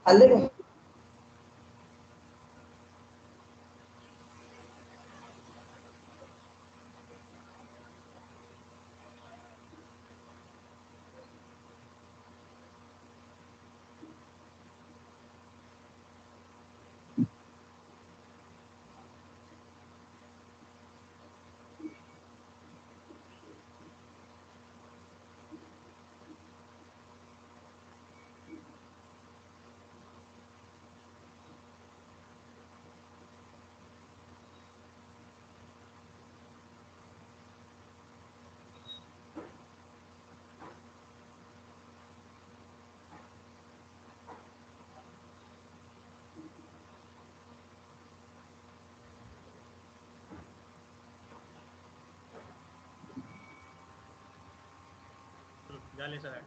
खाल्ले का? झाले सर.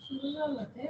सुरू झालं ते.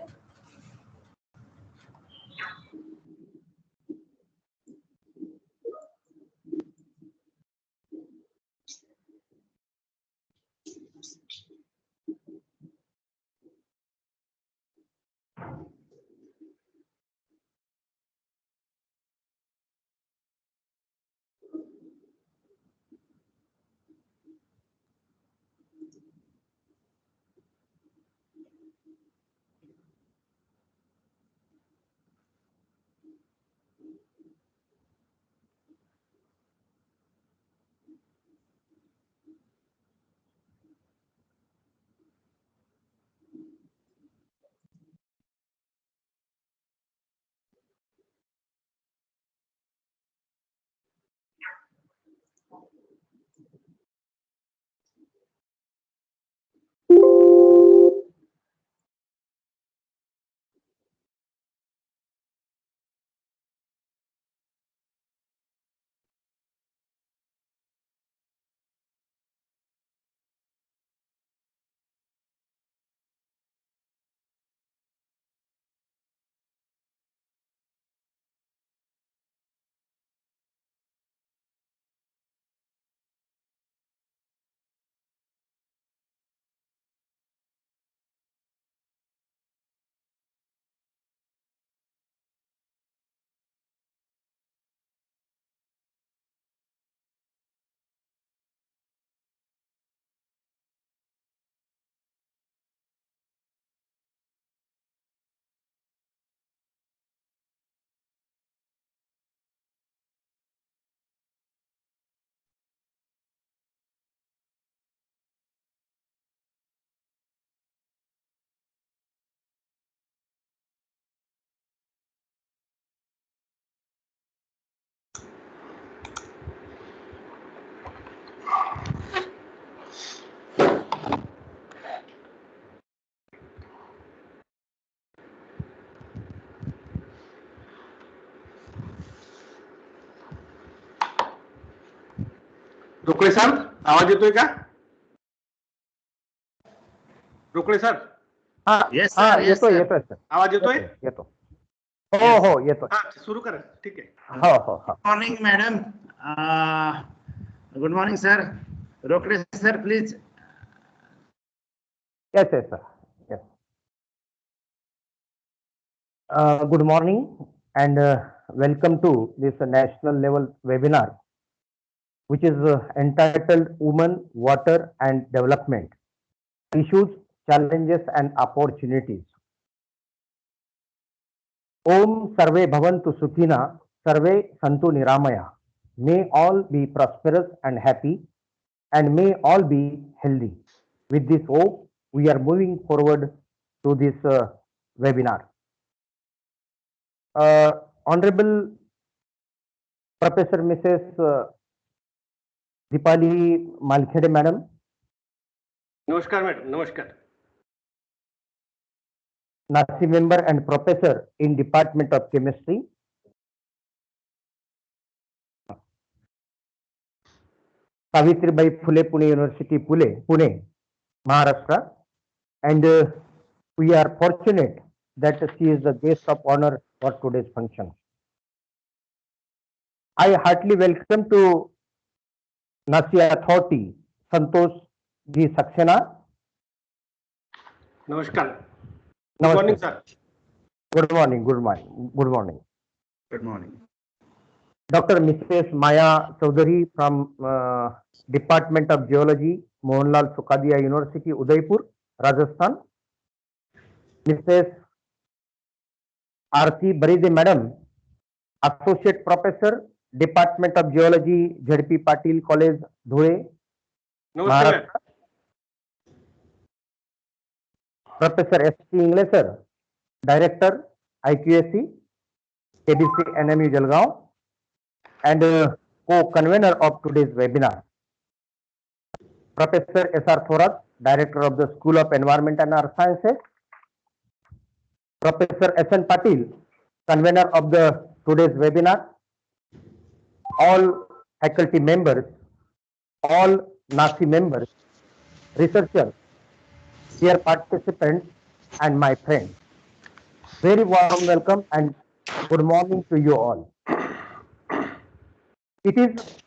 रोकडे सर, आवाज येतोय का? रोकडे सर. येस सर, येतोय सर. आवाज येतोय? येतो. हो येतो. सुरू करा. ठीक आहे. हो. Morning madam. Good morning sir. Rokade sir please. Yes, sir. Yes. Good morning and welcome to this national level webinar, which is entitled Women, Water and Development, Issues, Challenges and Opportunities. Om Sarve Bhavantu Sukhina, Sarve Santu Niramaya. May all be prosperous and happy, and may all be healthy. With this hope, we are moving forward to this webinar. Honorable Professor Mrs. Dipali Malkhede Madam. नमस्कार madam. नमस्कार. NASI member and professor in Department of Chemistry. Savitribai Phule Pune University, Pune, Maharashtra. And we are fortunate that she is the guest of honor for today's function. I heartily welcome to NASI Authority, Santosh Ji Saxena. नमस्कार. Good morning, sir. Good morning. Dr. Mrs. Maya Chaudhary from Department of Geology, Mohanlal Sukhadiya University, Udaipur, Rajasthan. Mrs. R.C. Baride Madam, Associate Professor, Department of Geology, S.N.Patil College, Dhule, Maharashtra. Professor S.T.Ingle, sir, Director, IQSC, KBCNMU, Jalgaon, and Co-Convenor of today's webinar. Professor S.R. Thorat, Director of the School of Environment and Earth Sciences. Professor S.N.Patil, Convener of the today's webinar. All faculty members, all NASI members, researchers, dear participants, and my friends. Very warm welcome and good morning to you all. It is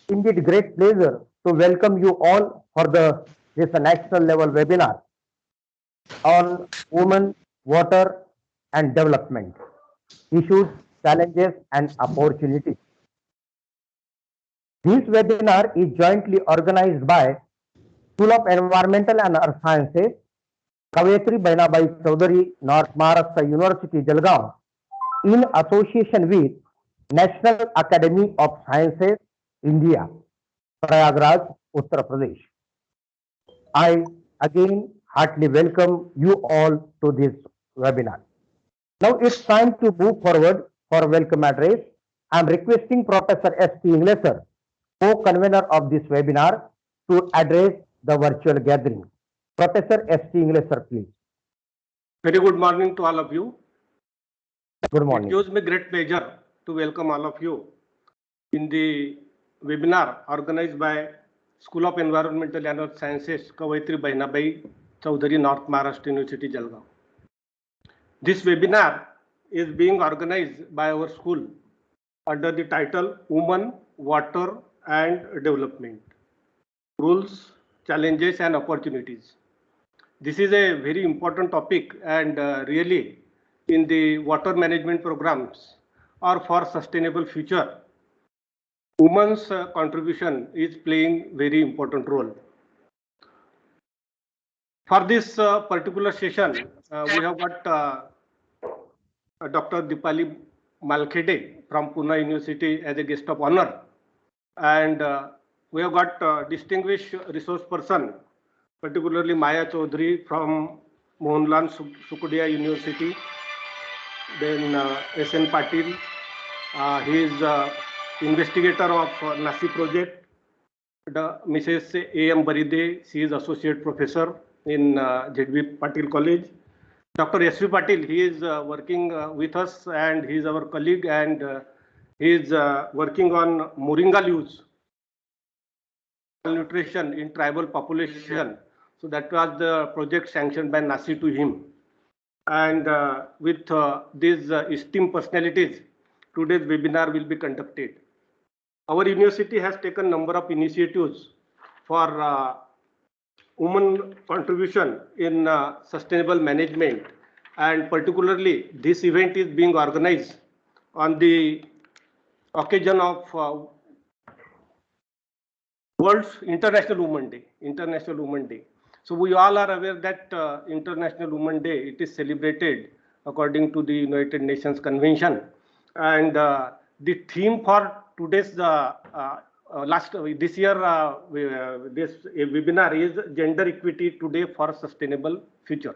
indeed great pleasure to welcome you all for this national level webinar on women, water and development, issues, challenges and opportunities. This webinar is jointly organized by School of Environmental and Earth Sciences, Kavitri Bainabai Chaudhary, North Maharashtra University, Jalgaon, in association with National Academy of Sciences, India, Prayagraj, Uttar Pradesh. I again heartily welcome you all to this webinar. Now it's time to move forward for welcome address. I am requesting Professor S.T.Ingle, sir, co-convener of this webinar, to address the virtual gathering. Professor S.T.Ingle, sir, please. Very good morning to all of you. Good morning. It gives me great pleasure to welcome all of you in the webinar organized by School of Environmental and Earth Sciences, Kavitri Bainabai Chaudhary, North Maharashtra University, Jalgaon. This webinar is being organized by our school under the title Women, Water and Development, Rules, Challenges and Opportunities. This is a very important topic and really in the water management programs or for sustainable future, women's contribution is playing very important role. For this particular session, we have got Dr. Dipali Malkhede from Pune University as a guest of honor, and we have got distinguished resource person, particularly Maya Chaudhary from Mohanlal Sukhadiya University, then S.N.Patil, he is investigator of NASI project, Mrs. A.M. Baride, she is associate professor in Z.V. Patil College. Dr. S.V. Patil, he is working with us and he is our colleague and he is working on Moringa leaves malnutrition in tribal population. So that was the project sanctioned by NASI to him. And with these esteemed personalities, today's webinar will be conducted. Our university has taken number of initiatives for women contribution in sustainable management, and particularly this event is being organized on the occasion of World's International Women Day. International Women Day. So we all are aware that International Women Day, it is celebrated according to the United Nations Convention, and the theme for today's this year this webinar is gender equity today for sustainable future.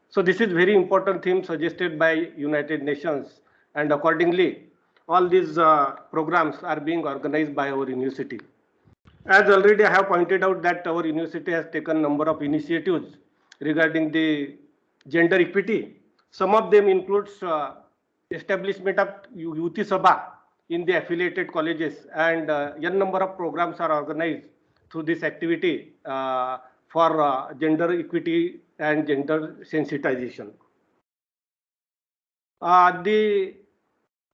So this is very important theme suggested by United Nations, and accordingly all these programs are being organized by our university. As already I have pointed out that our university has taken number of initiatives regarding the gender equity. Some of them includes establishment of Yuthi Sabha in the affiliated colleges, and n number of programs are organized through this activity for gender equity and gender sensitization. The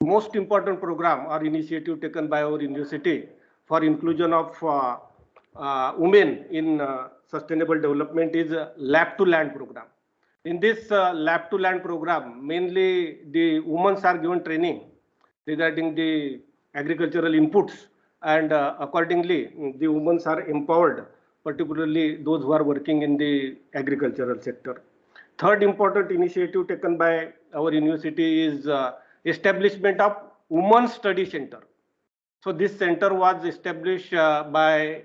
most important program or initiative taken by our university for inclusion of women in sustainable development is Lab to Land program. In this Lab to Land program, mainly the women are given training regarding the agricultural inputs, and accordingly the women are empowered, particularly those who are working in the agricultural sector. Third important initiative taken by our university is establishment of Women's Study Center. So this center was established by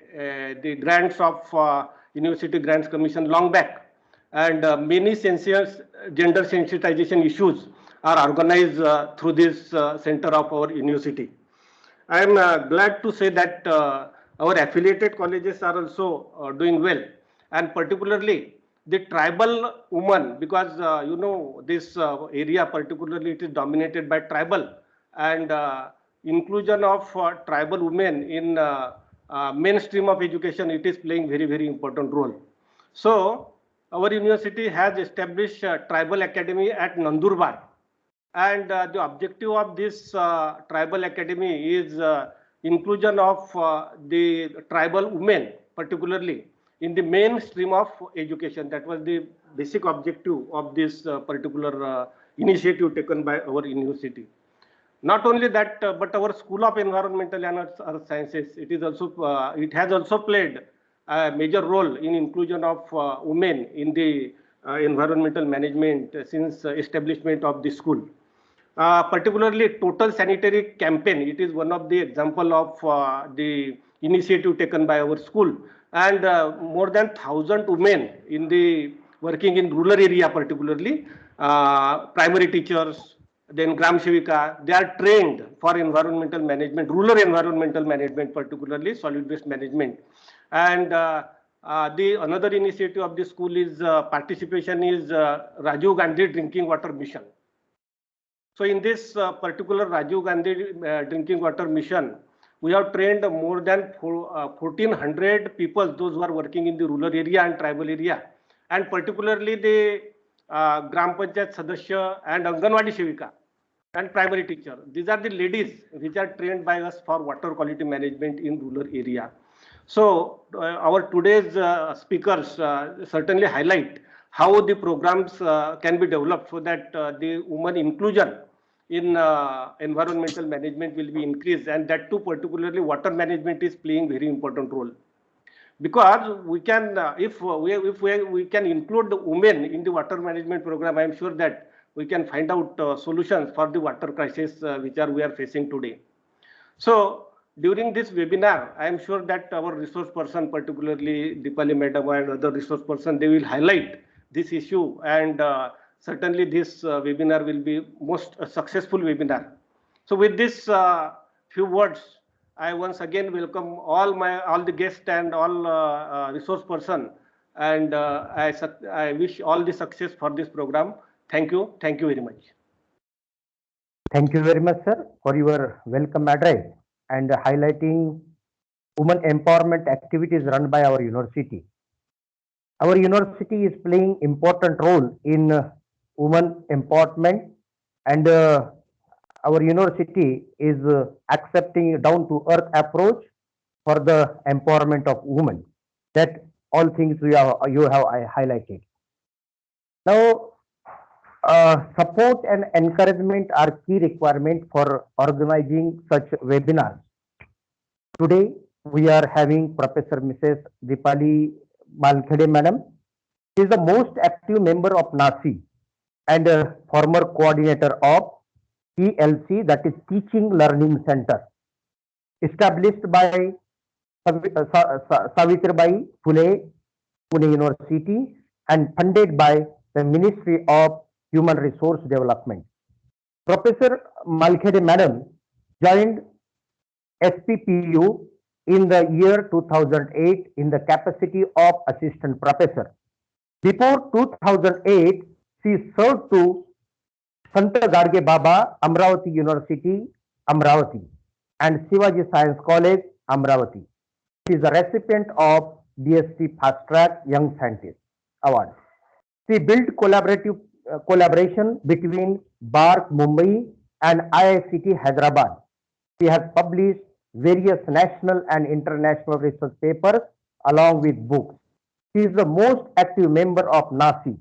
the grants of University Grants Commission long back, and many gender sensitization issues are organized through this center of our university. I am glad to say that our affiliated colleges are also doing well, and particularly the tribal women, because you know this area particularly it is dominated by tribal, and inclusion of tribal women in mainstream of education, it is playing very important role. So our university has established a tribal academy at Nandurbar, and the objective of this tribal academy is inclusion of the tribal women particularly in the mainstream of education. That was the basic objective of this particular initiative taken by our university. Not only that, but our School of Environmental and Earth Sciences, it has also played a major role in inclusion of women in the environmental management since establishment of the school. Particularly Total Sanitary Campaign, it is one of the example of the initiative taken by our school, and more than 1,000 women in the working in rural area, particularly primary teachers, then Gram Sevika, they are trained for environmental management, rural environmental management, particularly solid waste management. And the another initiative of the school is participation is Rajiv Gandhi Drinking Water Mission. So in this particular Rajiv Gandhi Drinking Water Mission, we have trained more than 1,400 people, those who are working in the rural area and tribal area, and particularly the Gram Panchayat Sadasya and Anganwadi Sevika and primary teacher. These are the ladies which are trained by us for water quality management in rural area. So our today's speakers certainly highlight how the programs can be developed so that the women inclusion in environmental management will be increased, and that too particularly water management is playing very important role. Because we can, if we can include the women in the water management program, I am sure that we can find out solutions for the water crisis which we are facing today. So during this webinar, I am sure that our resource person, particularly Deepali Madam and other resource person, they will highlight this issue, and certainly this webinar will be most successful webinar. So with this few words, I once again welcome all the guests and all resource person, and I wish all the success for this program. Thank you very much. Thank you very much, sir, for your welcome address and highlighting women empowerment activities run by our university. Our university is playing important role in women empowerment, and our university is accepting down to earth approach for the empowerment of women. That all things you have highlighted. Now, support and encouragement are key requirement for organizing such webinars. Today, we are having Professor Mrs. Dipali Malkhede Madam. She is the most active member of NASI and former coordinator of TLC, that is Teaching Learning Center, established by Savitribai Phule, Pune University, and funded by the Ministry of Human Resource Development. Professor Malkhede Madam joined SPPU in the year 2008 in the capacity of assistant professor. Before 2008, she served to Sant Gadge Baba, Amravati University, Amravati, and Shivaji Science College, Amravati. She is a recipient of DST Fast Track Young Scientist Award. She built collaboration between BARC Mumbai and IICT Hyderabad. She has published various national and international research papers along with books. She is the most active member of NASI.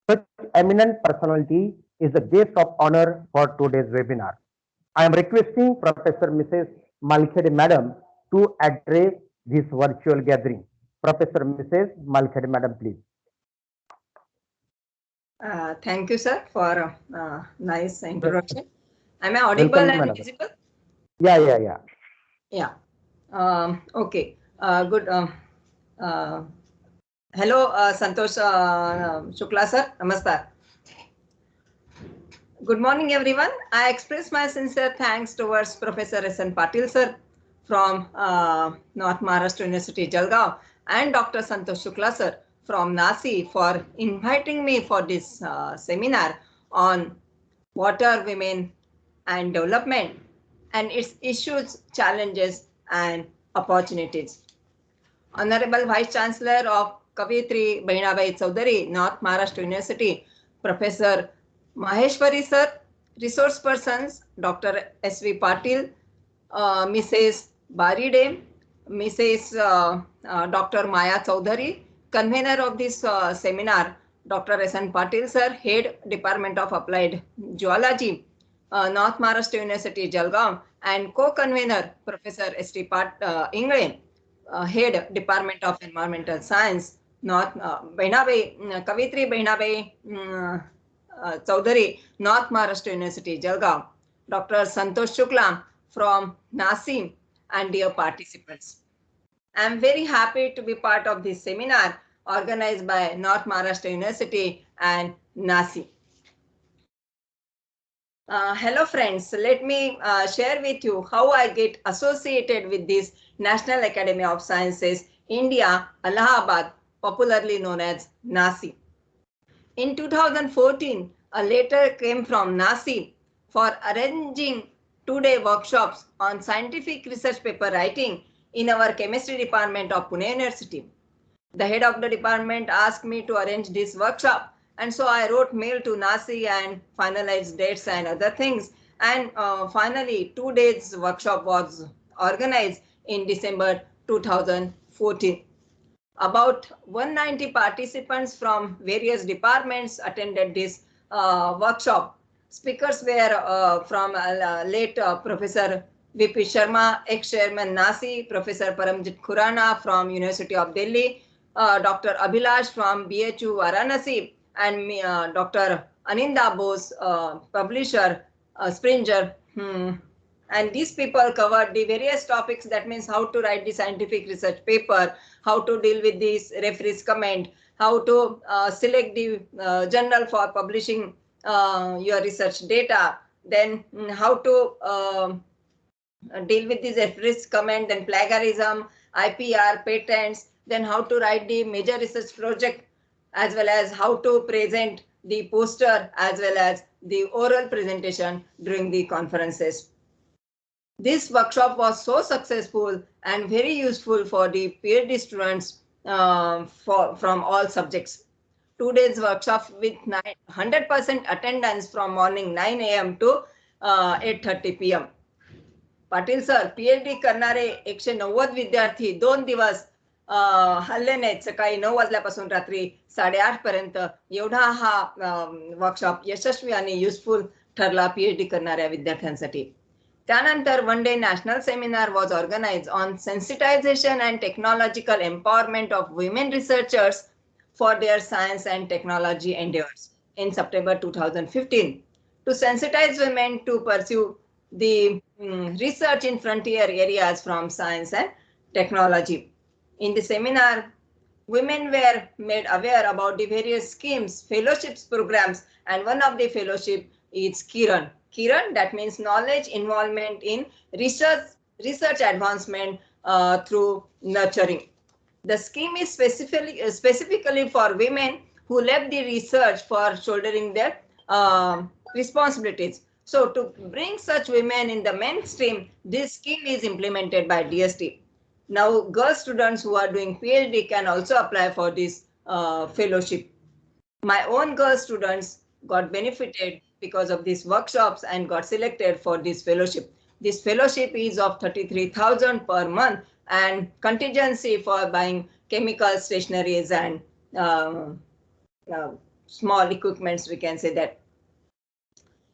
Such eminent personality is the guest of honor for today's webinar. I am requesting Professor Mrs. Malkhede Madam to address this virtual gathering. Professor Mrs. Malkhede Madam, please. Thank you, sir, for nice introduction. Am I audible and visible? Yeah. Yeah. Okay. Good. Hello, Santosh Shukla, sir. Namaskar. Good morning, everyone. I express my sincere thanks towards Professor S.N.Patil, sir, from North Maharashtra University, Jalgaon, and Dr. Santosh Shukla, sir, from NASI, for inviting me for this seminar on water, women, and development, and its issues, challenges, and opportunities. Honorable Vice Chancellor of Kavitri Bahinabai Chaudhary, North Maharashtra University, Professor Maheshwari sir, resource persons, Dr. S.V. Patil, Mrs. Baride, Mrs. Dr. Maya Chaudhary, convener of this seminar, Dr. S.N.Patil sir, Head Department of Applied Geology, North Maharashtra University, Jalgaon, and co-convenor, Professor S.T.Ingle, Head Department of Environmental Science, North Kavitri Bahinabai Chaudhary, North Maharashtra University, Jalgaon, Dr. Santosh Shukla from NASI, and dear participants. I am very happy to be part of this seminar organized by North Maharashtra University and NASI. Hello friends, let me share with you how I get associated with this National Academy of Sciences, India, Allahabad, popularly known as NASI. In 2014, a letter came from NASI for arranging 2-day workshops on scientific research paper writing in our chemistry department of Pune University. The head of the department asked me to arrange this workshop, and so I wrote mail to NASI and finalized dates and other things. And finally, 2 days workshop was organized in December 2014. About 190 participants from various departments attended this workshop. Speakers were from late Professor V.P. Sharma, ex-chairman NASI, Professor Paramjit Khurana from University of Delhi, Dr. Abhilash from BHU Varanasi, and Dr. Aninda Bose, publisher, Springer. And these people covered the various topics, that means how to write the scientific research paper, how to deal with this referees comment, how to select the journal for publishing your research data, then how to deal with this referees comment, then plagiarism, IPR, patents, then how to write the major research project, as well as how to present the poster, as well as the oral presentation during the conferences. This workshop was so successful and very useful for the PhD students from all subjects. 2 days workshop with 100% attendance from morning 9 a.m. to 8:30 p.m. Patil sir PhD करणारे 190 विद्यार्थी 2 दिवस हल्ले नाहीत. सकाळी 9 वाजल्यापासून रात्री 8:30 पर्यंत एवढा हा वर्कशॉप यशस्वी आणि युजफुल ठरला पीएचडी करणाऱ्या विद्यार्थ्यांसाठी. त्यानंतर one day national seminar was organised on sensitisation and technological empowerment of women researchers for their science and technology endeavors in September 2015 to sensitize women to pursue the research in frontier areas from science and technology. In the seminar, women were made aware about the various schemes, fellowships programs, and one of the fellowship is Kiran. Kiran, that means knowledge involvement in research advancement through nurturing. The scheme is specifically for women who left the research for shouldering their responsibilities. So to bring such women in the mainstream, this scheme is implemented by DST. Now girl students who are doing PhD can also apply for this fellowship. My own girl students got benefited because of these workshops and got selected for this fellowship. This fellowship is of 33,000 per month and contingency for buying chemical stationaries and small equipments, we can say that.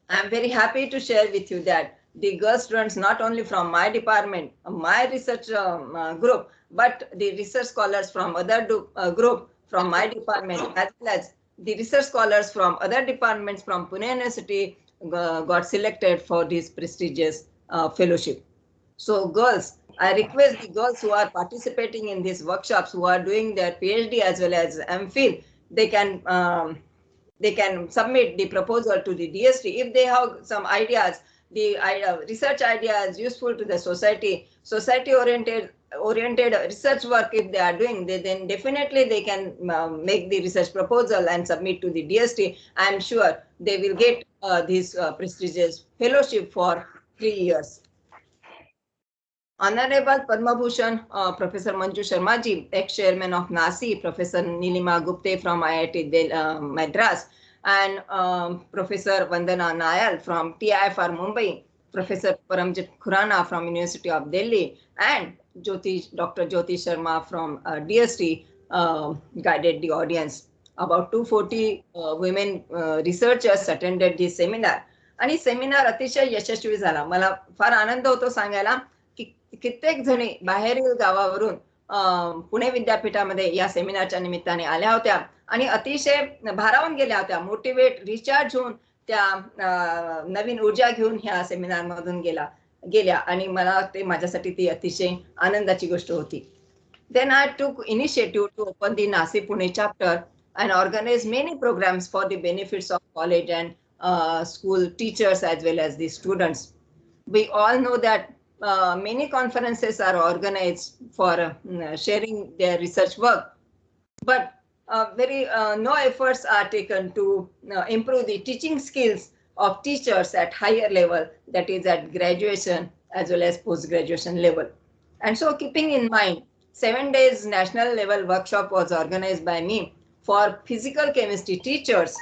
I'm very happy to share with you that the girl students, not only from my department, my research group, but the research scholars from other group from my department, as well as the research scholars from other departments from Pune University got selected for this prestigious fellowship. So girls, I request the girls who are participating in these workshops, who are doing their PhD as well as MPhil, they can submit the proposal to the DST if they have some ideas. The research ideas useful to the society-oriented research work. If they are doing, then definitely they can make the research proposal and submit to the DST. I am sure they will get this prestigious fellowship for 3 years. Honorable Padma Bhushan Professor Manju Sharma ji, ex-chairman of NASI, Professor Nilima Gupte from IIT Madras, and Professor Vandana Nayal from TIFR Mumbai, Professor Paramjit Khurana from University of Delhi, and Dr. Jyoti Sharma from DST guided the audience. About 240 women researchers attended this seminar. आणि seminar अतिशय यशस्वी झाला. मला फार आनंद होतो सांगायला की कित्येक जणी बाहेरील गावावरून पुणे विद्यापीठामध्ये या सेमिनारच्या निमित्ताने आल्या होत्या आणि अतिशय भारावून गेल्या होत्या. मोटिवेट रिचार्ज होऊन त्या नवीन ऊर्जा घेऊन ह्या सेमिनार मधून गेल्या आणि मला ते माझ्यासाठी ती अतिशय आनंदाची गोष्ट होती. Then I took initiative to open the NASI Pune chapter and organize many programs for the benefits of college and school teachers as well as the students. We all know that many conferences are organized for sharing their research work, but no efforts are taken to improve the teaching skills of teachers at higher level, that is at graduation as well as post-graduation level. And so keeping in mind, 7 days national level workshop was organized by me for physical chemistry teachers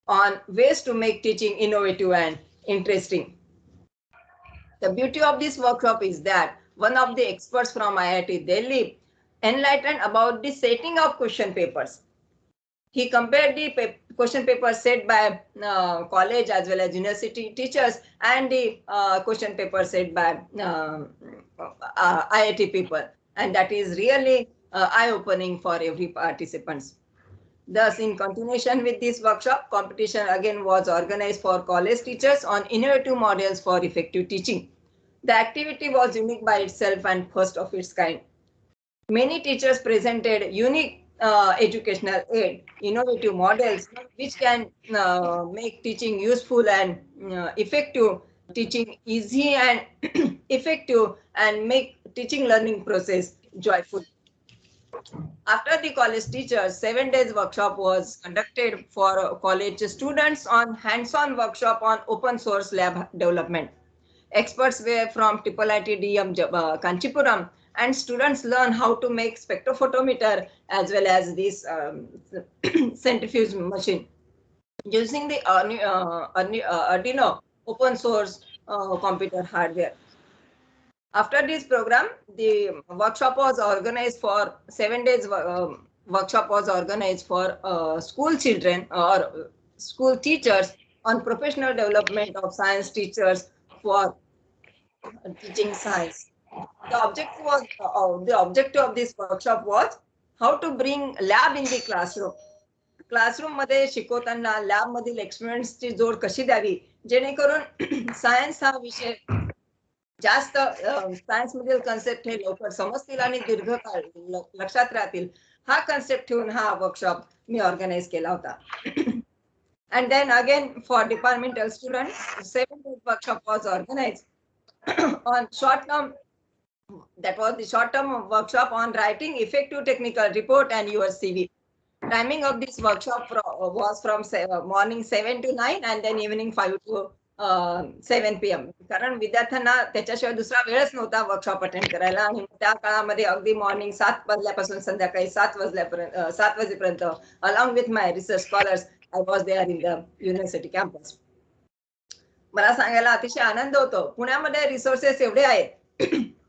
on ways to make teaching innovative and interesting. The beauty of this workshop is that one of the experts from IIT Delhi enlightened about the setting of question papers. He compared the question papers set by college as well as university teachers and the question papers set by IIT people. And that is really eye-opening for every participant. Thus, in continuation with this workshop, competition again was organized for college teachers on innovative models for effective teaching. The activity was unique by itself and first of its kind. Many teachers presented unique educational aid, innovative models which can make teaching useful and effective, teaching easy and effective, and make teaching learning process joyful. After the college teachers, 7 days workshop was conducted for college students on hands-on workshop on open source lab development. Experts were from IIT DM Kanchipuram, and students learn how to make spectrophotometer as well as this centrifuge machine using the Arduino open source computer hardware. After this program, the workshop was organized for 7 days. Workshop was organized for school children or school teachers on professional development of science teachers for teaching science. The objective of this workshop was how to bring lab in the classroom. Classroom मध्ये शिकवताना lab मधील एक्सपेरिमेंट्सची जोड कशी द्यावी जेणेकरून science हा विषय जास्त सायन्स मधील कन्सेप्ट हे लवकर समजतील आणि दीर्घकाळ लक्षात राहतील हा कन्सेप्ट ठेवून हा वर्कशॉप मी ऑर्गनाइज केला होता. And then again for departmental students, 7 days workshop was organized on short term. That was the short term workshop on writing effective technical report and your CV. Timing of this workshop was from morning 7 to 9 and then evening 5 to 7 PM. कारण विद्यार्थ्यांना त्याच्याशिवाय दुसरा वेळच नव्हता workshop attend करायला आणि त्या काळामध्ये अगदी मॉर्निंग 7 वाजल्यापासून संध्याकाळी 7 वाजेपर्यंत along with my research scholars I was there in the university campus. मला सांगायला अतिशय आनंद होतो. पुण्यामध्ये रिसोर्सेस एवढे आहेत.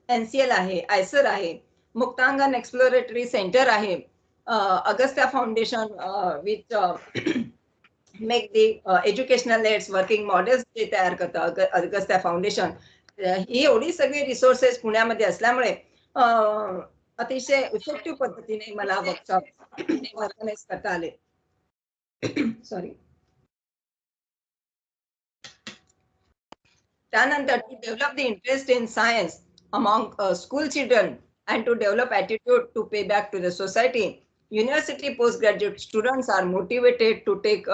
NCL आहे, आयसर आहे, मुक्तांगण एक्सप्लोरेटरी सेंटर आहे, Agastya Foundation which make the educational aids working models जे तयार करतं Agastya Foundation. ही एवढी सगळी रिसोर्सेस पुण्यामध्ये असल्यामुळे अतिशय इफेक्टिव्ह पद्धतीने मला वर्कशॉप ऑर्गनाइज करता आले. सॉरी. त्यानंतर to develop the interest in science among school children and to develop attitude to pay back to the society, university postgraduate students are motivated to take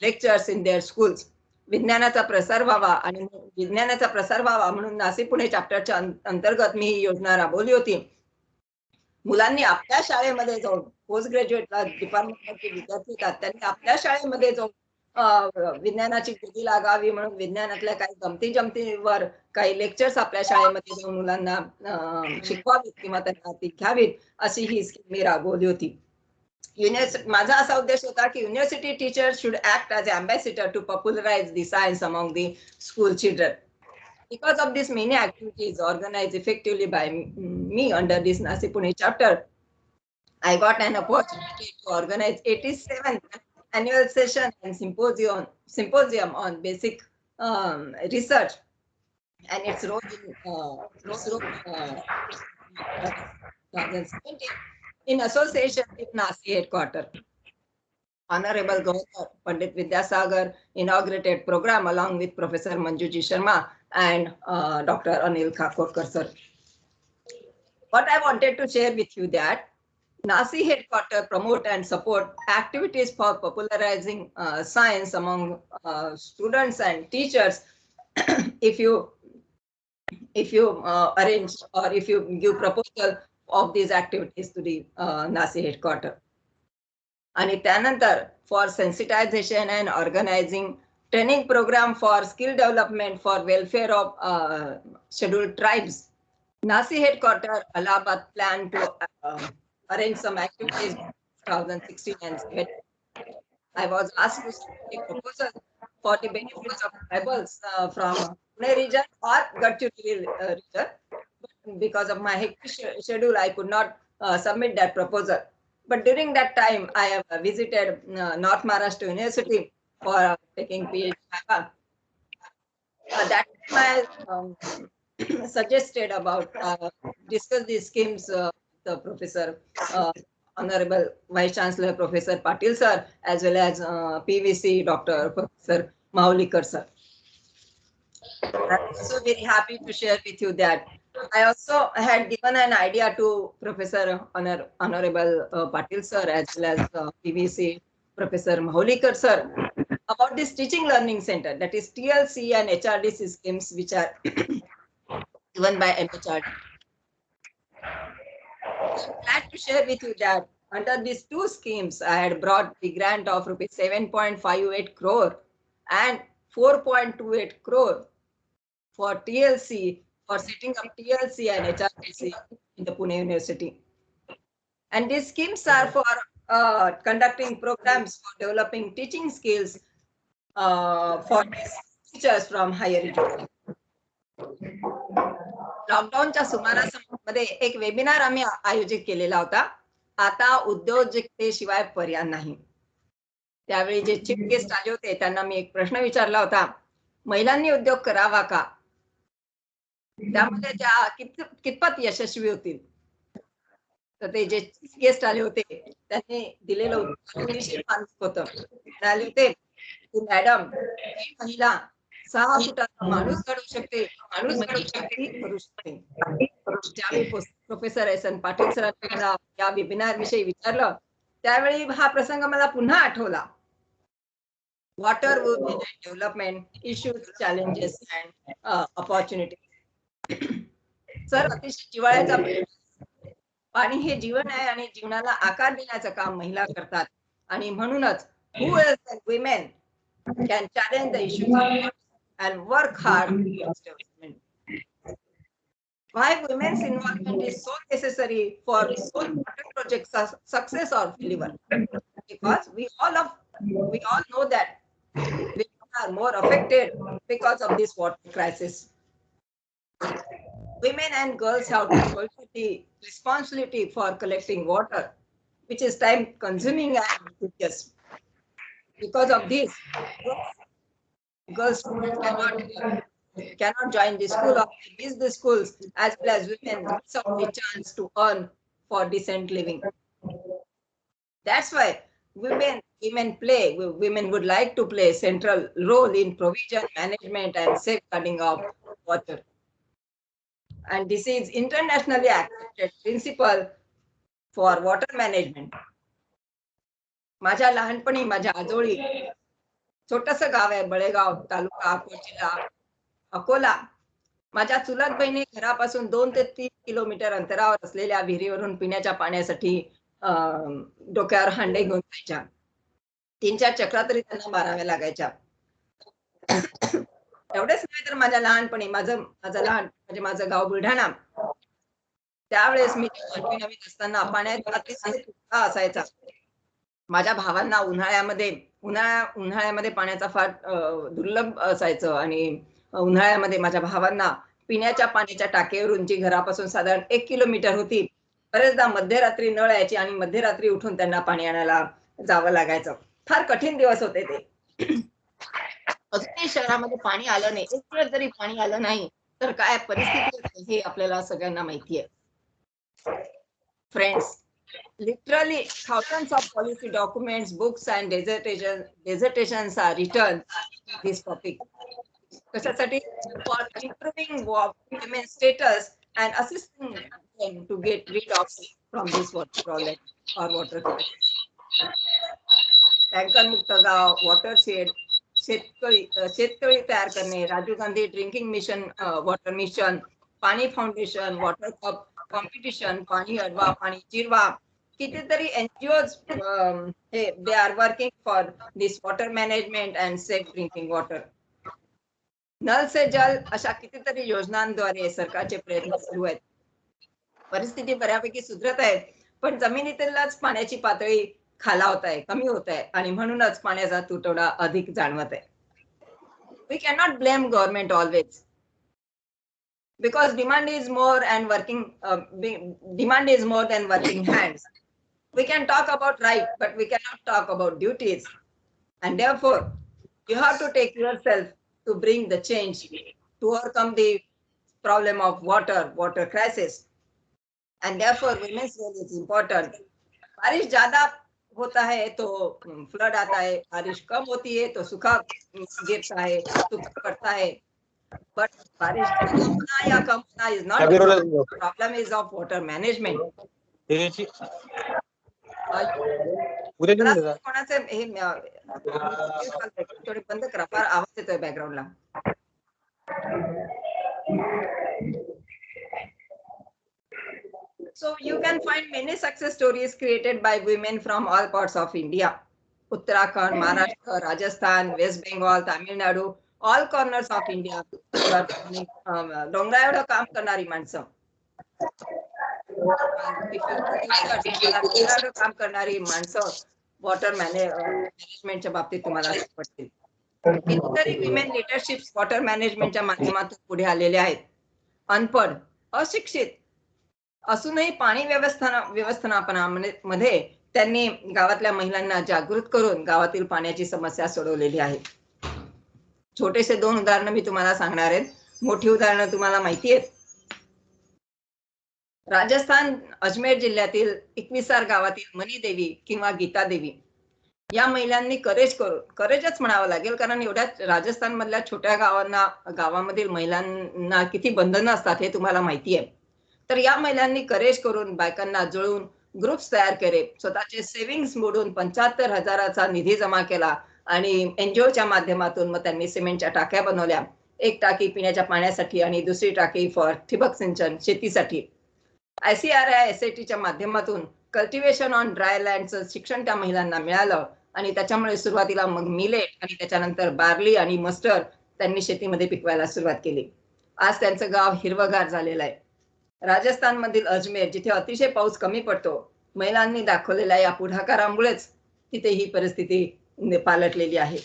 lectures in their schools. विज्ञानाचा प्रसार व्हावा आणि विज्ञानाचा प्रसार व्हावा म्हणून नासी पुणे चॅप्टरच्या अंतर्गत मी ही योजना राबवली होती. मुलांनी आपल्या शाळेमध्ये जाऊन पोस्ट ग्रॅज्युएटला डिपार्टमेंटचे विद्यार्थी येतात त्यांनी आपल्या शाळेमध्ये जाऊन विज्ञानाची गोडी लागावी म्हणून विज्ञानातल्या काही गमती जमतीवर काही लेक्चर्स आपल्या शाळेमध्ये जाऊन मुलांना शिकवावीत किंवा त्यांना ती घ्यावीत अशी ही स्कीम मी राबवली होती. माझा असा उद्देश होता की university teachers should act as ambassador to popularize the science among the school children. Because of this many activities organized effectively by me under this NASI Pune chapter, I got an opportunity to organize 87th annual session and symposium on basic research and its role in 2017 in association with NASI headquarters. Honorable Governor Pandit Vidyasagar inaugurated program along with Professor Manjuji Sharma and Dr. Anil Kakorkar sir. What I wanted to share with you that NASI headquarters promote and support activities for popularizing science among students and teachers. If you arrange or if you give proposal of these activities to the NASI headquarters. आणि त्यानंतर for sensitization and organizing training program for skill development for welfare of scheduled tribes. NASI headquarters Allahabad plan to arrange some activities in 2016 and 17. I was asked to submit a proposal for the benefits of tribals from Pune region or Gadchiroli region. But because of my hectic schedule, I could not submit that proposal. But during that time, I have visited North Maharashtra University for taking PhD. That time I suggested about discuss these schemes the Professor, Honorable Vice Chancellor Professor Patil sir, as well as PVC Dr. Professor Mahulikar sir. I'm also very happy to share with you that I also had given an idea to Professor Honorable Patil sir as well as PVC Professor Mahulikar sir about this teaching learning center, that is TLC and HRDC schemes which are given by MHRD. I'm glad to share with you that under these two schemes, I had brought the grant of rupees 7.58 crore and 4.28 crore for TLC, for setting up TLC and HRTC in the Pune University. And these schemes are for conducting programs for developing teaching skills for teachers from higher education. लॉकडाऊनच्या सुमारामध्ये एक webinar आम्ही आयोजित केलेला होता. आता उद्योजकतेशिवाय पर्याय नाही. त्यावेळी जे चीफ गेस्ट आले होते त्यांना मी एक प्रश्न विचारला होता, महिलांनी उद्योग करावा का? त्यामध्ये त्या कितपत यशस्वी होतील? तर ते जे चीफ गेस्ट आले होते त्यांनी दिलेलं उत्तर अतिशय मानसिक होतं. म्हणाले होते की मॅडम, ही महिला 6 फुटाचा माणूस घडवू शकते, माणूस घडवू शकते, करू शकते. ज्यावेळी प्रोफेसर S.N.Patil सरांनी मला या वेबिनार विषयी विचारलं त्यावेळी हा प्रसंग मला पुन्हा आठवला. Water women and development issues, challenges and opportunity. Sir, अतिशय जिव्हाळ्याचा पाणी हे जीवन आहे आणि जीवनाला आकार देण्याचं काम महिला करतात. आणि म्हणूनच who else than women can challenge the issues and work hard towards development. Why women's involvement is so necessary for water projects success or failure? Because we all know that women are more affected because of this water crisis. Women and girls have to shoulder the responsibility for collecting water, which is time consuming and tedious. Because of this, girls cannot join the school or miss the schools, as well as women miss out the chance to earn for decent living. That's why women would like to play a central role in provision, management, and safeguarding of water. And this is internationally accepted principle for water management. माझ्या लहानपणी माझ्या आजोळी छोटस गाव आहे, बळेगाव, तालुका अकोला, जिल्हा अकोला. माझ्या चुलत बहिणी घरापासून 2 ते 3 किलोमीटर अंतरावर असलेल्या विहिरीवरून पिण्याच्या पाण्यासाठी डोक्यावर हांडे घेऊन जायच्या. 3-4 चक्रा तरी त्यांना माराव्या लागायच्या. एवढेच नाही तर माझ्या लहानपणी माझं गाव बुलढाणा. त्यावेळेस मी नवीन असताना पाण्याचा अतिशय तुटवडा असायचा. माझ्या भावांना उन्हाळ्यामध्ये पाण्याचा फार दुर्लभ असायचं आणि उन्हाळ्यामध्ये माझ्या भावांना पिण्याच्या पाण्याच्या टाकीवरून, जी घरापासून साधारण 1 किलोमीटर होती, बरेचदा मध्यरात्री नळ यायची आणि मध्यरात्री उठून त्यांना पाणी आणायला जावं लागायचं. फार कठीण दिवस होते ते. अजूनही शहरामध्ये पाणी आलं नाही, एक दिवस जरी पाणी आलं नाही तर काय परिस्थिती हे आपल्याला सगळ्यांना माहिती आहे. Friends, literally thousands of policy documents, books and dissertations are written on this topic. कशासाठी? For improving women's status and assisting them to get rid of from this water problem or water crisis. Tanker मुक्त गाव, watershed, शेततळी तयार करणे, Rajiv Gandhi drinking mission, water mission, Paani foundation, water cup competition, पाणी अडवा, पाणी जिरवा. कितीतरी NGOs they are working for this water management and safe drinking water. नल से जल अशा कितीतरी योजनांद्वारे सरकारचे प्रयत्न सुरू आहेत. परिस्थिती बऱ्यापैकी सुधरत आहे, पण जमिनीतीलच पाण्याची पातळी खालावत आहे, कमी होत आहे आणि म्हणूनच पाण्याचा तुटवडा अधिक जाणवत आहे. We cannot blame government always. Because demand is more than working hands. We can talk about right, but we cannot talk about duties. And therefore, you have to take yourself to bring the change, to overcome the problem of water crisis. And therefore, women's role is important. बारिश ज्यादा होता है तो flood आता है, बारिश कम होती है तो सूखा गिरता है, सूखा पड़ता है. But बारिश ज्यादा होना या कम होना is not the problem, is of water management. कोणाचे हे थोडे बंद करा, फार आवाज येतोय बॅकग्राऊंडला. So you can find many success stories created by women from all parts of India. Uttarakhand, Maharashtra, Rajasthan, West Bengal, Tamil Nadu, all corners of India. Dongra एवढं काम करणारी माणसं, काम करणारी माणसं वॉटर मॅनेजमेंटच्या बाबतीत तुम्हाला सापडतील. कितीतरी विमेन लिडरशिप वॉटर मॅनेजमेंटच्या माध्यमातून पुढे आलेले आहेत. अनपढ, अशिक्षित असूनही पाणी व्यवस्थापनामध्ये त्यांनी गावातल्या महिलांना जागृत करून गावातील पाण्याची समस्या सोडवलेली आहे. छोटेसे 2 उदाहरणं मी तुम्हाला सांगणार आहेत. मोठी उदाहरणं तुम्हाला माहिती आहेत. राजस्थान अजमेर जिल्ह्यातील 21 गावातील मनी देवी किंवा गीता देवी या महिलांनी करेजच म्हणावं लागेल, कारण एवढ्या राजस्थान मधल्या छोट्या गावामधील महिलांना किती बंधनं असतात हे तुम्हाला माहिती आहे. तर या महिलांनी करेज करून बायकांना जुळून ग्रुप्स तयार केले, स्वतःचे सेव्हिंग्स मोडून 75,000चा निधी जमा केला आणि NGOच्या माध्यमातून मग त्यांनी सिमेंटच्या टाक्या बनवल्या. एक टाकी पिण्याच्या पाण्यासाठी आणि दुसरी टाकी फॉर ठिबक सिंचन शेतीसाठी. ICRI SATच्या माध्यमातून कल्टिवेशन ऑन ड्राय लँडचं शिक्षण त्या महिलांना मिळालं आणि त्याच्यामुळे सुरुवातीला मग मिलेट आणि त्याच्यानंतर बार्ली आणि मस्टर्ड त्यांनी शेतीमध्ये पिकवायला सुरुवात केली. आज त्यांचं गाव हिरवगार झालेलं आहे. राजस्थान मधील अजमेर, जिथे अतिशय पाऊस कमी पडतो, महिलांनी दाखवलेल्या या पुढाकारामुळेच तिथे ही परिस्थिती पालटलेली आहे.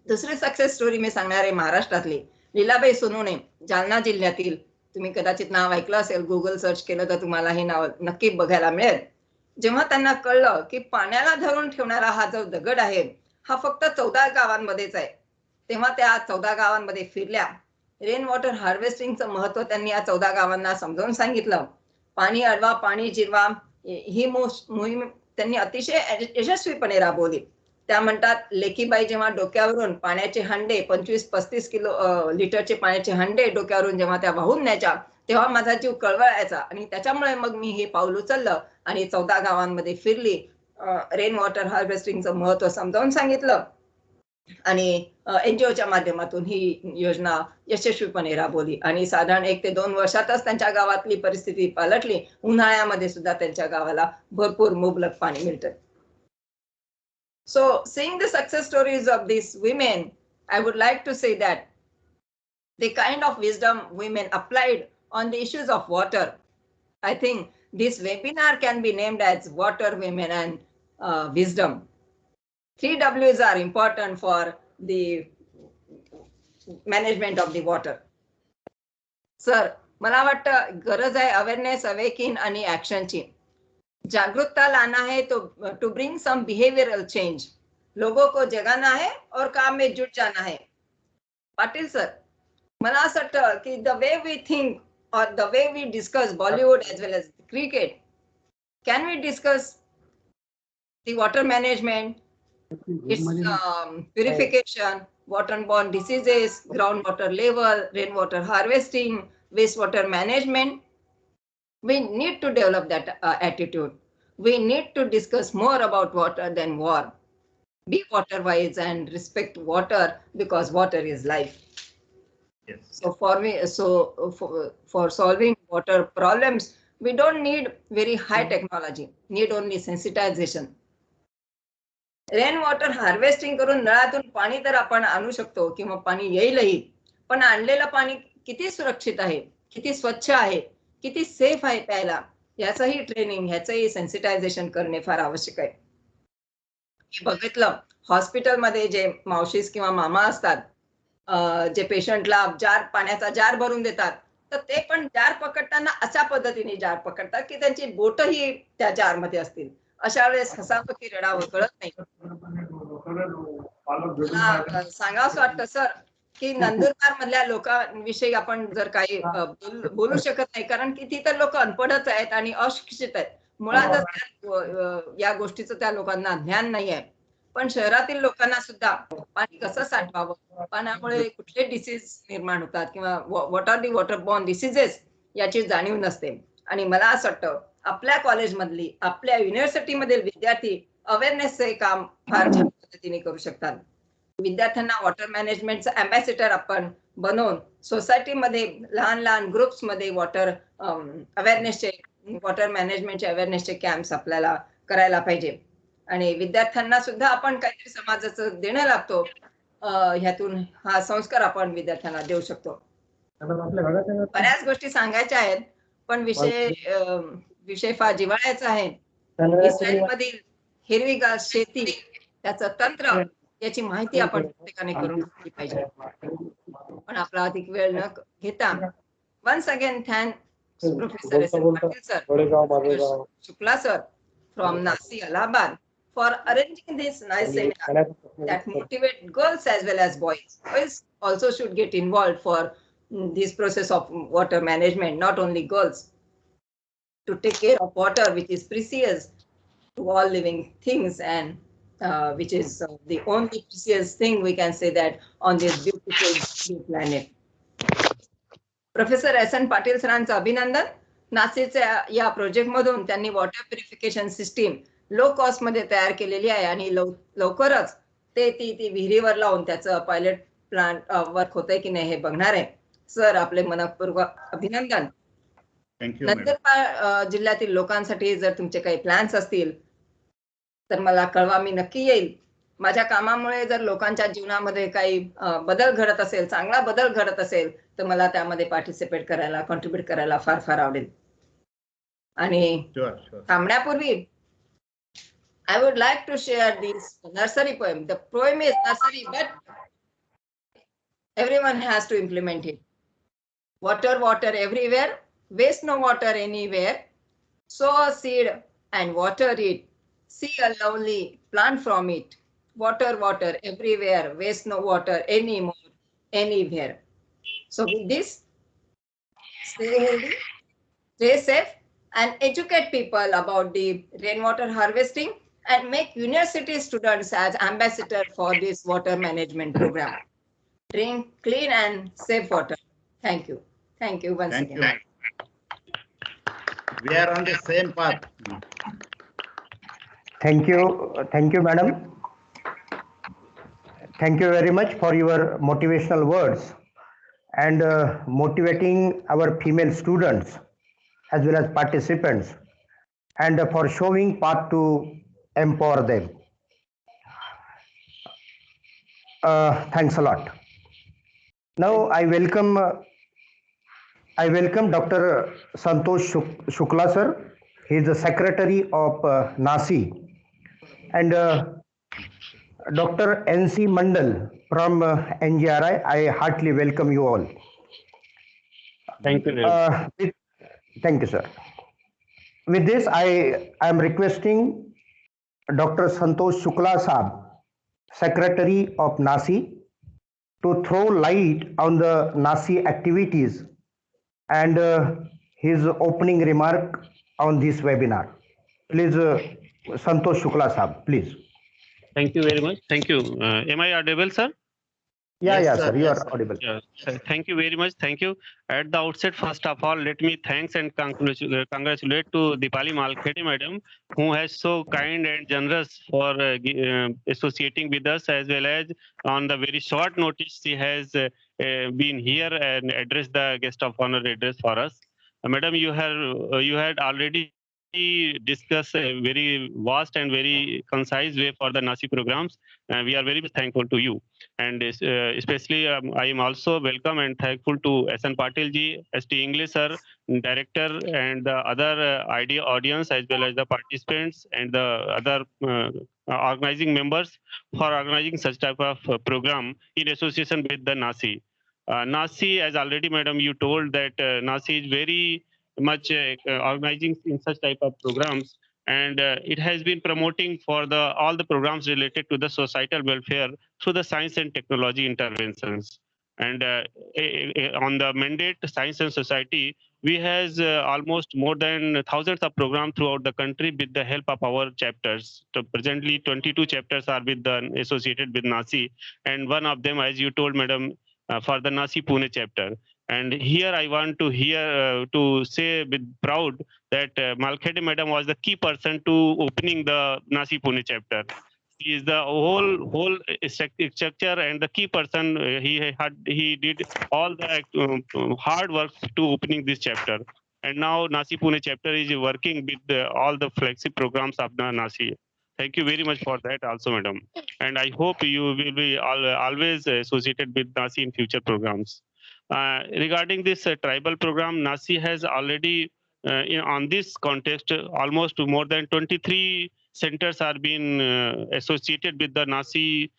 दुसरी सक्सेस स्टोरी मी सांगणार आहे महाराष्ट्रातली. लीलाबाई सोनवणे, जालना जिल्ह्यातील. तुम्ही कदाचित नाव ऐकलं असेल, गुगल सर्च केलं तर तुम्हाला हे नाव नक्की बघायला मिळेल. जेव्हा त्यांना कळलं की पाण्याला धरून ठेवणारा हा जो दगड आहे हा फक्त 14 गावांमध्येच आहे, तेव्हा त्या 14 गावांमध्ये फिरल्या. रेन वॉटर हार्वेस्टिंगचं महत्व त्यांनी या 14 गावांना समजावून सांगितलं. पाणी अडवा, पाणी जिरवा ही मोहीम त्यांनी अतिशय यशस्वीपणे राबवली. त्या म्हणतात, लेकीबाई जेव्हा डोक्यावरून पाण्याचे हंडे 25-35 लिटरचे पाण्याचे हंडे डोक्यावरून जेव्हा त्या वाहून न्यायच्या, तेव्हा माझा जीव कळवळायचा आणि त्याच्यामुळे मग मी हे पाऊल उचललं आणि 14 गावांमध्ये फिरली, रेन वॉटर हार्वेस्टिंगचं महत्व समजावून सांगितलं आणि NGOच्या माध्यमातून ही योजना यशस्वीपणे राबवली आणि साधारण 1 ते 2 वर्षातच त्यांच्या गावातली परिस्थिती पालटली. उन्हाळ्यामध्ये सुद्धा त्यांच्या गावाला भरपूर मुबलक पाणी मिळतं. So, seeing the success stories of these women, I would like to say that the kind of wisdom women applied on the issues of water, I think this webinar can be named as Water Women and Wisdom. 3 W's are important for the management of the water. Sir, मला वाटतं गरज आहे awareness, Awakin आणि ऍक्शनची. जागरूकता लाना है तो to bring some behavioural change. लोगों को जगाना है और काम में जुट जाना है. पाटील सर, मला असं वाटतं की द वे वी थिंक और the way we discuss Bollywood as well as cricket, can we discuss the water management, its purification, waterborne diseases, groundwater level, rainwater harvesting, wastewater management? We need to develop that attitude. We need to discuss more about water than war. Be water wise and respect water because water is life. Yes. So for solving water problems, we don't need very high technology. Need only sensitization. Rain water harvesting करून नळातून पाणी तर आपण आणू शकतो किंवा पाणी येईलही, पण आणलेलं पाणी किती सुरक्षित आहे, किती स्वच्छ आहे, किती सेफ आहे प्यायला, याचंही ट्रेनिंग, ह्याचंही सेन्सिटायझेशन करणे फार आवश्यक आहे. बघितलं हॉस्पिटलमध्ये जे मावशीस किंवा मामा असतात, जे पेशंटला पाण्याचा जार भरून देतात, तर ते पण जार पकडताना अशा पद्धतीने जार पकडतात की त्यांची बोटही त्या जार मध्ये असतील. अशा वेळेस हसावं की रडावं कळत नाही. सांगावंसं वाटतं सर की नंदुरबार मधल्या लोकांविषयी आपण जर काही बोलू शकत नाही, कारण की ती तर लोक अनपढच आहेत आणि अशिक्षित आहेत. मुळातच या गोष्टीचं त्या लोकांना ज्ञान नाही आहे. पण शहरातील लोकांना सुद्धा पाणी कसं साठवावं, पाण्यामुळे कुठले डिसीज निर्माण होतात किंवा व्हॉट आर दी वॉटरबॉर्न डिसीजेस याची जाणीव नसते. आणि मला असं वाटतं आपल्या कॉलेजमधली, आपल्या युनिव्हर्सिटी मधील विद्यार्थी अवेअरनेसचे काम फार छान पद्धतीने करू शकतात. विद्यार्थ्यांना वॉटर मॅनेजमेंटचा अँबॅसिडर आपण बनवून सोसायटीमध्ये लहान लहान ग्रुप्स मध्ये वॉटर अवेअरनेसचे, वॉटर मॅनेजमेंटचे अवेअरनेसचे कॅम्प्स आपल्याला करायला पाहिजे. आणि विद्यार्थ्यांना सुद्धा आपण काहीतरी समाजाचं देणं लागतो. ह्यातून हा संस्कार आपण विद्यार्थ्यांना देऊ शकतो. बऱ्याच गोष्टी सांगायच्या आहेत, पण विषय फार जिव्हाळ्याचा आहे. इस्रायल मधील हिरवीगार शेती, त्याचं तंत्र, याची माहिती आपण प्रत्येकाने करून घेतली पाहिजे. पण आपला अधिक वेळ न घेता once again thanks Professor S.N.Patil sir, Shukla sir from NASI Allahabad for arranging this nice seminar that motivate girls as well as boys. Boys also should get involved for this process of water management, not only girls, to take care of water, which is precious to all living things, and which is the only precious thing we can say that on this beautiful blue planet. Professor S.N. Patil सरांचं अभिनंदन. नासीच्या या project मधून त्यांनी water purification system low cost मध्ये तयार केलेली आहे आणि लवकरच ती विहिरीवर लावून त्याचं पायलट प्लांट वर्क होतंय की नाही हे बघणार आहे. सर, आपले मनपूर्वक अभिनंदन. नंदुरबार जिल्ह्यातील लोकांसाठी जर तुमचे काही प्लॅन्स असतील तर मला कळवा, मी नक्की येईल. माझ्या कामामुळे जर लोकांच्या जीवनामध्ये काही बदल घडत असेल, चांगला बदल घडत असेल, तर मला त्यामध्ये पार्टिसिपेट करायला, कॉन्ट्रीब्युट करायला फार फार आवडेल. आणि थांबण्यापूर्वी I would like to share this nursery poem. The poem is nursery, but everyone has to implement it. Water, water everywhere, waste no water anywhere. Sow a seed and water it. See a lovely plant from it. Water, water everywhere, waste no water anymore, anywhere. So with this, stay healthy, stay safe, and educate people about the rainwater harvesting, and make university students as ambassador for this water management program. Drink clean and safe water. Thank you. Thank you once again. We are on the same path. Thank you, madam. Thank you very much for your motivational words and motivating our female students as well as participants, and for showing path to empower them. Thanks a lot. Now I welcome Dr. Santosh Shukla sir. He is the secretary of NASI, and Dr. N.C. Mandal from NGRI. I heartily welcome you all. Thank you. Thank you, sir. With this, I am requesting Dr. Santosh Shukla Saab, secretary of NASI, to throw light on the NASI activities and his opening remark on this webinar. Please, Santosh Shukla Saab, please. Thank you very much. Thank you. Am I audible, sir? Yeah, sir, you are audible. Yeah, thank you very much. Thank you. At the outset, first of all, let me thanks and congratulate to Dipali Malkhede madam, who has so kind and generous for associating with us, as well as on the very short notice she has been here and addressed the guest of honor address for us. Madam, you had already discussed a very vast and very concise way for the NASI programs. We are very thankful to you. And especially I am also welcome and thankful to S.N.Patil ji, S.T.Ingle sir, director, and the other audience, as well as the participants and the other organizing members for organizing such type of program in association with the NASI. NASI, as already madam you told, that NASI is very much organizing in such type of programs, and it has been promoting for all the programs related to the societal welfare through the science and technology interventions. And on the mandate science and society, we has almost more than thousands of programs throughout the country with the help of our chapters. So presently 22 chapters are associated with NASI, and one of them, as you told madam, for the NASI Pune chapter. And here I want to say with proud that Malkhede madam was the key person to opening the NASI Pune chapter. He is the whole structure and the key person. He did all the hard work to opening this chapter. And now NASI Pune chapter is working with all the flagship programs of the NASI. Thank you very much for that also, madam. And I hope you will be always associated with NASI in future programs. Regarding this tribal program, NASI has already, on this context, almost more than 23 centers are being associated with the NASI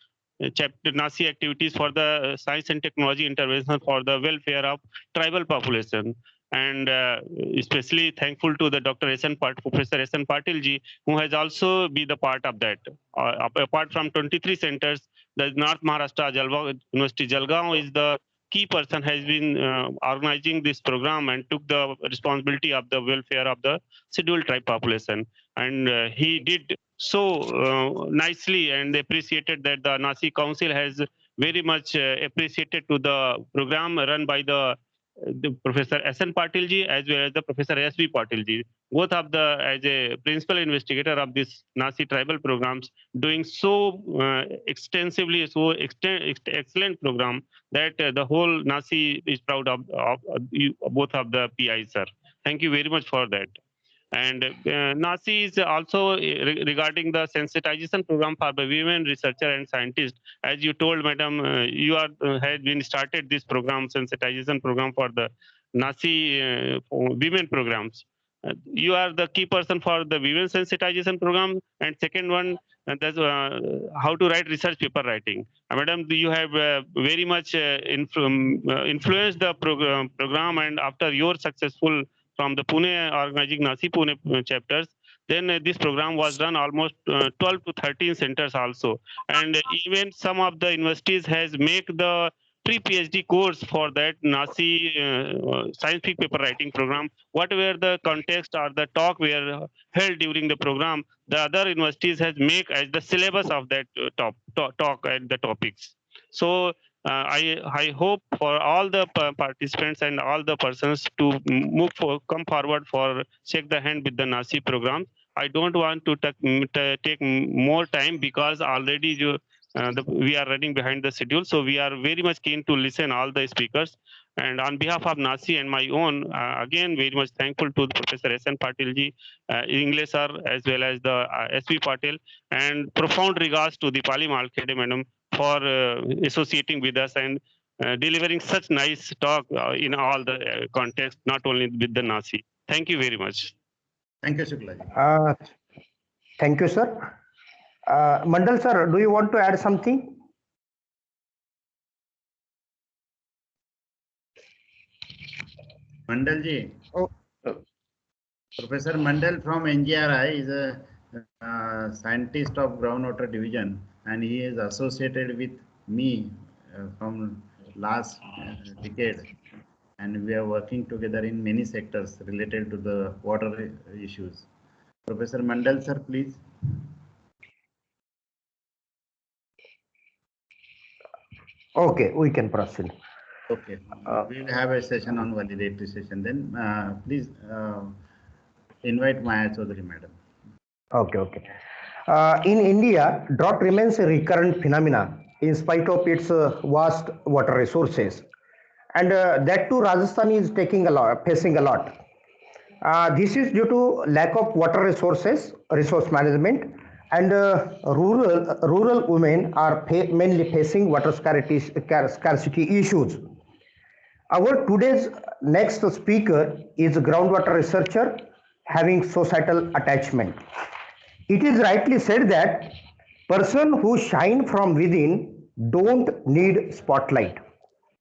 chapter, NASI activities for the science and technology intervention for the welfare of tribal population. And especially thankful to the Professor S.N.Patil ji, who has also been the part of that. Apart from 23 centers, the North Maharashtra University Jalgaon is the key person, has been organizing this program and took the responsibility of the welfare of the scheduled tribe population. And he did so nicely and appreciated that the NASI Council has very much appreciated to the program run by the Professor S.N.Patil ji as well as the Professor S.V. Patil ji, both of the as a principal investigator of this NASI tribal programs, doing so extensively, so excellent program that the whole NASI is proud of both of the PIs, sir. Thank you very much for that. And NASI is also regarding the sensitization program for the women researcher and scientists. As you told, madam, you had been started this program, sensitization program for the NASI women programs. You are the key person for the women sensitization program. And second one, that's how to write research paper writing. Madam, you have very much influenced the program, and after your successful from the Pune organizing NASI Pune chapters, then this program was run almost 12 to 13 centers also. And even some of the universities has make the pre-PhD course for that NASI scientific paper writing program. Whatever the context or the talk were held during the program, the other universities has make as the syllabus of that talk and the topics. So I hope for all the participants and all the persons to come forward for shake the hand with the NASI program. I don't want to take more time because already we are running behind the schedule. So we are very much keen to listen all the speakers. And on behalf of NASI and my own, again, very much thankful to Professor S.N.Patil ji, Ingle sir, as well as the S.V. Patil, and profound regards to Dipali Malkhede madam for associating with us and delivering such nice talk in all the context, not only with the NASI. Thank you very much. Thank you, Shukla ji. Thank you, sir. Mandal sir, do you want to add something? Mandal ji. Oh. Professor Mandal from NGRI is a scientist of Groundwater Division, and he is associated with me from last decade, and we are working together in many sectors related to the water issues. Professor Mandal sir, please. Okay, we can proceed. Okay, we will have a session on validatory session. Then please invite Maya Chaudhary madam. Okay. In India, drought remains a recurrent phenomenon in spite of its vast water resources, and that too Rajasthan is facing a lot. This is due to lack of water resource management, and rural women are mainly facing water scarcity issues. Our today's next speaker is a groundwater researcher having societal attachment. It is rightly said that person who shine from within don't need spotlight.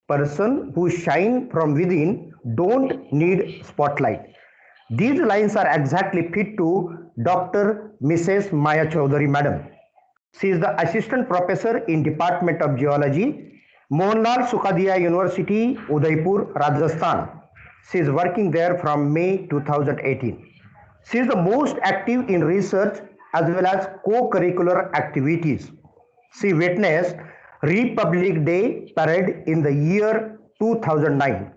Person who shine from within don't need spotlight. These lines are exactly fit to Dr. Mrs. Maya Chaudhary madam. She is the assistant professor in Department of Geology, Mohanlal Sukhadiya University, Udaipur, Rajasthan. She is working there from May 2018. She is the most active in research as well as co-curricular activities. She witnessed Republic Day parade in the year 2009.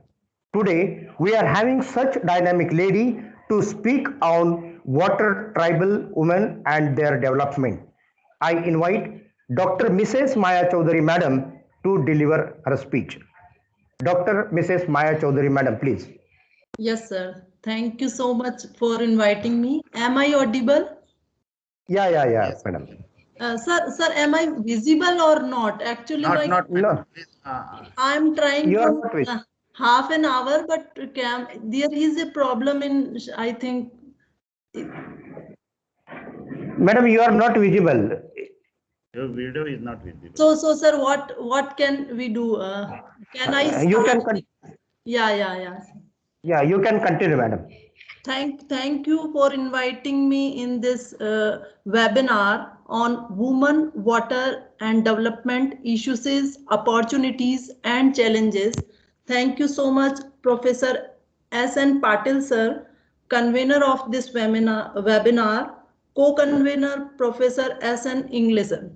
Today, we are having such dynamic lady to speak on water tribal women and their development. I invite Dr. Mrs. Maya Chaudhary madam to deliver her speech. Dr. Mrs. Maya Chaudhary madam, please. Yes, sir. Thank you so much for inviting me. Am I audible? Yeah, Yes. madam. Sir, am I visible or not? Actually, Not No. please, I'm trying You are from not visible. half an hour, but there is a problem in, I think. Madam, you are not visible. your video is not visible. So sir, what can we do? Can I start? You can. Yeah. Yeah, you can continue, madam. Thank you for inviting me in this webinar on women, water and development issues, opportunities and challenges. Thank you so much, Professor S.N.Patil, sir, convener of this webinar, co-convener Professor S.N.Ingle, sir.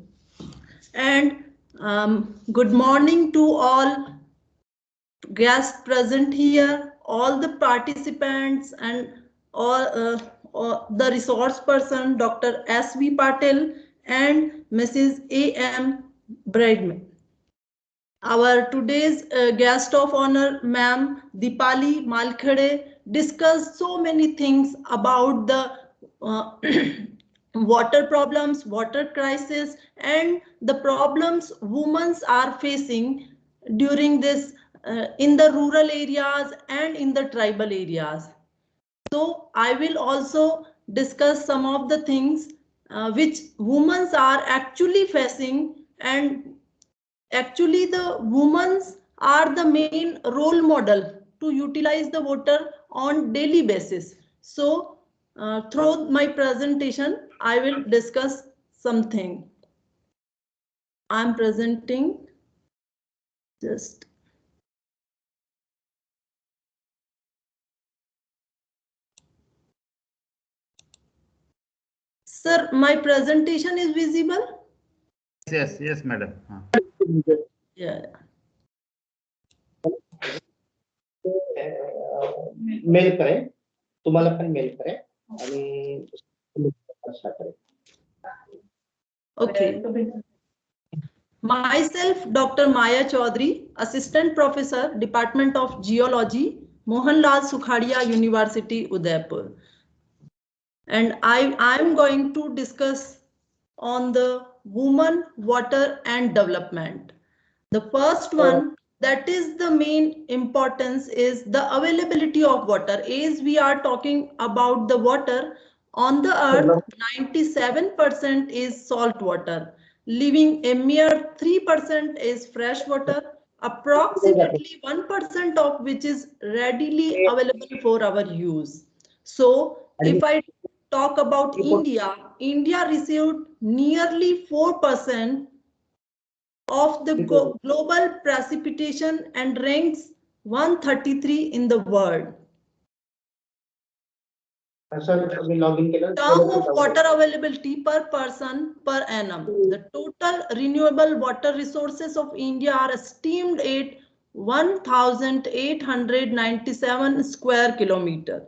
And good morning to all guests present here, all the participants and all the resource person, Dr. S.V. Patil and Mrs. A.M. Bradman. Our today's guest of honor, ma'am Dipali Malkhade, discussed so many things about the water problems, water crisis, and the problems women are facing during this in the rural areas and in the tribal areas. So I will also discuss some of the things which women are actually facing, and actually the women are the main role model to utilize the water on daily basis. So through my presentation, I will discuss something. I'm presenting just. Sir, my presentation is visible? Yes, madam. Yeah. Mail करें, तुम्हाला पण mail करें आणि Okay. Myself, Dr. Maya Chaudhary, Assistant Professor, Department of Geology, Mohanlal Sukhadia University, Udaipur. And I am going to discuss on the women, water and development. The first one, that is the main importance, is the availability of water. As we are talking about the water, on the earth, 97% is salt water, leaving a mere 3% is fresh water, approximately 1% of which is readily available for our use. So if I talk about India, India received nearly 4% of the global precipitation and ranks 133 in the world. Term of water availability per person per annum. The total renewable water resources of India are esteemed at 1,897 square kilometers.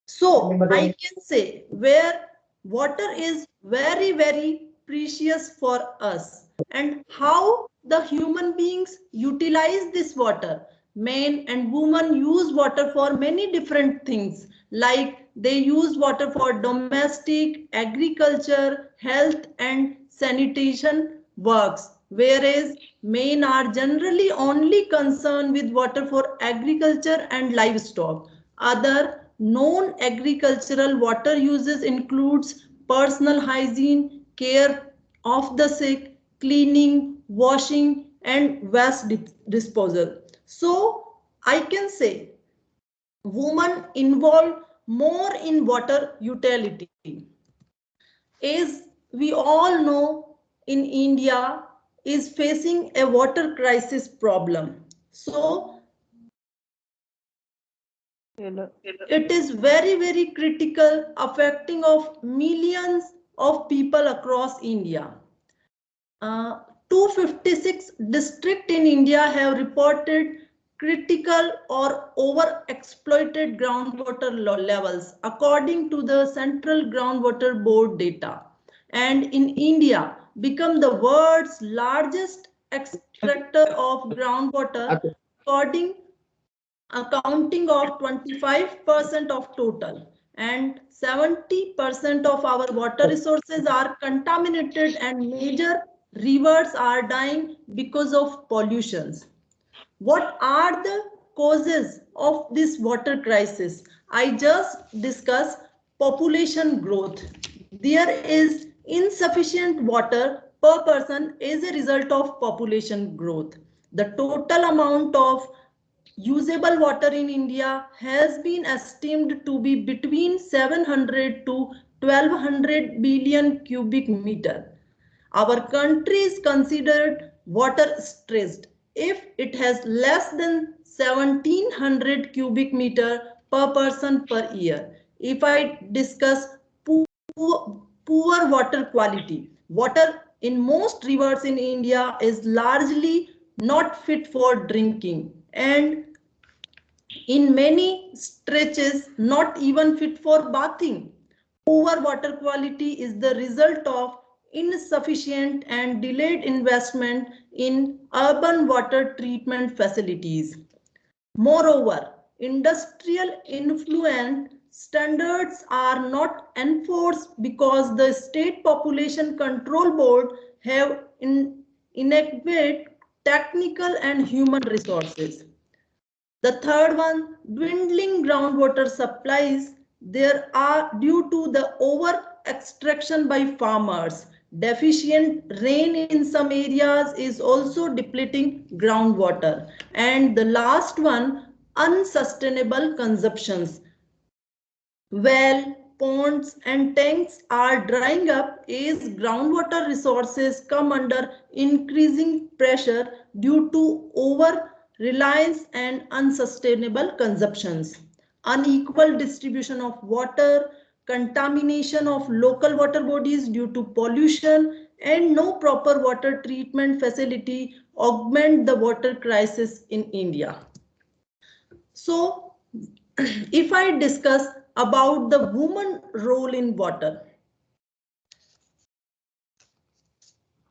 So I can say where water is very, very precious for us, and how the human beings utilize this water. Men and women use water for many different things, like they use water for domestic, agriculture, health and sanitation works, whereas men are generally only concerned with water for agriculture and livestock. Other non-agricultural water uses includes personal hygiene, care of the sick, cleaning, washing and waste disposal. So I can say women involved more in water utility. As we all know, in India is facing a water crisis problem. So it is very, very critical, affecting of millions of people across India. 256 districts in India have reported critical or over-exploited groundwater levels according to the Central Groundwater Board data. And in India, become the world's largest extractor of groundwater, accounting of 25% of total. and 70% of our water resources are contaminated and major rivers are dying because of pollutions. What are the causes of this water crisis? I just discussed population growth. There is insufficient water per person as a result of population growth. The total amount of usable water in India has been estimated to be between 700 to 1200 billion cubic meter. Our country is considered water stressed if it has less than 1700 cubic meter per person per year. If I discuss poor water quality, water in most rivers in India is largely not fit for drinking and in many stretches not even fit for bathing. Poor water quality is the result of insufficient and delayed investment in urban water treatment facilities. Moreover, industrial influent standards are not enforced because the state population control board have inadequate technical and human resources. The third one, dwindling groundwater supplies. There are due to the over extraction by farmers. Deficient rain in some areas is also depleting groundwater. And the last one, unsustainable consumptions. Well, ponds and tanks are drying up as groundwater resources come under increasing pressure due to over reliance and unsustainable consumptions. Unequal distribution of water, contamination of local water bodies due to pollution, and no proper water treatment facility augment the water crisis in India. So, if I discuss about the woman role in water,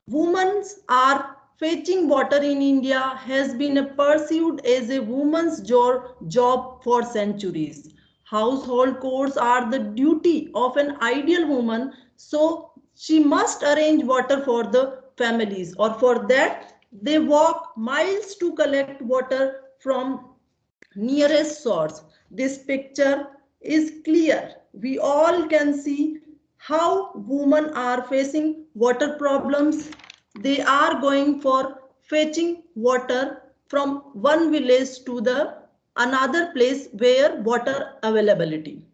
women are fetching water in India has been pursued as a woman's job for centuries. Household chores are the duty of an ideal woman, so she must arrange water for the families, or for that they walk miles to collect water from nearest source. This picture is clear. We all can see how women are facing water problems. They are going for fetching water from one village to the another place where water availability.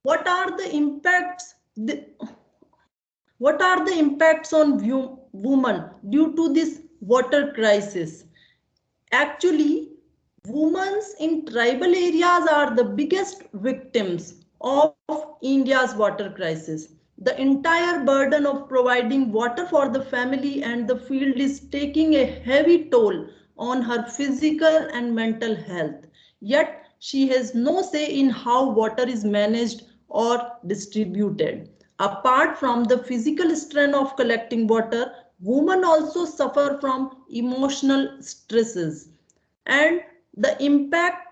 What are the impacts? What are the impacts on women due to this water crisis? Actually, women in tribal areas are the biggest victims of India's water crisis. The entire burden of providing water for the family and the field is taking a heavy toll on her physical and mental health. Yet, she has no say in how water is managed or distributed. Apart from the physical strain of collecting water, women also suffer from emotional stresses, and the impact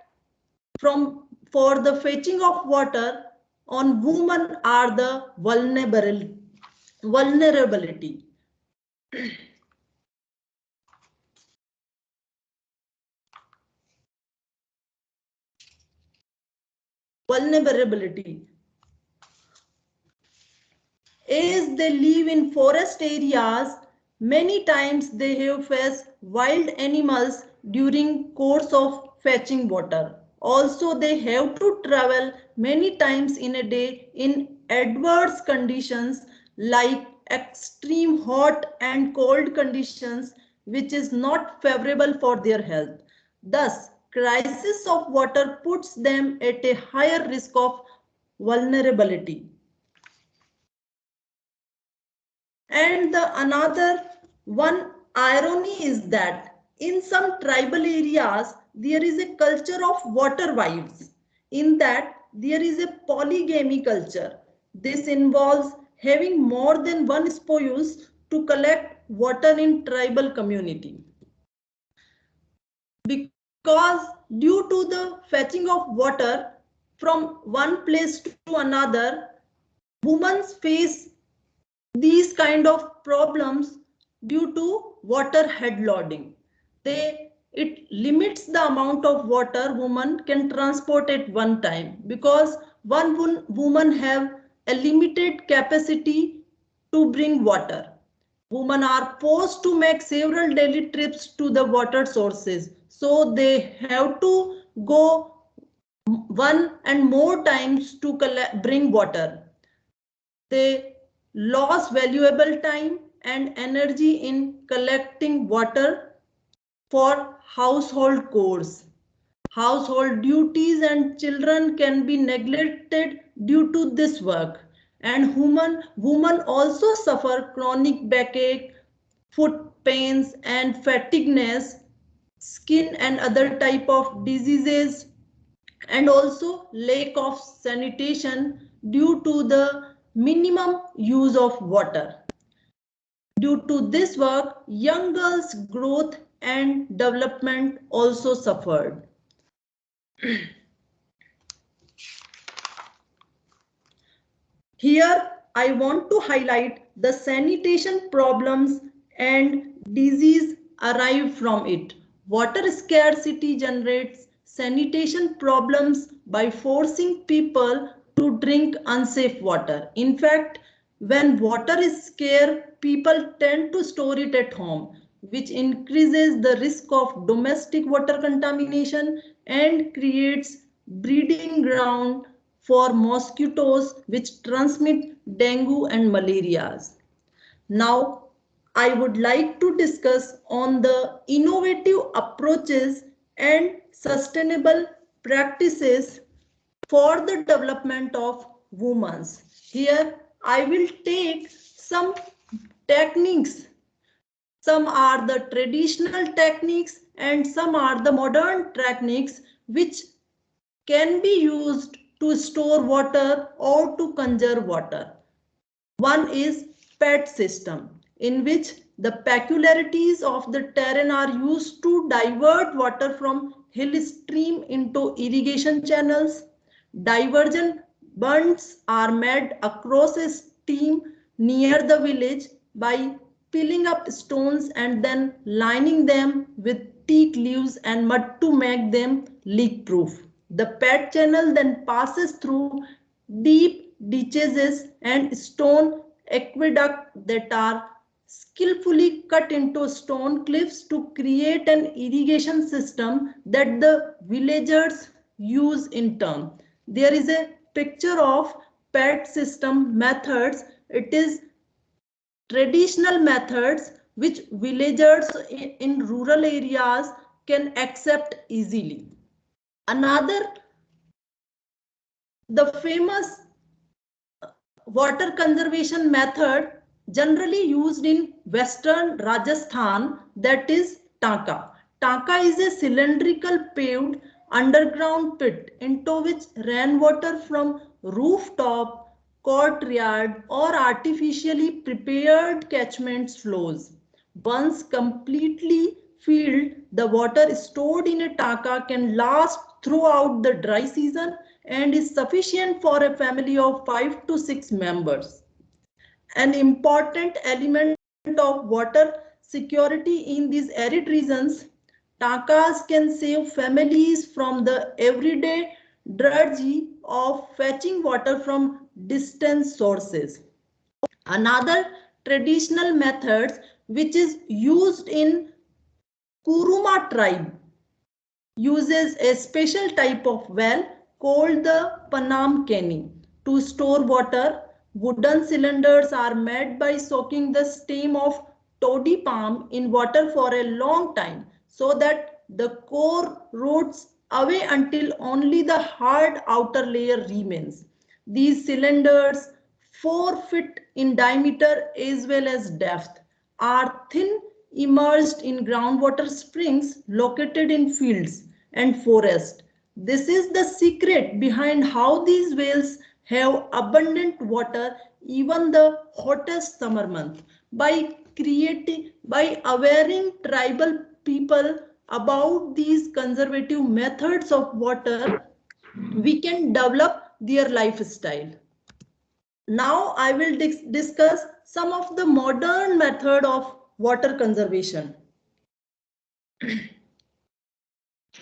for the fetching of water on women are the vulnerability. Vulnerability. As they live in forest areas, many times they have faced wild animals during course of fetching water. Also, they have to travel many times in a day in adverse conditions like extreme hot and cold conditions, which is not favorable for their health. Thus, crisis of water puts them at a higher risk of vulnerability. And the another one irony is that in some tribal areas, there is a culture of water wives. In that, there is a polygamy culture. This involves having more than one spouse to collect water in tribal community. Because due to the fetching of water from one place to another, women face these kind of problems due to water head loading. It limits the amount of water woman can transport at one time, because one woman have a limited capacity to bring water. Women are forced to make several daily trips to the water sources, so they have to go one and more times to bring water. They lose valuable time and energy in collecting water for household chores. Household duties and children can be neglected due to this work. And women also suffer chronic backache, foot pains and fatigueness, skin and other type of diseases, and also lack of sanitation due to the minimum use of water. Due to this work, young girls' growth and development also suffered. Here, I want to highlight the sanitation problems and disease arrive from it. Water scarcity generates sanitation problems by forcing people to drink unsafe water. In fact, when water is scarce, people tend to store it at home, which increases the risk of domestic water contamination and creates breeding ground for mosquitoes which transmit dengue and malaria. Now, I would like to discuss on the innovative approaches and sustainable practices for the development of women. Here, I will take some techniques. Some are the traditional techniques and some are the modern techniques which can be used to store water or to conserve water. One is PET system, in which the peculiarities of the terrain are used to divert water from hill stream into irrigation channels. Diversion bunds are made across a stream near the village by peeling up stones and then lining them with teak leaves and mud to make them leak proof. The PET channel then passes through deep ditches and stone aqueducts that are skillfully cut into stone cliffs to create an irrigation system that the villagers use in turn. There is a picture of PET system methods. It is traditional methods which villagers in rural areas can accept easily. Another, the famous water conservation method generally used in western Rajasthan, that is Tanka. Tanka is a cylindrical paved underground pit into which rainwater from rooftop, courtyard or artificially prepared catchments flows. Once completely filled, the water stored in a tanka can last throughout the dry season and is sufficient for a family of 5 to 6 members. An important element of water security in these arid regions, tankas can save families from the everyday drudgery of fetching water from distant sources. Another traditional method which is used in Kuruma tribe uses a special type of well called the Panam Kenny to store water. Wooden cylinders are made by soaking the stem of toddy palm in water for a long time so that the core rots away until only the hard outer layer remains. These cylinders, 4 feet in diameter as well as depth, are thin immersed in groundwater springs located in fields and forests. This is the secret behind how these wells have abundant water even the hottest summer month. By awareing tribal people about these conservative methods of water we can develop their lifestyle. Now I will discuss some of the modern method of water conservation.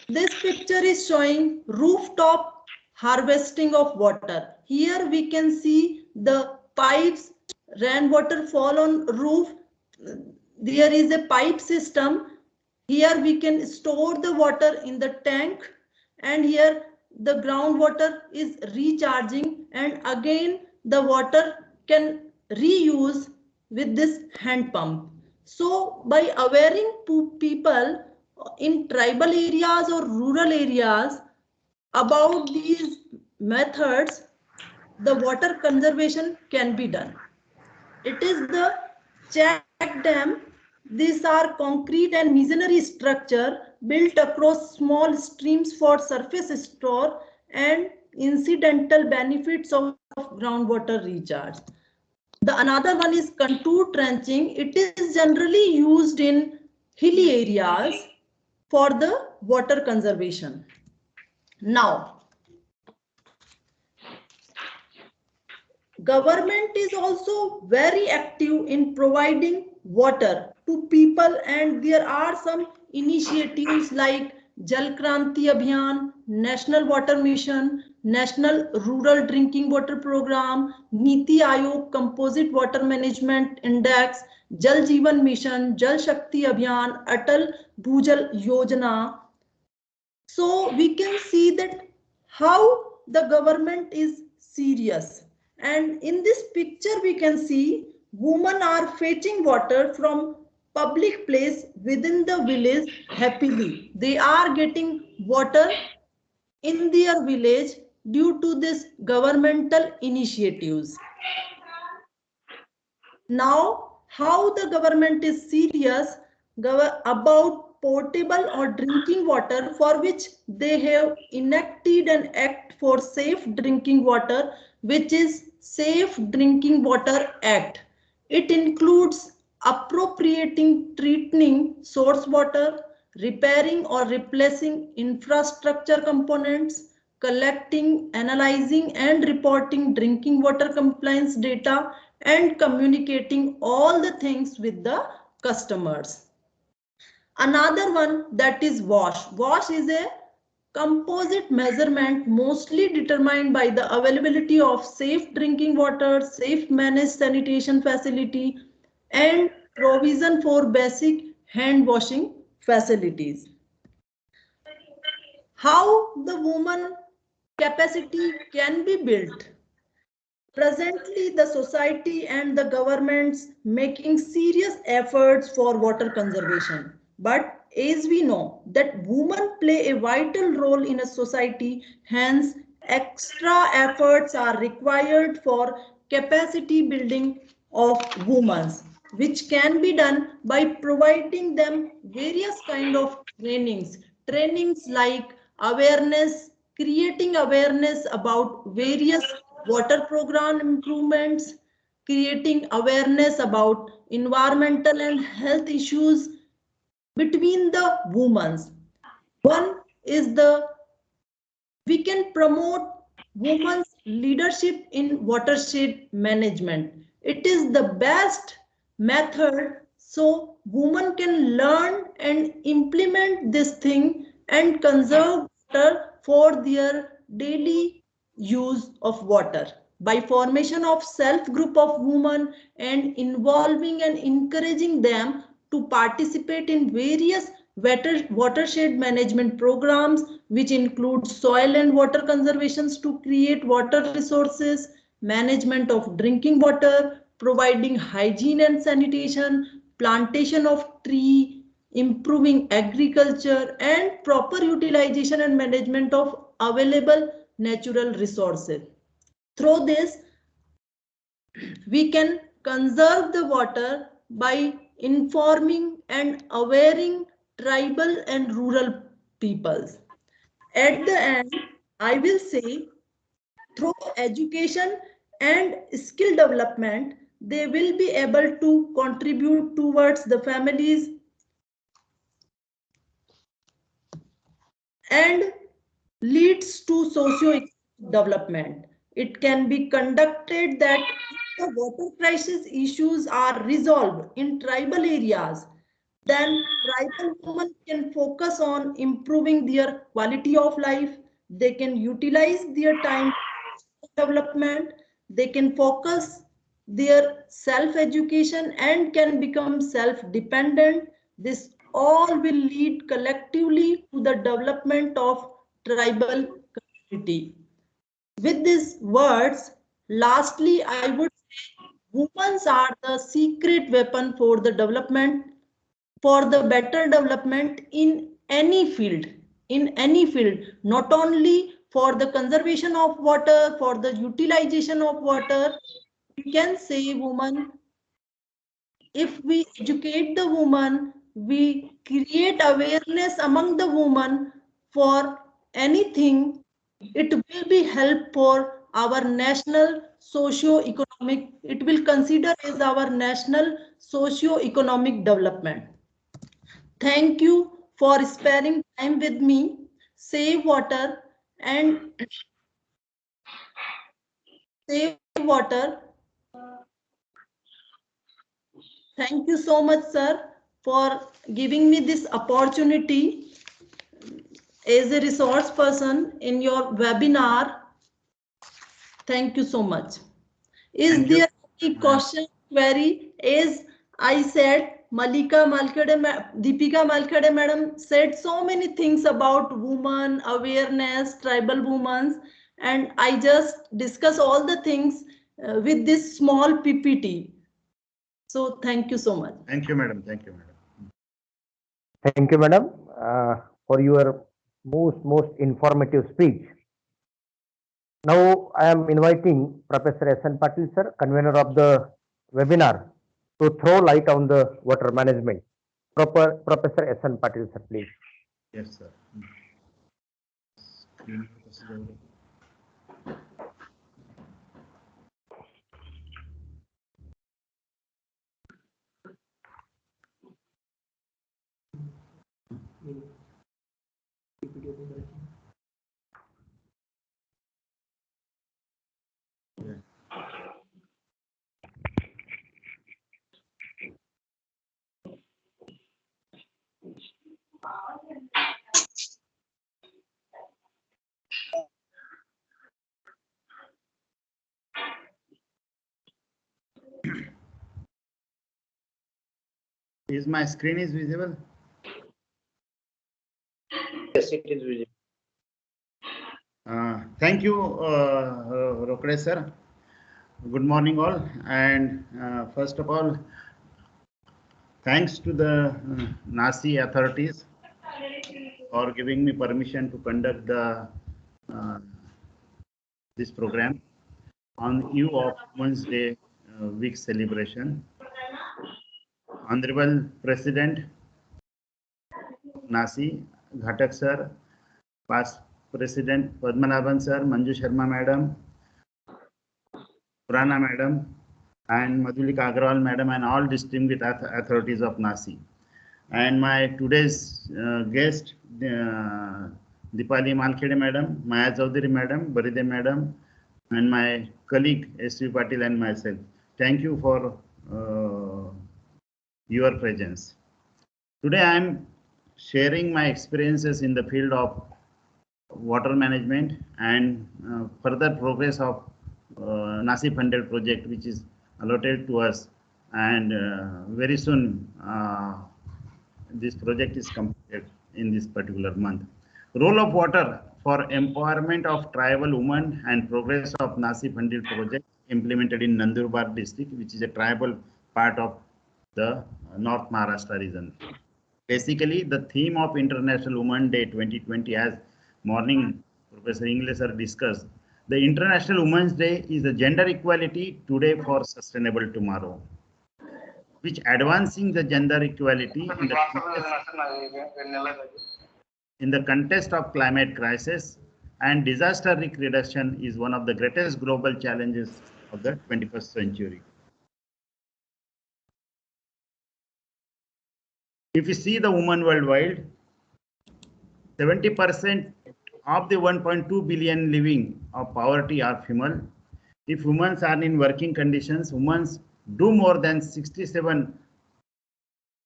This picture is showing rooftop harvesting of water. Here we can see the pipes, rainwater fall on roof. There is a pipe system. Here we can store the water in the tank, and here the groundwater is recharging, and again the water can reuse with this hand pump. So by awareing people in tribal areas or rural areas about these methods, the water conservation can be done. It is the check dam. These are concrete and masonry structure built across small streams for surface store and incidental benefits of groundwater recharge. The another one is contour trenching. It is generally used in hilly areas for the water conservation. Now, government is also very active in providing water to people, and there are some initiatives like Jal Kranti Abhiyan, National Water Mission, National Rural Drinking Water Program, Niti Aayog Composite Water Management Index, Jal Jeevan Mission, Jal Shakti Abhiyan, Atal Bhujal Yojana. So we can see that how the government is serious. And in this picture, we can see women are fetching water from public place within the village happily. They are getting water in their village due to this governmental initiatives. Now, how the government is serious about potable or drinking water, for which they have enacted an act for safe drinking water, which is Safe Drinking Water Act. It includes appropriating treating source water, repairing or replacing infrastructure components, collecting, analyzing and reporting drinking water compliance data, and communicating all the things with the customers. Another one, that is WASH. WASH is a composite measurement mostly determined by the availability of safe drinking water, safe managed sanitation facility, and provision for basic hand washing facilities. How the woman capacity can be built? Presently, the society and the governments making serious efforts for water conservation. But as we know that women play a vital role in a society, hence extra efforts are required for capacity building of women, which can be done by providing them various kind of trainings like awareness, creating awareness about various water program improvements, creating awareness about environmental and health issues between the women. One is we can promote women's leadership in watershed management. It is the best method, so women can learn and implement this thing and conserve water for their daily use of water by formation of self group of women and involving and encouraging them to participate in various watershed management programs, which include soil and water conservations to create water resources, management of drinking water, providing hygiene and sanitation, plantation of tree, improving agriculture, and proper utilization and management of available natural resources. Through this, we can conserve the water by informing and awareing tribal and rural peoples. At the end, I will say through education and skill development, they will be able to contribute towards the families and leads to socio-economic development. It can be conducted that if the water crisis issues are resolved in tribal areas, then tribal women can focus on improving their quality of life. They can utilize their time development. They can focus their self-education and can become self-dependent. This all will lead collectively to the development of tribal community. With these words, lastly, I would say women are the secret weapon for the development, for the better development in any field, not only for the conservation of water, for the utilization of water. We can say woman, if we educate the woman, we create awareness among the woman for anything, it will be help for our national socio-economic, it will consider as our national socio-economic development. Thank you for sparing time with me. Save water and save water. Thank you so much, sir, for giving me this opportunity as a resource person in your webinar. Thank you so much. Is there any question, query? As I said, Deepika Malkade madam said so many things about women, awareness, tribal women, and I just discuss all the things with this small PPT. So thank you so much. Thank you, madam. Thank you, madam. Thank you, madam, for your most informative speech. Now I am inviting Professor S.N.Patil, sir, convener of the webinar, to throw light on the water management. Professor S.N.Patil, sir, please. Yes, sir. Is my screen is visible? Yes, it is visible. Thank you, Rokde sir. Good morning all, and first of all, thanks to the NASI authorities for giving me permission to conduct the this program on eve of Women's Day week celebration. Honorable President NASI, Ghatak sir, past President Padmanabhan sir, Manju Sharma madam, Purana madam, and Madhulika Agrawal madam, and all distinguished authorities of NASI. And my today's guest, Dipali Malkhede madam, Maya Chaudhary madam, Baride madam, and my colleague S.T.Patil and myself. Thank you for your presence. Today I am sharing my experiences in the field of water management and further progress of NASI funded project which is allotted to us, and very soon this project is completed in this particular month. Role of water for empowerment of tribal women and progress of NASI funded project implemented in Nandurbar district, which is a tribal part of the North Maharashtra region. Basically, the theme of International Women's Day 2020, as morning Professor Ingle sir discussed, the International Women's Day is the gender equality today for sustainable tomorrow, which advancing the gender equality in the context of climate crisis and disaster risk reduction is one of the greatest global challenges of the 21st century. If you see the women worldwide, 70% of the 1.2 billion living of poverty are female. If women are in working conditions, women do more than 67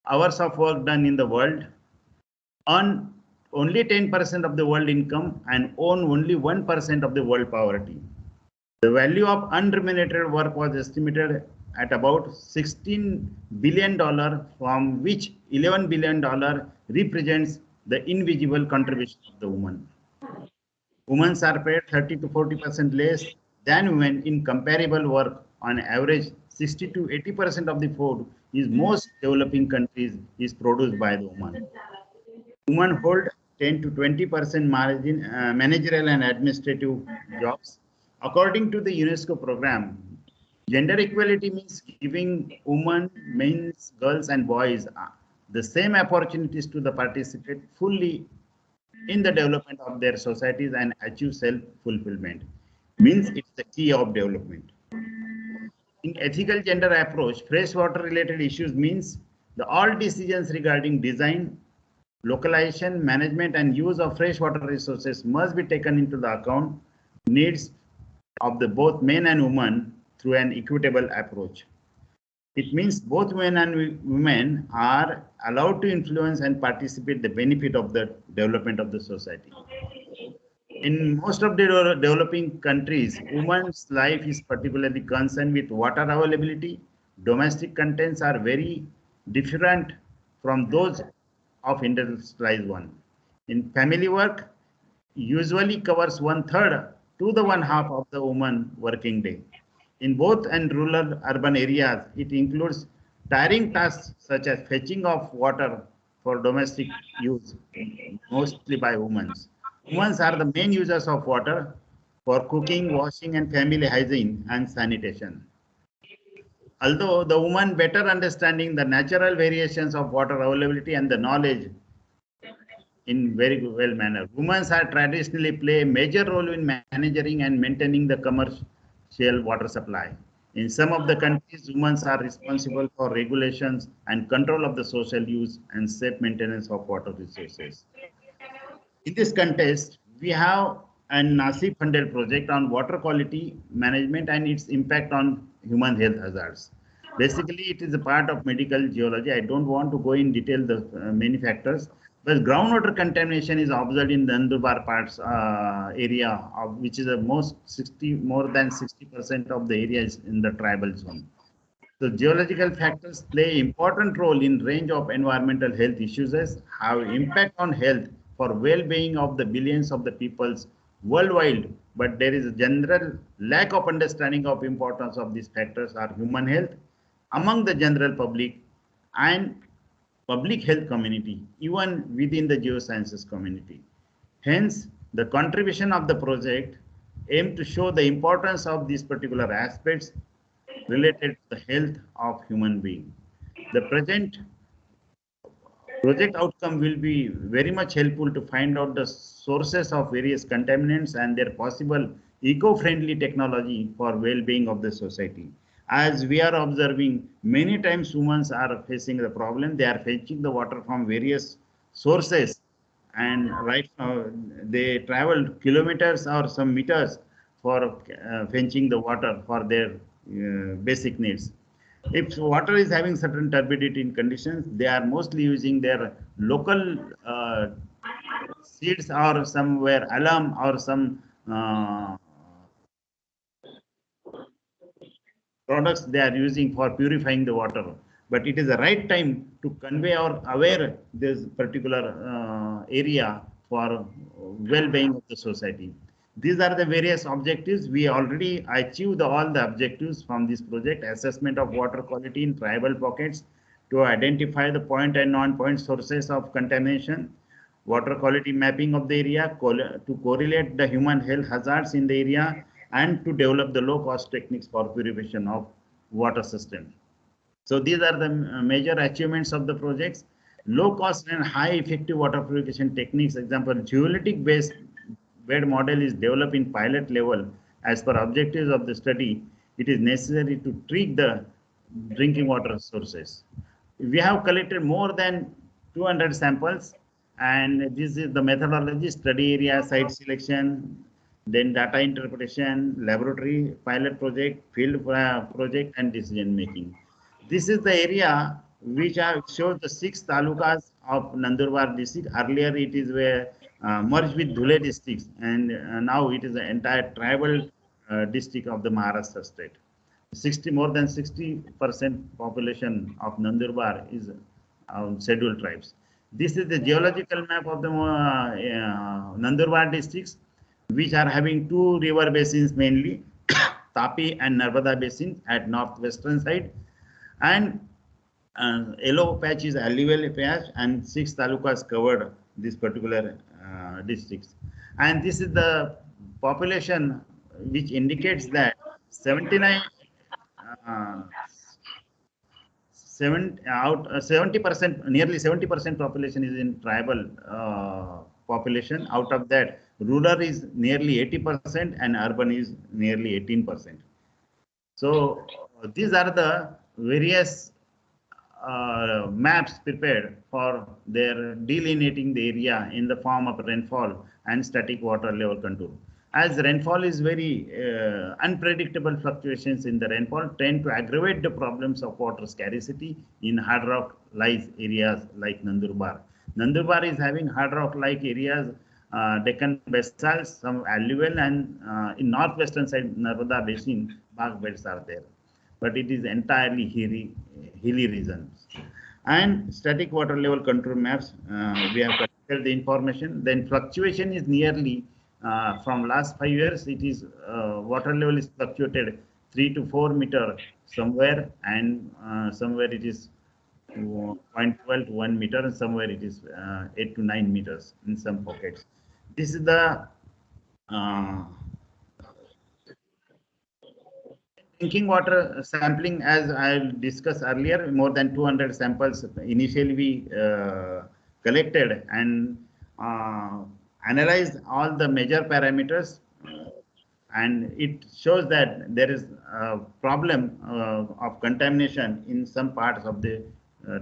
hours of work done in the world, earn only 10% of the world income, and own only 1% of the world poverty. The value of unremunerated work was estimated at about $16 billion, from which $11 billion represents the invisible contribution of the woman. Women are paid 30 to 40% less than women in comparable work. On average, 60 to 80% of the food in most developing countries is produced by the woman. Women hold 10 to 20% margin, managerial and administrative jobs. According to the UNESCO program, gender equality means giving women, men, girls, and boys the same opportunities to participate fully in the development of their societies and achieve self-fulfillment. Means it's the key of development. In ethical gender approach, freshwater related issues means all decisions regarding design, localization, management, and use of freshwater resources must be taken into the account needs of the both men and women through an equitable approach. It means both men and women are allowed to influence and participate the benefit of the development of the society. In most of the developing countries, women's life is particularly concerned with water availability. Domestic contents are very different from those of industrialized one. In family work, usually covers 1/3 to the 1/2 of the woman working day. In both and rural urban areas, it includes tiring tasks such as fetching of water for domestic use, mostly by women. Women are the main users of water for cooking, washing, and family hygiene and sanitation. Although the woman better understanding the natural variations of water availability and the knowledge in very well manner, women are traditionally play a major role in managing and maintaining the commercial water supply. In some of the countries, women are responsible for regulations and control of the social use and safe maintenance of water resources. In this context, we have a NASI funded project on water quality management and its impact on human health hazards. Basically, it is a part of medical geology. I don't want to go in detail the many factors, but groundwater contamination is observed in the Nandurbar parts area, which is the more than 60% of the area is in the tribal zone. So geological factors play important role in range of environmental health issues, have impact on health for well-being of the billions of the peoples worldwide, but there is a general lack of understanding of importance of these factors are human health among the general public and public health community, even within the geosciences community. Hence, the contribution of the project aimed to show the importance of these particular aspects related to the health of human being. The present project outcome will be very much helpful to find out the sources of various contaminants and their possible eco-friendly technology for well-being of the society. As we are observing, many times humans are facing the problem. They are fetching the water from various sources, and right now they travel kilometers or some meters for fetching the water for their basic needs. If water is having certain turbidity in conditions, they are mostly using their local seeds or somewhere alum or some products they are using for purifying the water. But it is the right time to convey or aware this particular area for well-being of the society. These are the various objectives. We already achieved all the objectives from this project: assessment of water quality in tribal pockets to identify the point and non-point sources of contamination, water quality mapping of the area, to correlate the human health hazards in the area, and to develop the low-cost techniques for purification of water system. So these are the major achievements of the projects. Low-cost and high-effective water purification techniques, example, geolytic-based bed model is developed in pilot level. As per objectives of the study, it is necessary to treat the drinking water sources. We have collected more than 200 samples And this is the methodology: study area, site selection, then data interpretation, laboratory, pilot project, field project, and decision making. This is the area which I showed the 6 talukas of Nandurbar district. Earlier it is where merged with Dhule districts, and now it is the entire tribal district of the Maharashtra state. More than 60% population of Nandurbar is scheduled tribes. This is the geological map of the Nandurbar districts, which are having 2 river basins mainly, Tapi and Narmada basin at northwestern side, and yellow patch is alluvial patch, and 6 talukas covered this particular districts. And this is the population which indicates that 79 70%, nearly 70% population is in tribal population. Out of that, rural is nearly 80% and urban is nearly 18%. So these are the various maps prepared for their delineating the area in the form of rainfall and static water level control. As rainfall is very unpredictable, fluctuations in the rainfall tend to aggravate the problems of water scarcity in hard rock like areas like Nandurbar. Nandurbar is having hard rock like areas, Deccan basalts, some alluvial, and in northwestern side Narmada basin, bark beds are there. But it is entirely hilly regions. And static water level control maps, we have collected the information. Then fluctuation is nearly from last 5 years, it is water level is fluctuated 3 to 4 meter somewhere, and somewhere it is 0.12 to 1 meter, and somewhere it is 8 to 9 meters in some pockets. This is the drinking water sampling, as I discussed earlier. More than 200 samples initially we collected and analyzed all the major parameters, and it shows that there is a problem of contamination in some parts of the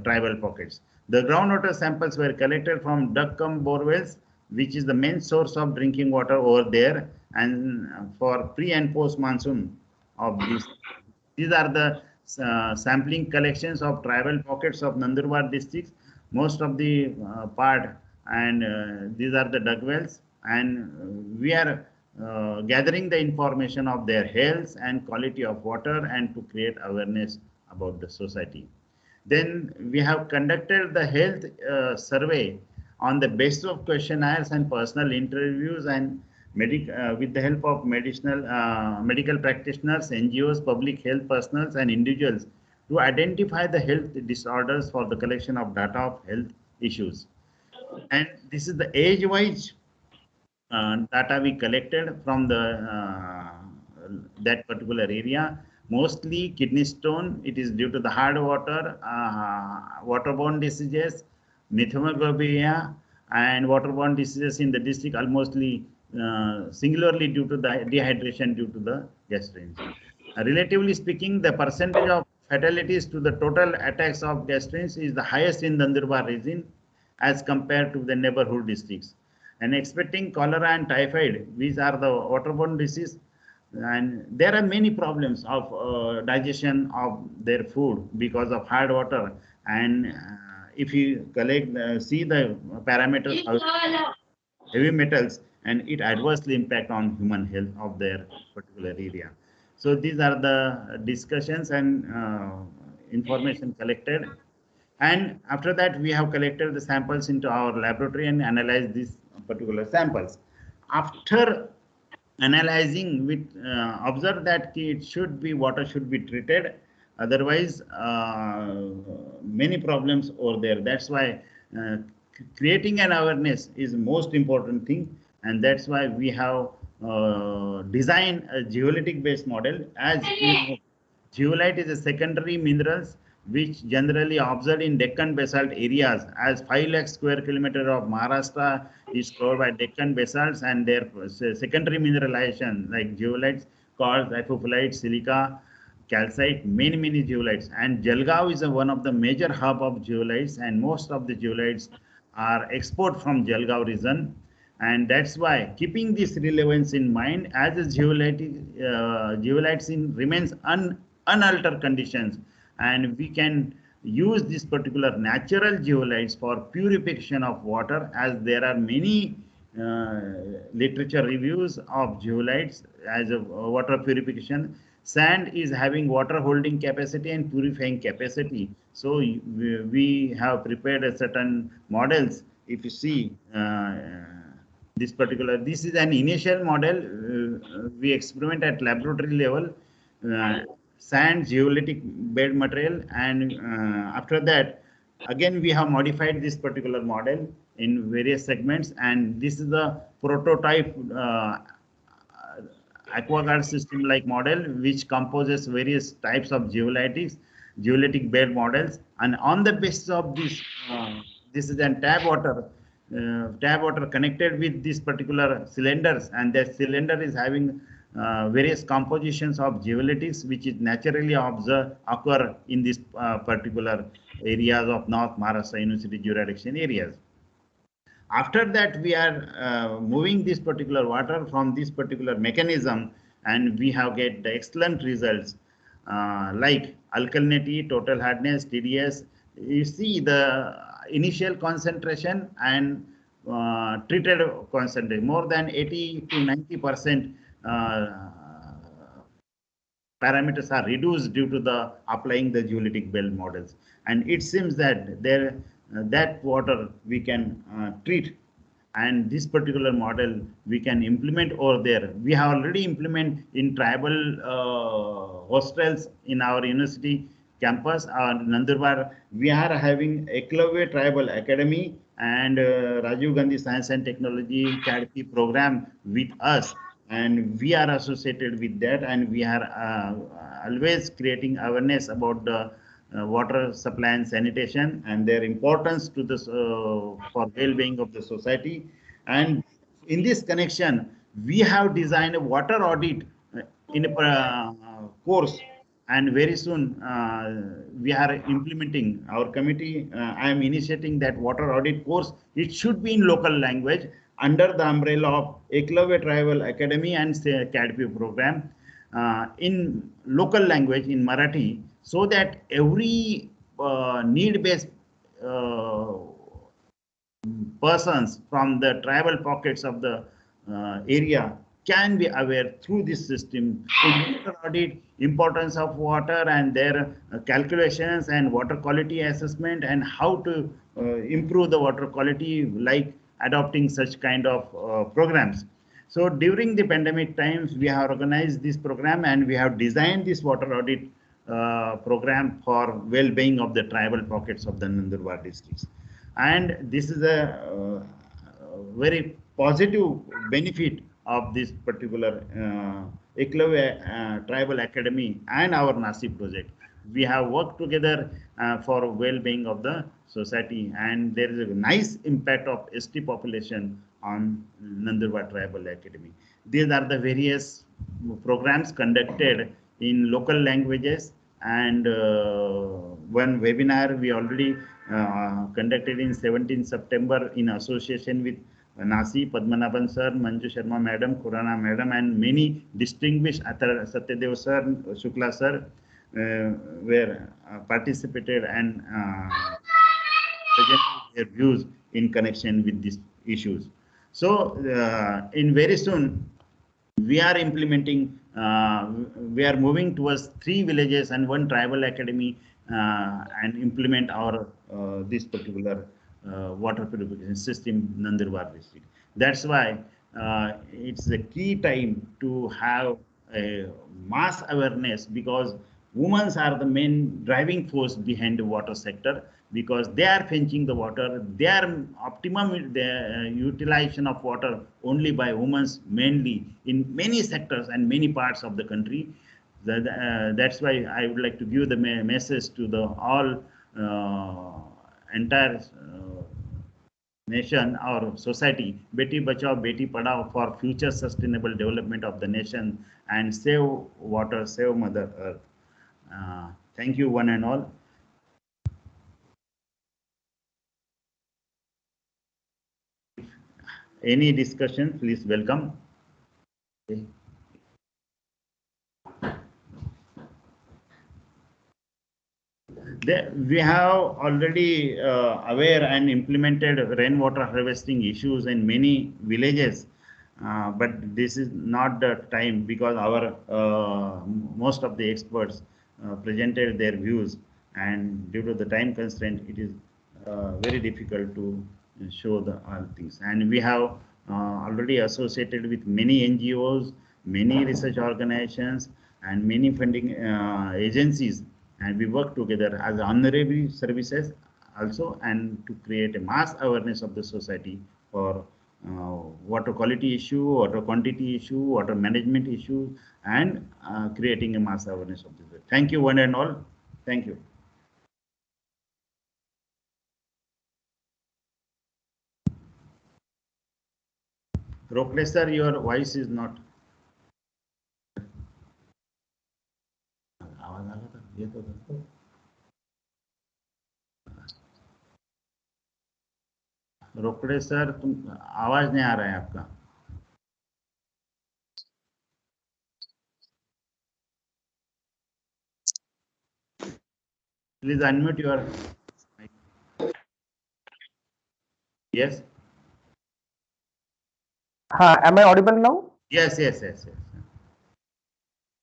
tribal pockets. The groundwater samples were collected from duck-cum borewells, which is the main source of drinking water over there, and for pre and post monsoon of this. These are the sampling collections of tribal pockets of Nandurbar districts, most of the part, and these are the duck wells, and we are gathering the information of their health and quality of water and to create awareness about the society. Then we have conducted the health survey on the basis of questionnaires and personal interviews, and with the help of medical practitioners, NGOs, public health personnel, and individuals to identify the health disorders for the collection of data of health issues. And this is the age-wise data we collected from the that particular area. Mostly kidney stone. It is due to the hard water, waterborne diseases, methemoglobinia, and waterborne diseases in the district almostly singularly due to the dehydration due to the gastrin. Relatively speaking, the percentage of fatalities to the total attacks of gastrins is the highest in Nandurbar region as compared to the neighborhood districts. And expecting cholera and typhoid, which are the waterborne disease, and there are many problems of digestion of their food because of hard water. And if you see the parameters of heavy metals, and it adversely impact on human health of their particular area. So these are the discussions and information collected. And after that, we have collected the samples into our laboratory and analyzed these particular samples. After analyzing, we observe that water should be treated. Otherwise, many problems over there. That's why creating an awareness is most important thing. And that's why we have designed a geolytic based model. As you know, geolite is a secondary minerals which generally observed in Deccan basalt areas, as 5 lakh square kilometer of Maharashtra is covered by Deccan basalts, and their secondary mineralization like geolites, quartz, apophyllite, silica, calcite, many geolites. And Jalgaon is one of the major hub of geolites, and most of the geolites are export from Jalgaon region, and that's why keeping this relevance in mind, as a zeolites in remains unaltered conditions, and we can use this particular natural zeolites for purification of water, as there are many uh, literature reviews of zeolites as a water purification. Sand is having water holding capacity and purifying capacity. So we have prepared a certain models. If you see this is an initial model. We experiment at laboratory level, uh, sand, zeolitic bed material, and after that, again we have modified this particular model in various segments, and this is the prototype aquaguard system like model, which composes various types of geolytic bed models, and on the basis of this, this is an tap water connected with this particular cylinders, and that cylinder is having various compositions of geolitics, which is naturally occur in this particular areas of North Maharashtra University jurisdiction areas. After that, we are moving this particular water from this particular mechanism, and we have get the excellent results like alkalinity, total hardness, TDS. You see the initial concentration and treated concentration, more than 80 to 90% parameters are reduced due to the applying the geolytic belt models, and it seems that that water we can treat, and this particular model we can implement over there. We have already implemented in tribal hostels in our university campus, Nandurbar. We are having Eklave Tribal Academy and Rajiv Gandhi Science and Technology Academy program with us, and we are associated with that, and we are always creating awareness about the water supply and sanitation and their importance to the for well-being of the society. And in this connection, we have designed a water audit in a course, and very soon we are implementing our committee. I am initiating that water audit course. It should be in local language under the umbrella of Eklave Tribal Academy and Academy program in local language in Marathi, so that every need-based persons from the tribal pockets of the area can be aware through this system in water audit, importance of water and their calculations and water quality assessment, and how to improve the water quality, like adopting such kind of programs. So during the pandemic times, we have organized this program, and we have designed this water audit program for well-being of the tribal pockets of the Nandurbar districts. And this is a very positive benefit of this particular Eklave Tribal Academy and our NASI project. We have worked together for well-being of the society, and there is a nice impact of ST population on Nandurbar Tribal Academy. These are the various programs conducted in local languages, and one webinar we already conducted in 17 September in association with NASI, Padmanabhan sir, Manju Sharma madam, Khurana madam, and many distinguished Satyadev sir, Shukla sir were participated and presented their views in connection with these issues. So in very soon, we are implementing, we are moving towards 3 villages and 1 tribal academy and implement our this particular water purification system in Nandurbar district. That's why it's a key time to have a mass awareness, because women are the main driving force behind the water sector, because they are fetching the water. They are optimum utilization of water only by women, mainly in many sectors and many parts of the country. That's why I would like to give the message to the all entire nation or society: Beti Bachao, Beti Padhao, for future sustainable development of the nation, and save water, save Mother Earth. Thank you, one and all. any discussion, please welcome. Okay. We have already aware and implemented rainwater harvesting issues in many villages, but this is not the time because our most of the experts presented their views, and due to the time constraint, it is very difficult to show the all things. And we have already associated with many NGOs, many research organizations, and many funding agencies, and we work together as honorary services also, and to create a mass awareness of the society for water quality issue, water quantity issue, water management issue, and creating a mass awareness of this. Thank you one and all. Thank you. Rokle sir, your voice is not. Rokade sir, तुम आवाज नहीं आ रहा है आपका. Please unmute your mic. Yes. Am I audible now? Yes.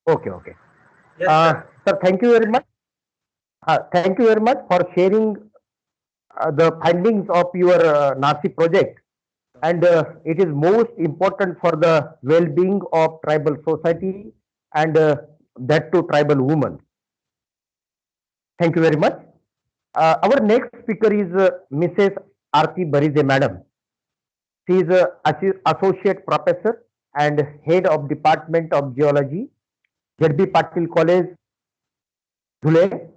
Okay. Yes, sir, thank you very much. Thank you very much for sharing the findings of your NASI project, and it is most important for the well-being of tribal society, and that to tribal women. Thank you very much. Our next speaker is Mrs. Aarti Barise Madam. She is Associate Professor and Head of Department of Geology, S.N.Patil College, Dhule.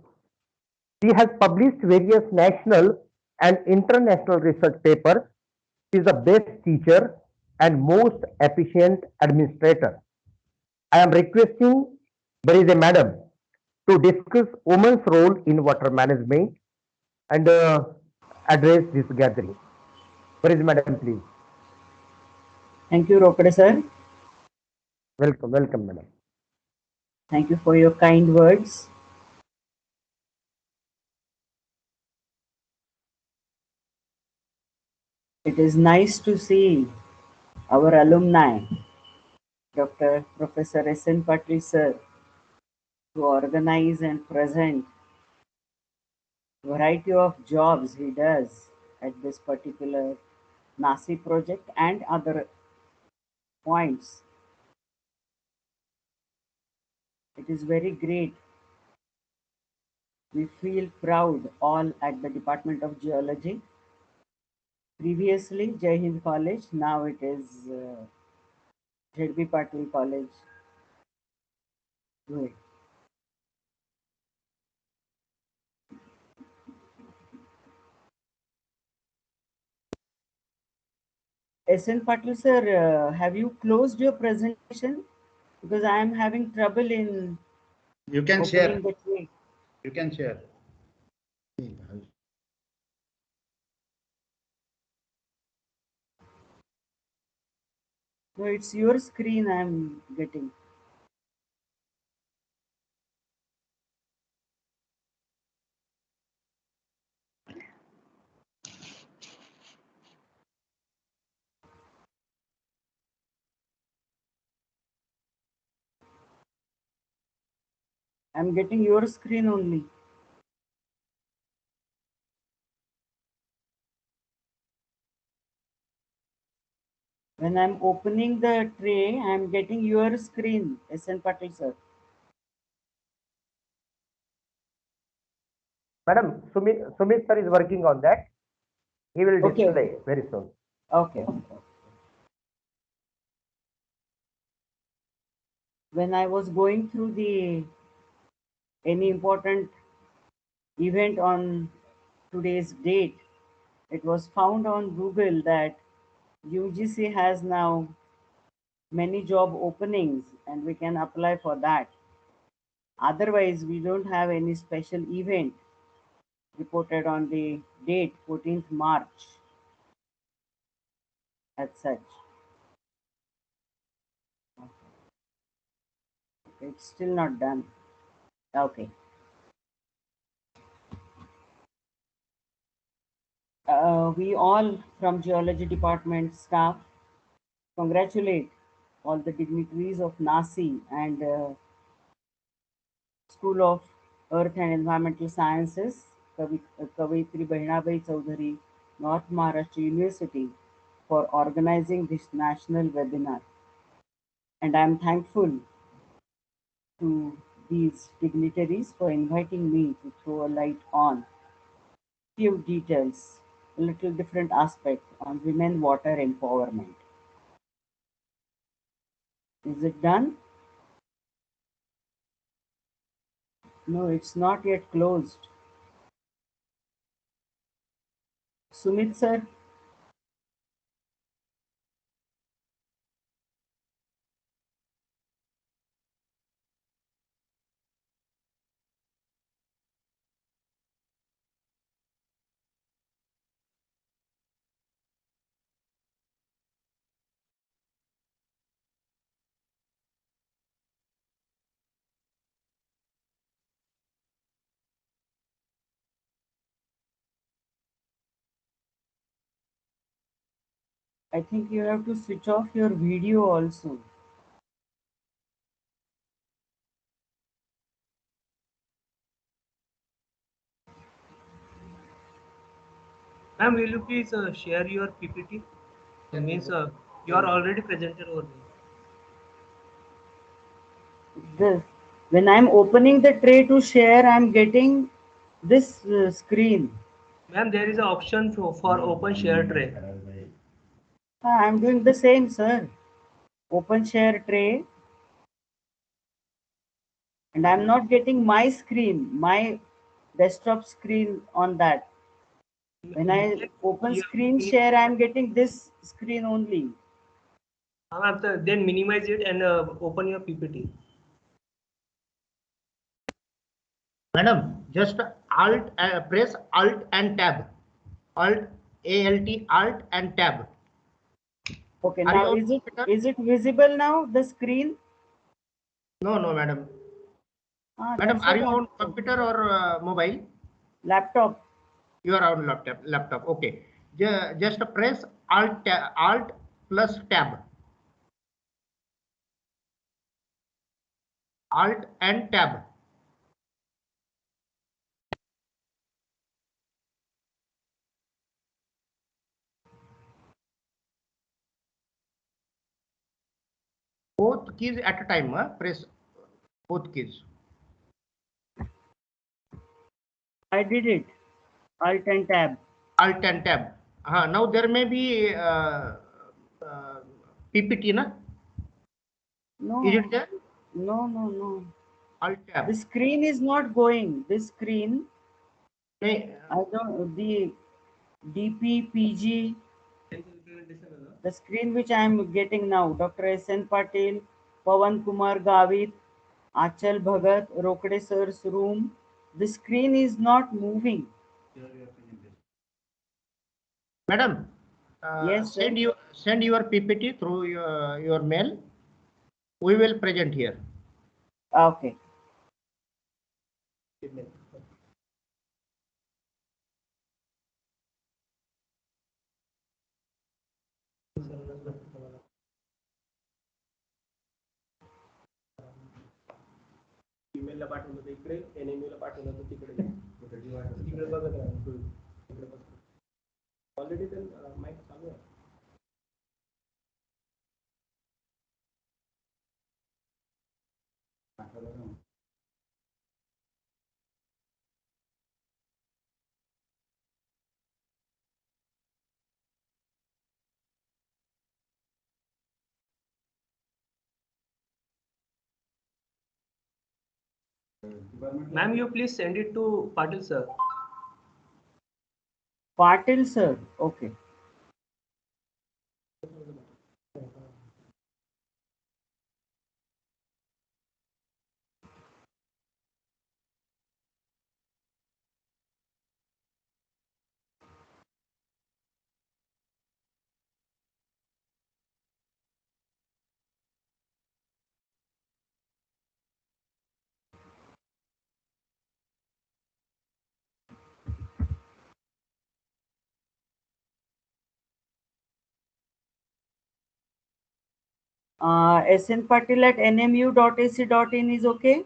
She has published various national and international research papers. She is the best teacher and most efficient administrator. I am requesting Barise Madam to discuss women's role in water management and address this gathering. Barise Madam, please. Thank you, Rokade sir. Welcome, madam. Thank you for your kind words. It is nice to see our alumni, Dr. Professor S.N.Patil sir, to organize and present variety of jobs he does at this particular NASI project and other points. It is very great. We feel proud all at the Department of Geology. Previously Jai Hind College, now it is S.N.Patil College. Good. S.N.Patil sir, have you closed your presentation? Because I am having trouble in. You can share. The tray. You can share. No, it's your screen I am getting. I'm getting your screen only. When I'm opening the tray, I'm getting your screen, S.N.Patil sir. Madam, Sumit sir is working on that. He will display very soon. Okay. When I was going through any important event on today's date, it was found on Google that UGC has now many job openings and we can apply for that. Otherwise, we don't have any special event reported on the date 14th March. as such. Okay, it's still not done. Okay. We all from geology department staff congratulate all the dignitaries of NASI and School of Earth and Environmental Sciences, Kavitri Bahinabai Chaudhary, North Maharashtra University, for organizing this national webinar. And I am thankful to these dignitaries for inviting me to throw a light on few details, a little different aspect on women water empowerment. Is it done? No, it's not yet closed. Sumit sir, I think you have to switch off your video also. Ma'am, will you please share your PPT? That means you are already presented over there. This, when I'm opening the tray to share, I'm getting this screen. Ma'am, there is an option for open share tray. I'm doing the same, sir. Open share tray. And I'm not getting my screen, my desktop screen on that. When I open screen share, I'm getting this screen only. Then minimize it and open your PPT. Madam, just press Alt and Tab. Alt, ALT, Alt and Tab. Okay, now is it visible now, the screen? No, madam. Madam, That's are you what on computer or mobile? laptop. You are on laptop. Okay. Just press Alt plus Tab. Alt and Tab. Both keys at a time. Press both keys. I did it. Alt and Tab. Alt and Tab. Now there may be PPT, na? No. Is it there? No. Alt Tab. The screen is not going. This screen. I don't. The DPPG. The screen which I am getting now. Dr. S.N.Patil, Pawan Kumar Gavit, Achal Bhagat, Rokde sir's room. The screen is not moving. Madam, Yes, send your PPT through your mail. We will present here. Okay. Email ला पाठवलं तर इकडे NMU ला पाठवलं तर तिकडे तिकडे बघत राहा तिकडे ऑलरेडी तर माईक चालू आहे. Ma'am, you please send it to Patil sir. Patil sir. Okay. S.N.Patil at nmu.ac.in is okay?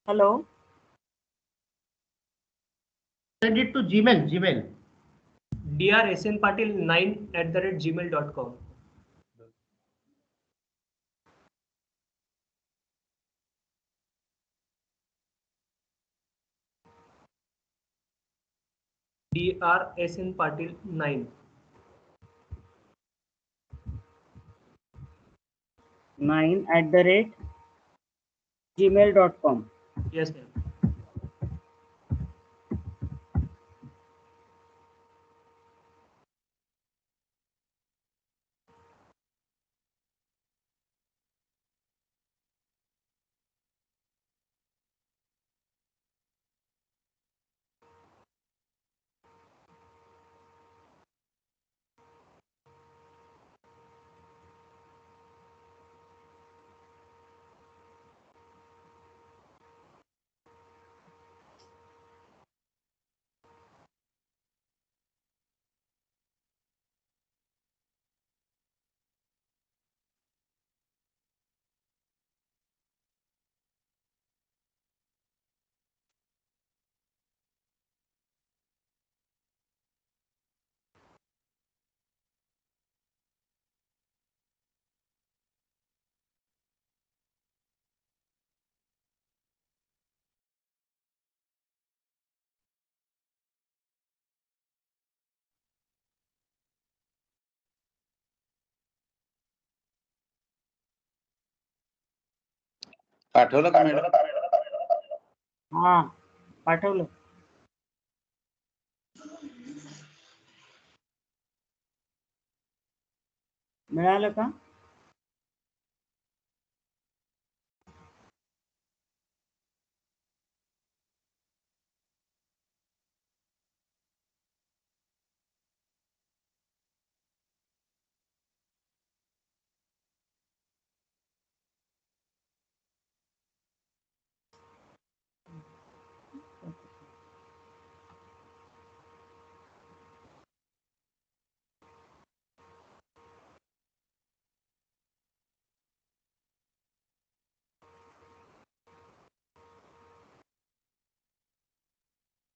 Hello? Send it to Gmail. drsnpatil9@gmail.com. drsnpatil9. 9@gmail.com. Yes, ma'am. पाठवलं का मॅडम? हा, पाठवलं. मिळालं का?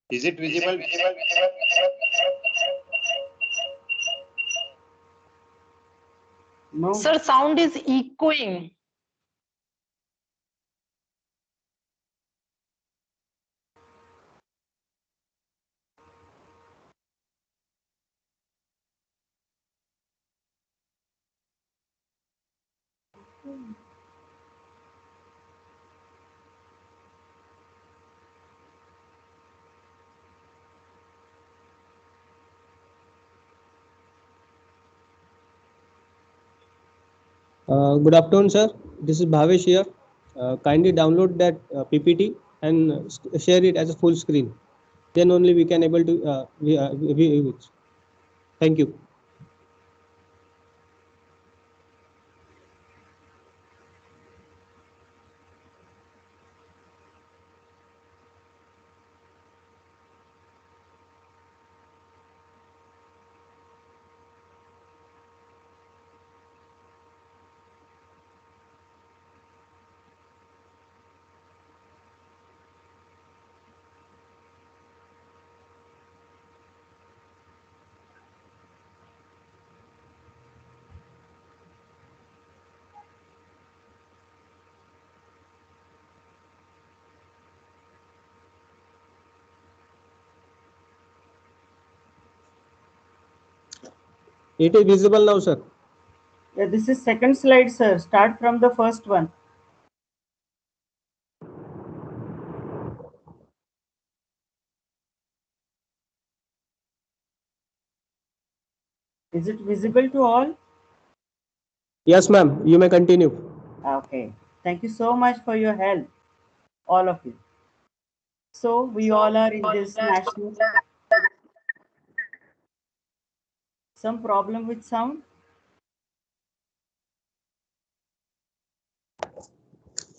Is it visible? No. Sir, sound is echoing. Good afternoon, sir. This is Bhavesh here. Kindly download that PPT and share it as a full screen. Then only we can able to view it. Thank you. It is visible now, sir. Yeah, this is second slide, sir. Start from the first one. Is it visible to all? Yes, ma'am. You may continue. Okay. Thank you so much for your help, all of you. So we all are in this national. Some problem with sound?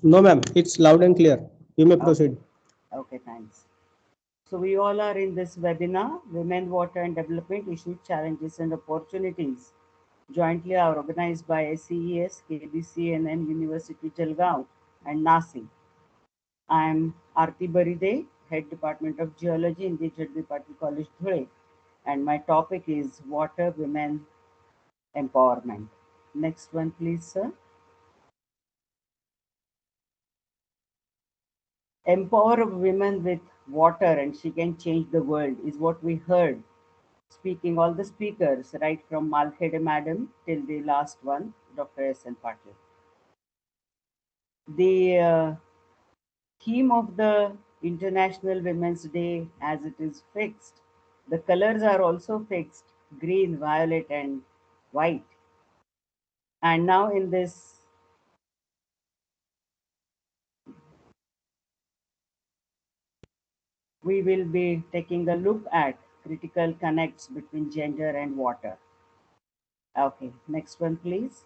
No, ma'am. It's loud and clear. You may proceed. Okay, thanks. So we all are in this webinar, Women, Water and Development Issues, Challenges and Opportunities, jointly are organized by SEES, KBCNN University Jalgaon and NASI. I am Aarti Baride, Head Department of Geology in the S.N.Patil College, Dhule, and my topic is Water, Women, Empowerment. Next one, please, sir. Empower women with water and she can change the world is what we heard speaking all the speakers, right from Malkhede Madam till the last one, Dr. S.N.Patil. The theme of the International Women's Day, as it is fixed, the colors are also fixed, green, violet and white. And now in this we will be taking a look at critical connects between gender and water. Okay, next one, please.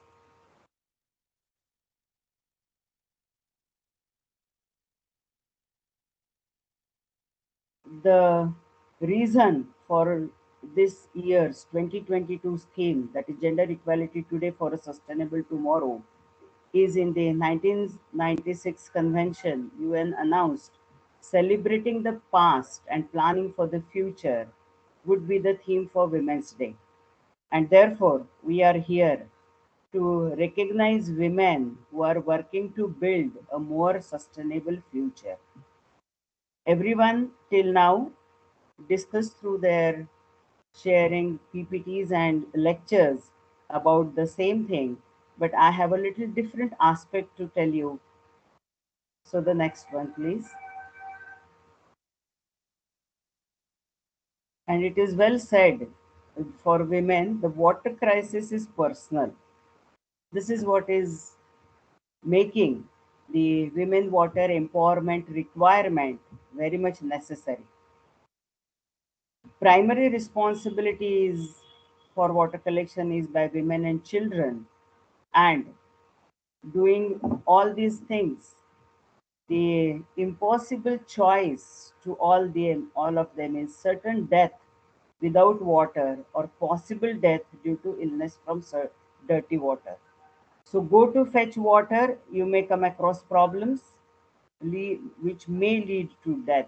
The reason for this year's 2022 theme, that is Gender Equality Today for a Sustainable Tomorrow, is in the 1996 convention UN announced celebrating the past and planning for the future would be the theme for Women's Day. And therefore, we are here to recognize women who are working to build a more sustainable future. Everyone till now discussed through their sharing PPTs and lectures about the same thing, but I have a little different aspect to tell you. So the next one, please. And it is well said, for women, the water crisis is personal. This is what is making the women water empowerment requirement very much necessary. Primary responsibility is for water collection is by women and children, and doing all these things, the impossible choice to all of them is certain death without water or possible death due to illness from dirty water. So go to fetch water, you may come across problems which may lead to death.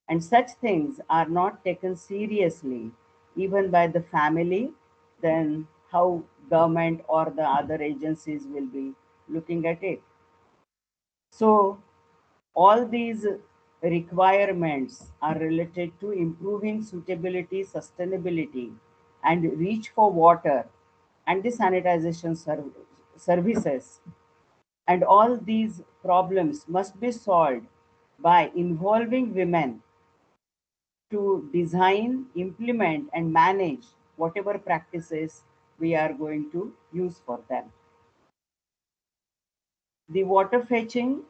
And such things are not taken seriously even by the family, then how government or the other agencies will be looking at it. So all these requirements are related to improving suitability, sustainability, and reach for water and the sanitization services. And all these problems must be solved by involving women to design, implement, and manage whatever practices we are going to use for them. The water fetching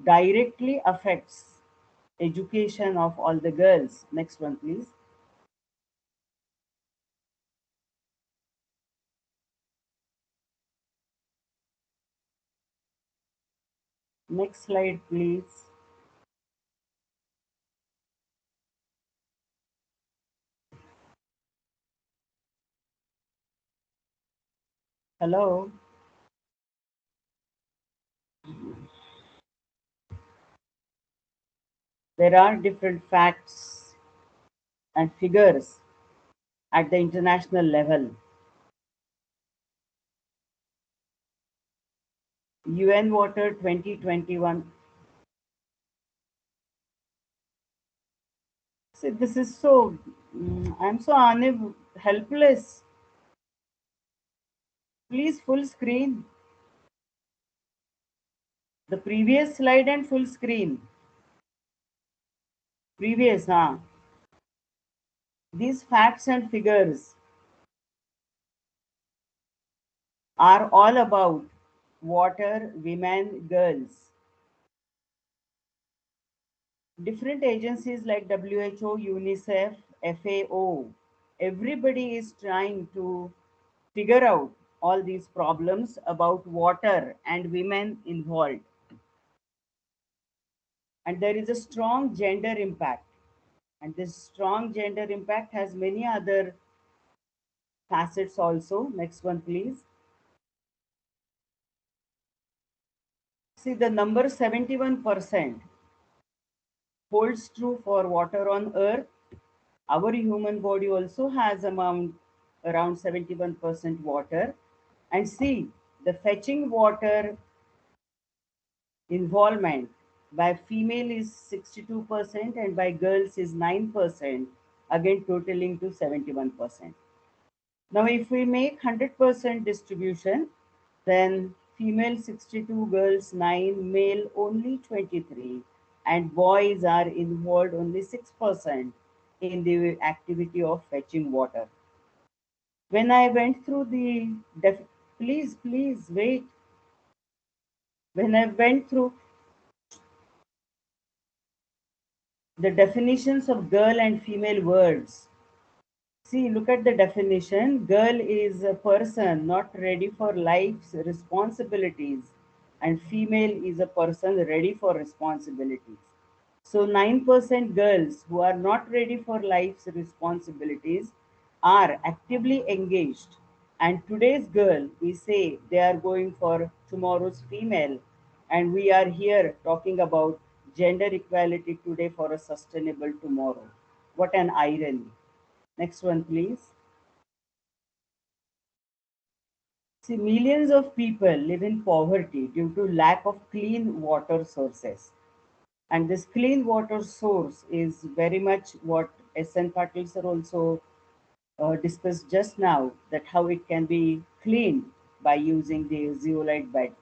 directly affects education of all the girls. Next one, please. Next slide, please. Hello. There are different facts and figures at the international level. UN Water 2021. See, this is so, I'm so unable, helpless. Please full screen. The previous slide and full screen. Previous, huh? These facts and figures are all about water, women, girls. Different agencies like WHO, UNICEF, FAO, everybody is trying to figure out all these problems about water and women involved. And there is a strong gender impact. And this strong gender impact has many other facets also. Next one, please. See, the number 71% holds true for water on earth. Our human body also has around 71% water. And see, the fetching water involvement by female is 62% and by girls is 9%, again totaling to 71%. Now, if we make 100% distribution, then female 62, girls 9, male only 23, and boys are involved only 6% in the activity of fetching water. When I went through the, please wait. When I went through the definitions of girl and female words, see, look at the definition. Girl is a person not ready for life's responsibilities, and female is a person ready for responsibilities. So, 9% girls who are not ready for life's responsibilities are actively engaged. And today's girl, we say they are going for tomorrow's female. And we are here talking about gender equality today for a sustainable tomorrow. What an irony. Next one, please. See, millions of people live in poverty due to lack of clean water sources. And this clean water source is very much what S.N.Patil sir also discussed just now, that how it can be cleaned by using the zeolite bed.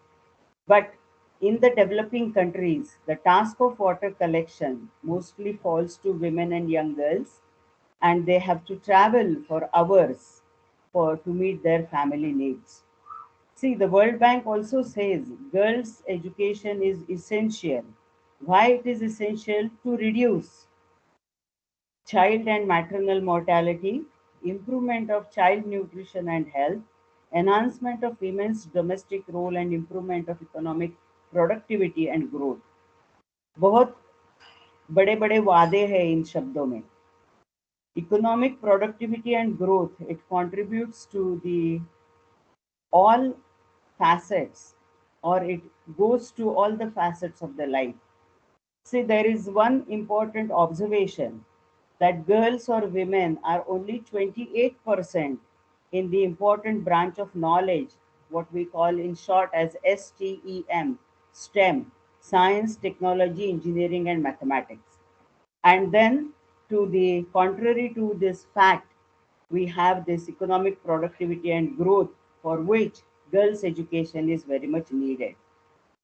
But in the developing countries, the task of water collection mostly falls to women and young girls, and they have to travel for hours to meet their family needs. See, the World Bank also says girls' education is essential. Why it is essential? To reduce child and maternal mortality, improvement of child nutrition and health, enhancement of women's domestic role and improvement of economic productivity and growth. बहुत बड़े बड़े वादे हैं इन शब्दों में. Economic productivity and growth, it contributes to the all facets, or it goes to all the facets of the life. See, there is one important observation, that girls or women are only 28% in the important branch of knowledge, what we call in short as STEM, STEM, science, technology, engineering, and mathematics. And then, to the contrary to this fact, we have this economic productivity and growth, for which girls' education is very much needed.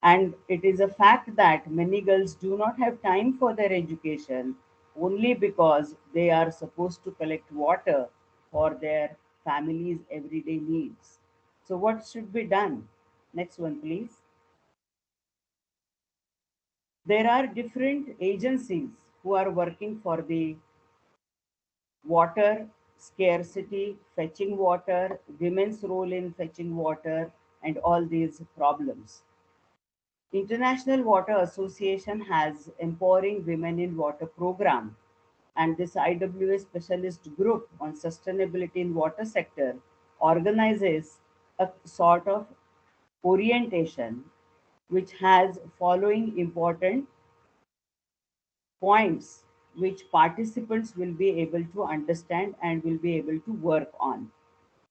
And it is a fact that many girls do not have time for their education only because they are supposed to collect water for their families' everyday needs. So, what should be done? Next one, please. There are different agencies who are working for the water scarcity, fetching water, women's role in fetching water, and all these problems. International Water Association has Empowering Women in Water program, and this IWA specialist group on sustainability in water sector organizes a sort of orientation which has following important points which participants will be able to understand and will be able to work on.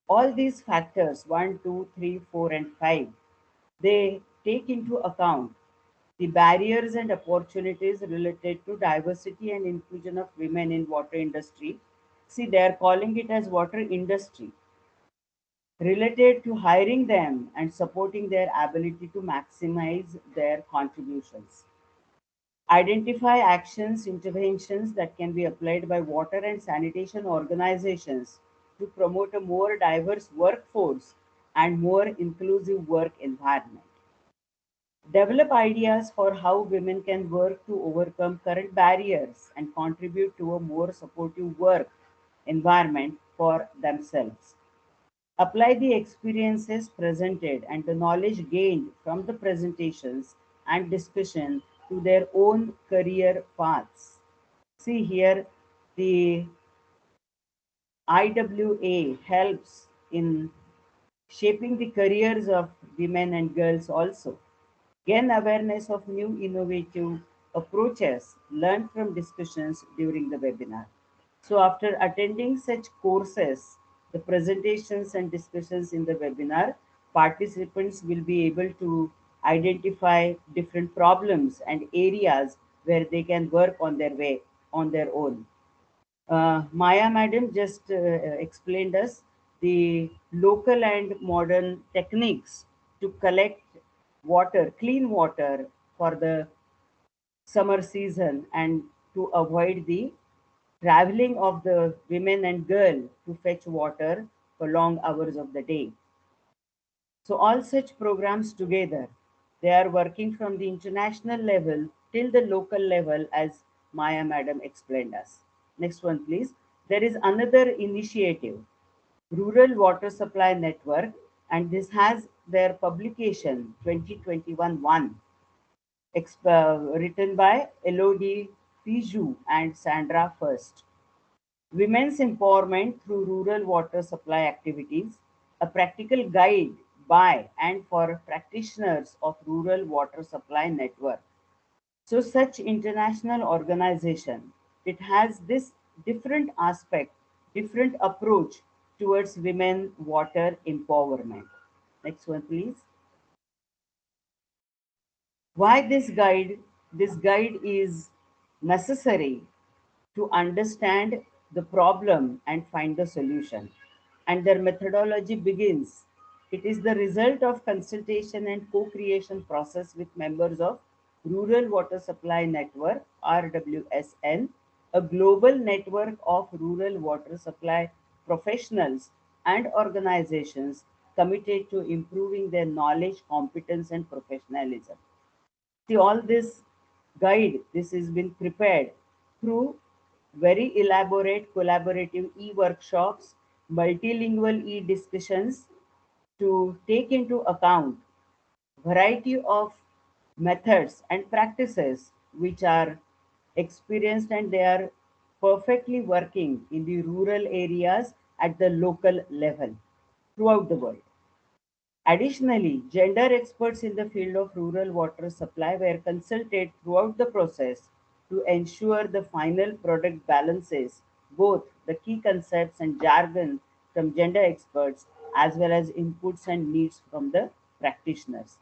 All these factors 1, 2, 3, 4, and 5, they take into account the barriers and opportunities related to diversity and inclusion of women in water industry. See, they are calling it as water industry, related to hiring them and supporting their ability to maximize their contributions. Identify actions, interventions that can be applied by water and sanitation organizations to promote a more diverse workforce and more inclusive work environment. Develop ideas for how women can work to overcome current barriers and contribute to a more supportive work environment for themselves. Apply the experiences presented and the knowledge gained from the presentations and discussion to their own career paths. See here, the IWA helps in shaping the careers of women and girls also. Gain awareness of new innovative approaches learned from discussions during the webinar. So after attending such courses, the presentations and discussions in the webinar, participants will be able to identify different problems and areas where they can work on their own. Maya madam just explained us the local and modern techniques to collect water, clean water for the summer season and to avoid the traveling of the women and girl to fetch water for long hours of the day. So all such programs together, they are working from the international level till the local level as Maya madam explained us. Next one, please. There is another initiative, Rural Water Supply Network, and this has their publication 2021-1, written by Elodie Fiju and Sandra First. Women's Empowerment Through Rural Water Supply Activities, a practical guide by and for practitioners of Rural Water Supply Network. So such international organization, it has this different aspect, different approach towards women water empowerment. Next one, please. Why this guide? This guide is necessary to understand the problem and find the solution. And their methodology begins. It is the result of consultation and co-creation process with members of Rural Water Supply Network, RWSN, a global network of rural water supply professionals and organizations committed to improving their knowledge, competence, and professionalism. See, all this guide, this has been prepared through very elaborate collaborative e-workshops, multilingual e-discussions to take into account variety of methods and practices which are experienced and they are perfectly working in the rural areas at the local level throughout the world. Additionally, gender experts in the field of rural water supply were consulted throughout the process to ensure the final product balances both the key concepts and jargon from gender experts as well as inputs and needs from the practitioners.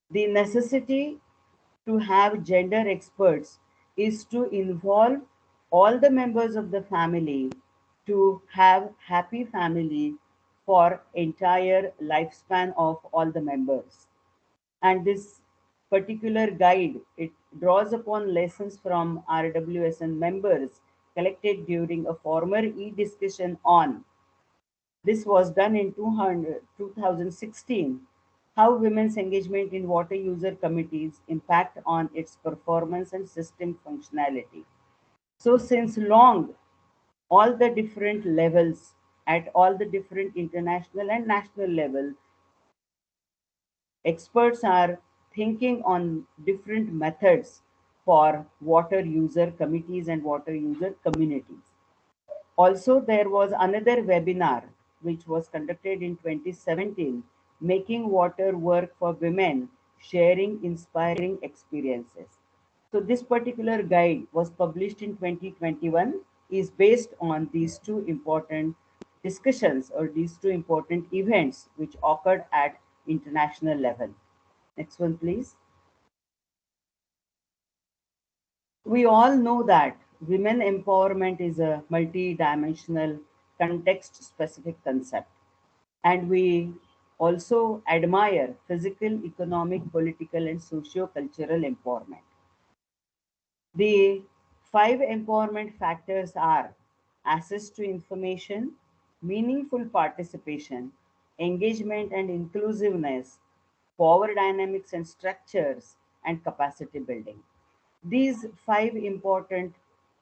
The necessity to have gender experts is to involve all the members of the family to have happy family for entire lifespan of all the members. And this particular guide, it draws upon lessons from RWSN members collected during a former e-discussion on, this was done in 2016, how women's engagement in water user committees impact on its performance and system functionality. So since long, all the different levels, at all the different international and national level, experts are thinking on different methods for water user committees and water user communities. Also, there was another webinar which was conducted in 2017, Making Water Work for Women, Sharing Inspiring Experiences. So this particular guide was published in 2021, is based on these two important discussions or these two important events which occurred at international level. Next one, please. We all know that women empowerment is a multi-dimensional, context-specific concept. And we also admire physical, economic, political, and socio-cultural empowerment. The 5 empowerment factors are access to information, meaningful participation, engagement and inclusiveness, power dynamics and structures, and capacity building. These 5 important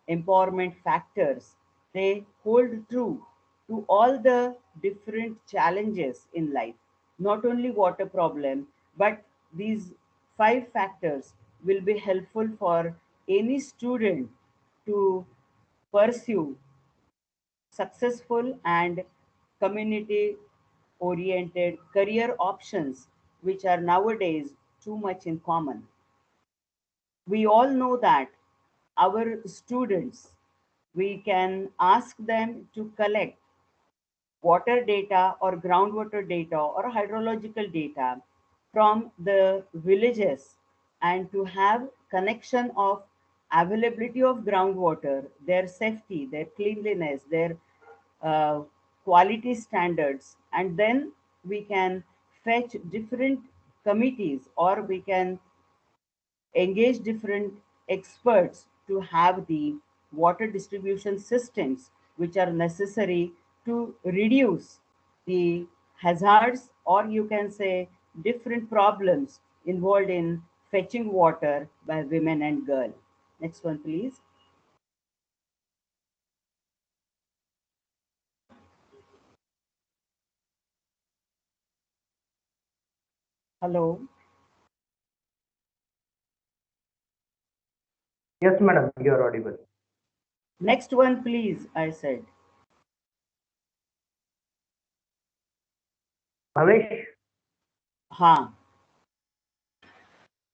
empowerment factors, they hold true to all the different challenges in life, not only water problem, but these 5 factors will be helpful for any student to pursue successful and community oriented career options, which are nowadays too much in common. We all know that our students, we can ask them to collect water data or groundwater data or hydrological data from the villages, and to have connection of availability of groundwater, their safety, their cleanliness, their uh, quality standards, and then we can fetch different committees, or we can engage different experts to have the water distribution systems which are necessary to reduce the hazards, or you can say different problems involved in fetching water by women and girls. Next one, please. Hello. Yes, madam, you are audible. Next one, please, I said. Bhavesh, Ha.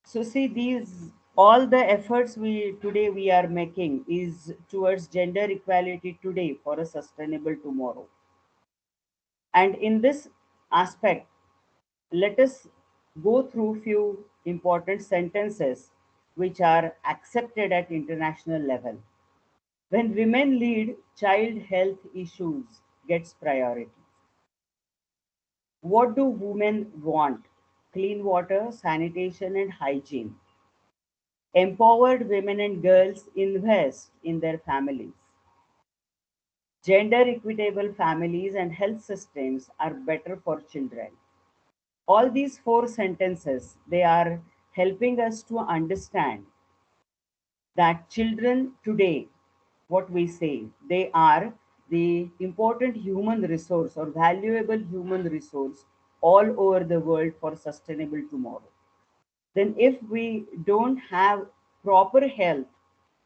So see, these all the efforts we today we are making is towards gender equality today for a sustainable tomorrow. And in this aspect, let us go through few important sentences which are accepted at international level. When women lead, child health issues gets priority. What do women want? Clean water, sanitation, and hygiene. Empowered women and girls invest in their families. Gender equitable families and health systems are better for children. All these four sentences, they are helping us to understand that children today, what we say, they are the important human resource or valuable human resource all over the world for sustainable tomorrow. Then if we don't have proper health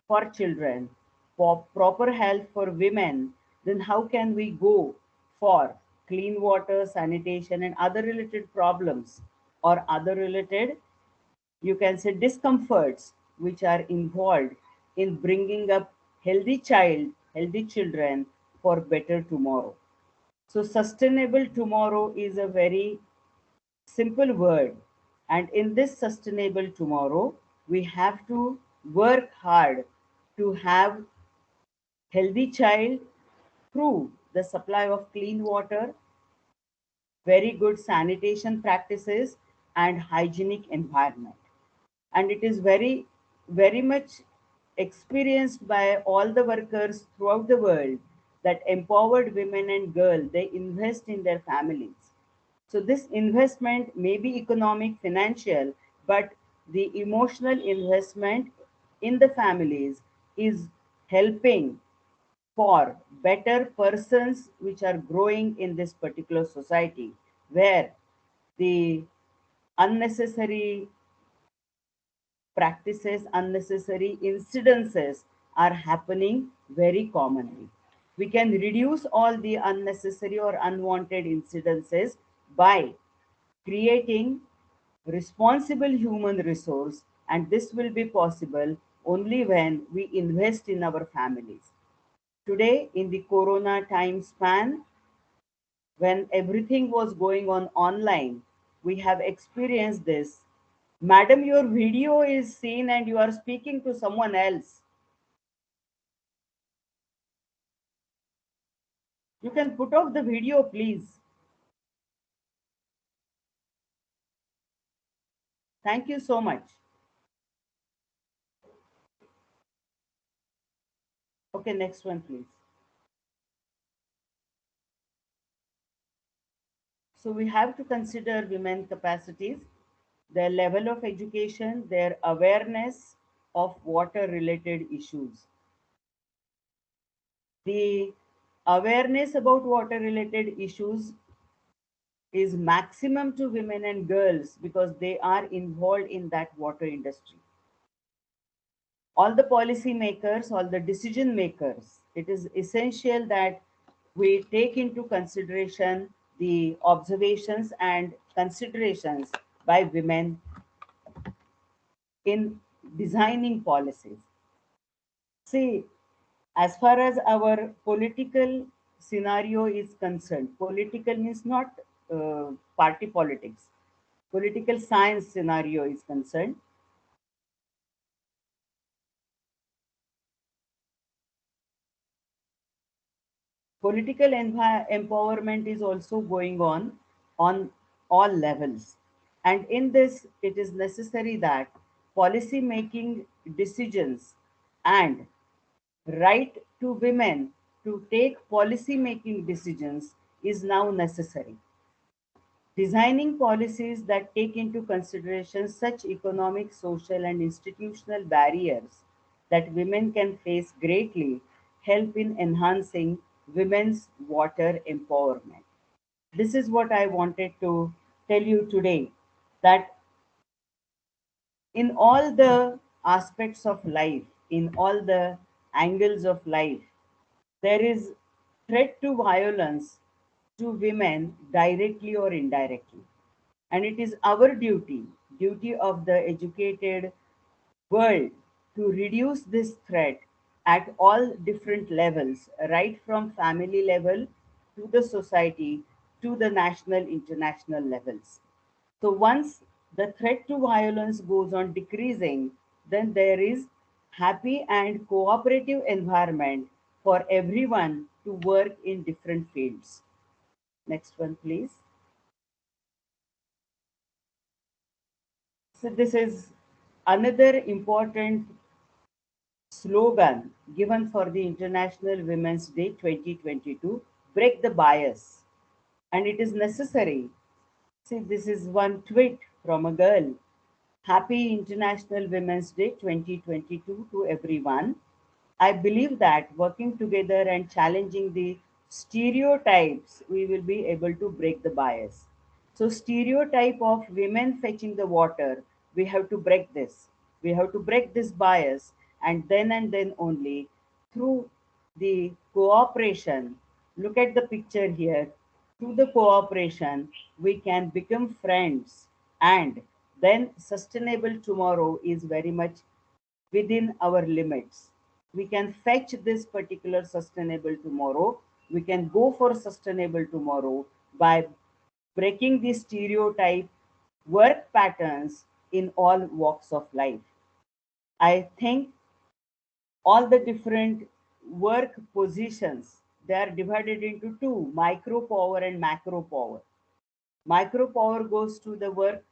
for children, for proper health for women, then how can we go for clean water, sanitation, and other related problems, or other related, you can say, discomforts which are involved in bringing up healthy child, healthy children for better tomorrow. So sustainable tomorrow is a very simple word. And in this sustainable tomorrow, we have to work hard to have healthy child through the supply of clean water, very good sanitation practices, and hygienic environment. And it is very, very much experienced by all the workers throughout the world that empowered women and girls, they invest in their families. So this investment may be economic, financial, but the emotional investment in the families is helping for better persons which are growing in this particular society, where the unnecessary practices, unnecessary incidences are happening very commonly. We can reduce all the unnecessary or unwanted incidences by creating responsible human resource, and this will be possible only when we invest in our families. Today, in the corona time span, when everything was going on online, we have experienced this. Madam, your video is seen and you are speaking to someone else. You can put off the video, please. Thank you so much. Okay, next one, please. So we have to consider women capacities, their level of education, their awareness of water related issues. The awareness about water related issues is maximum to women and girls because they are involved in that water industry. All the policy makers, all the decision makers, it is essential that we take into consideration the observations and considerations by women in designing policies. See, as far as our political scenario is concerned, political means not party politics, political science scenario is concerned, political empowerment is also going on all levels. And in this, it is necessary that policy making decisions and right to women to take policy making decisions is now necessary. Designing policies that take into consideration such economic, social, and institutional barriers that women can face greatly help in enhancing women's water empowerment. This is what I wanted to tell you today, that in all the aspects of life, in all the angles of life, there is threat to violence to women directly or indirectly. And it is our duty of the educated world to reduce this threat at all different levels, right from family level to the society to the national, international levels. So once the threat to violence goes on decreasing, then there is happy and cooperative environment for everyone to work in different fields. Next one, please. So this is another important slogan given for the International Women's Day 2022, break the bias. And it is necessary. See, this is one tweet from a girl. Happy International Women's Day 2022 to everyone. I believe that working together and challenging the stereotypes, we will be able to break the bias. So stereotype of women fetching the water, we have to break this. We have to break this bias, and then only through the cooperation. Look at the picture here. Through the cooperation, we can become friends, and then sustainable tomorrow is very much within our limits. We can fetch this particular sustainable tomorrow. We can go for sustainable tomorrow by breaking the stereotype work patterns in all walks of life. I think all the different work positions, they are divided into two, micro power and macro power. Micro power goes to the work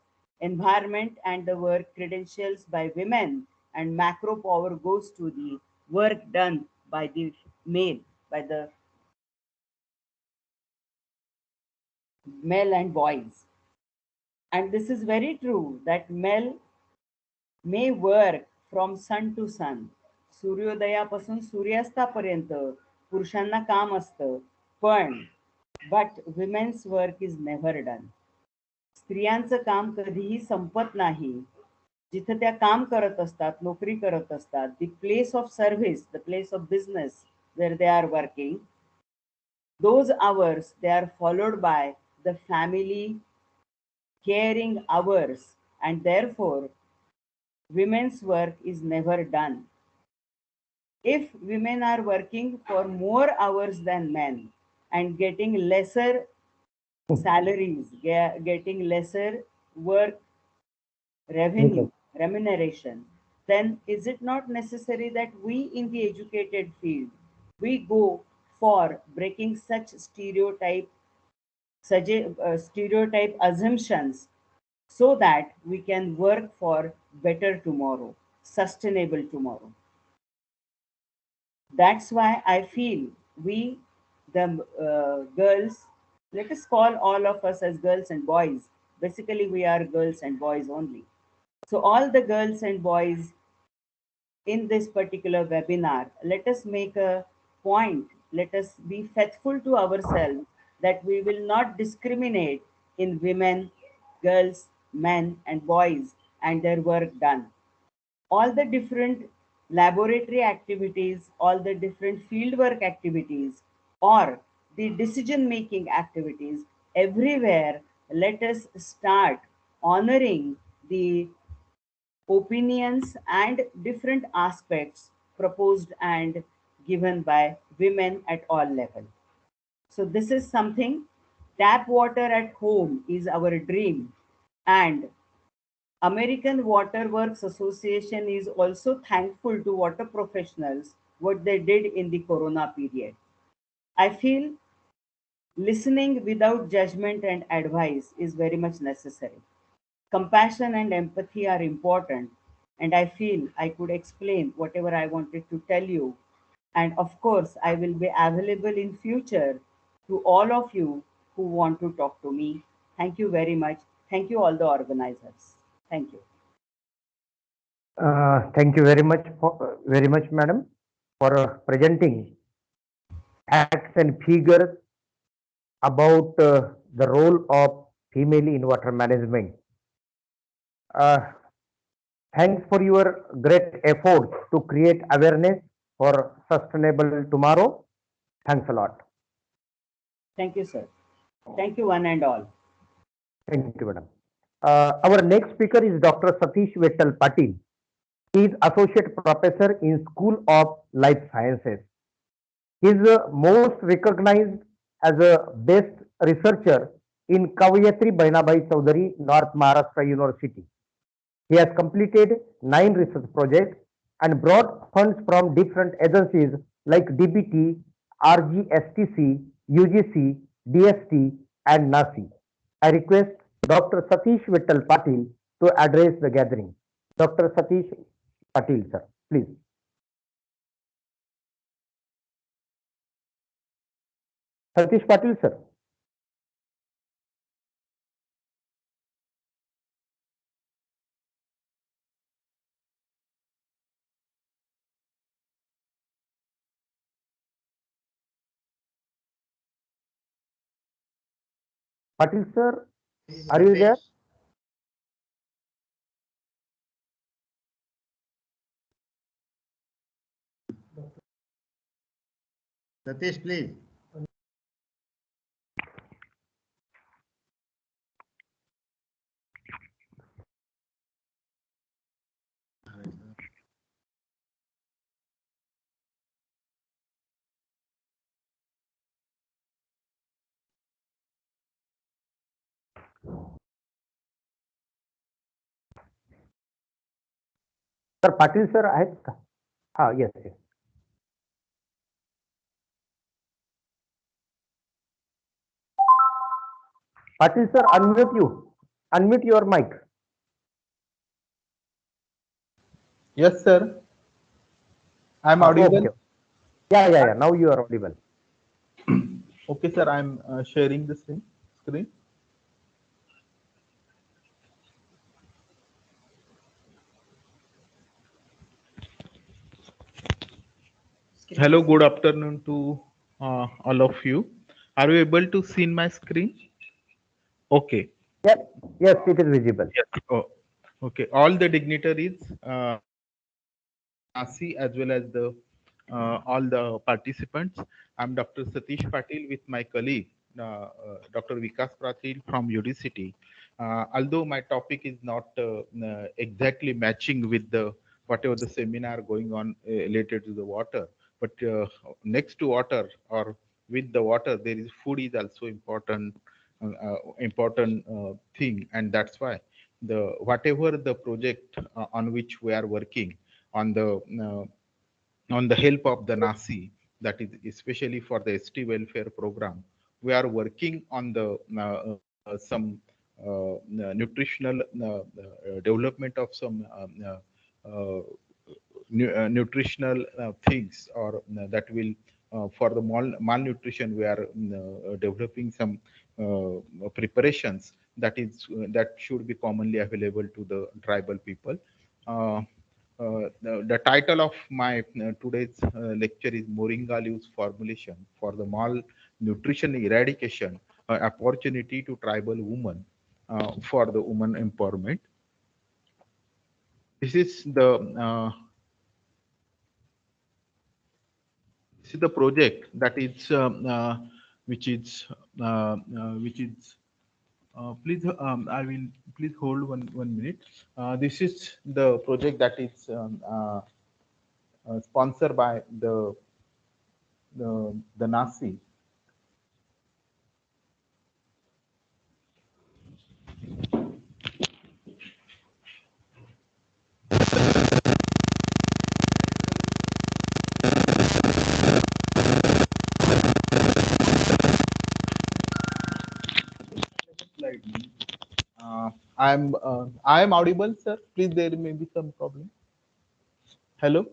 environment and the work credentials by women, and macro power goes to the work done by the male, by the male and boys. And this is very true that male may work from sun to sun. सूर्योदयापासून सूर्यास्तापर्यंत पुरुषांना काम असतं, पण but women's work is never done. स्त्रियांचं काम कधीही संपत नाही. जिथे त्या काम करत असतात, नोकरी करत असतात, the place of service, the place of business where they are working, those hours they are followed by the family caring hours, and therefore women's work is never done. If women are working for more hours than men and getting lesser salaries, getting lesser work revenue, remuneration, then is it not necessary that we in the educated field, we go for breaking such stereotype assumptions so that we can work for better tomorrow, sustainable tomorrow. That's why I feel we, the girls, let us call all of us as girls and boys. Basically, we are girls and boys only. So all the girls and boys in this particular webinar, let us make a point, let us be faithful to ourselves that we will not discriminate in women, girls, men, and boys and their work done. All the different laboratory activities, all the different fieldwork activities, or the decision making activities, everywhere, let us start honoring the opinions and different aspects proposed and given by women at all levels. So this is something. Tap water at home is our dream, and American Water Works Association is also thankful to water professionals what they did in the corona period. I feel listening without judgment and advice is very much necessary. Compassion and empathy are important, and I feel I could explain whatever I wanted to tell you. And of course, I will be available in future to all of you who want to talk to me. Thank you very much. Thank you all the organizers. Thank you. Thank you very much, madam, for presenting facts and figures about the role of female in water management. Uh, Thanks for your great efforts to create awareness for sustainable tomorrow. Thanks a lot. Thank you, sir. Thank you, one and all. Thank you, madam. Our next speaker is Dr. S.N.Patil. He is Associate Professor in School of Life Sciences. He is most recognized as a best researcher in Kavayatri Bainabai Chaudhary, North Maharashtra University. He has completed 9 research projects and brought funds from different agencies like DBT, RGSTC, UGC, DST, and NASI. I request Dr. Satish Vittal Patil to address the gathering. Dr. Satish Patil, sir, please. Satish Patil, sir. Patil, sir, are you there? Satish, please. Sir, Patil, sir, आहेत का? Yes, yes. Patil, sir, unmute you. Unmute your mic. Yes, sir. I'm audible. Okay. Yeah. Now you are audible. Okay, sir. I'm sharing the screen. Hello, good afternoon to all of you. Are you able to see my screen? Okay. Yes, it is visible. Yes. Oh, okay. All the dignitaries, NASI, as well as the all the participants. I'm Dr. Satish Patil with my colleague, Dr. Vikas Pratil from UDCT. Although my topic is not exactly matching with the whatever the seminar going on related to the water, but next to water or with the water, there is food is also important thing, and that's why the whatever the project on which we are working on the help of the NASI, that is especially for the ST welfare program, we are working on the some nutritional development of some nutritional things, or that will for the malnutrition. We are developing some preparations that should be commonly available to the tribal people. The title of my today's lecture is Moringa leaves formulation for the malnutrition eradication, opportunity to tribal women for the women empowerment. This is the is the project that is which is please I will please hold one minute. This is the project that is sponsored by the NASI. I am audible, sir. Please, there may be some problem. Hello.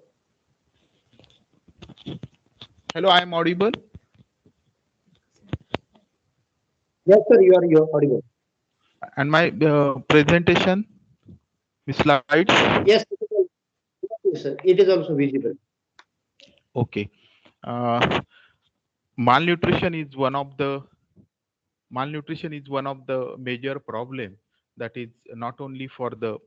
Hello, I am audible. Yes, sir, you are audible. And my presentation, slides. Yes, sir. It is also visible. Okay. Malnutrition is one of the major problem that is not only for the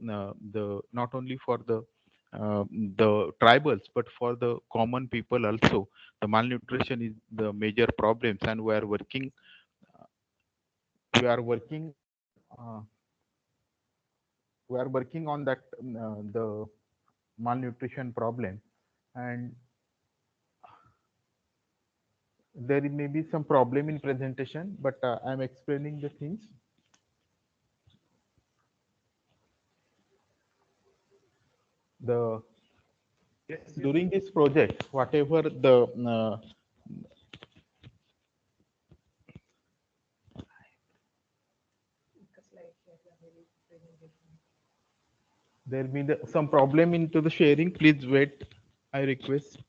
tribals but for the common people also. The malnutrition is the major problems, and we are working on that the malnutrition problem. And there may be some problem in presentation, but I am explaining the things. During this project, whatever there may be some problem into the sharing. Please wait. I request.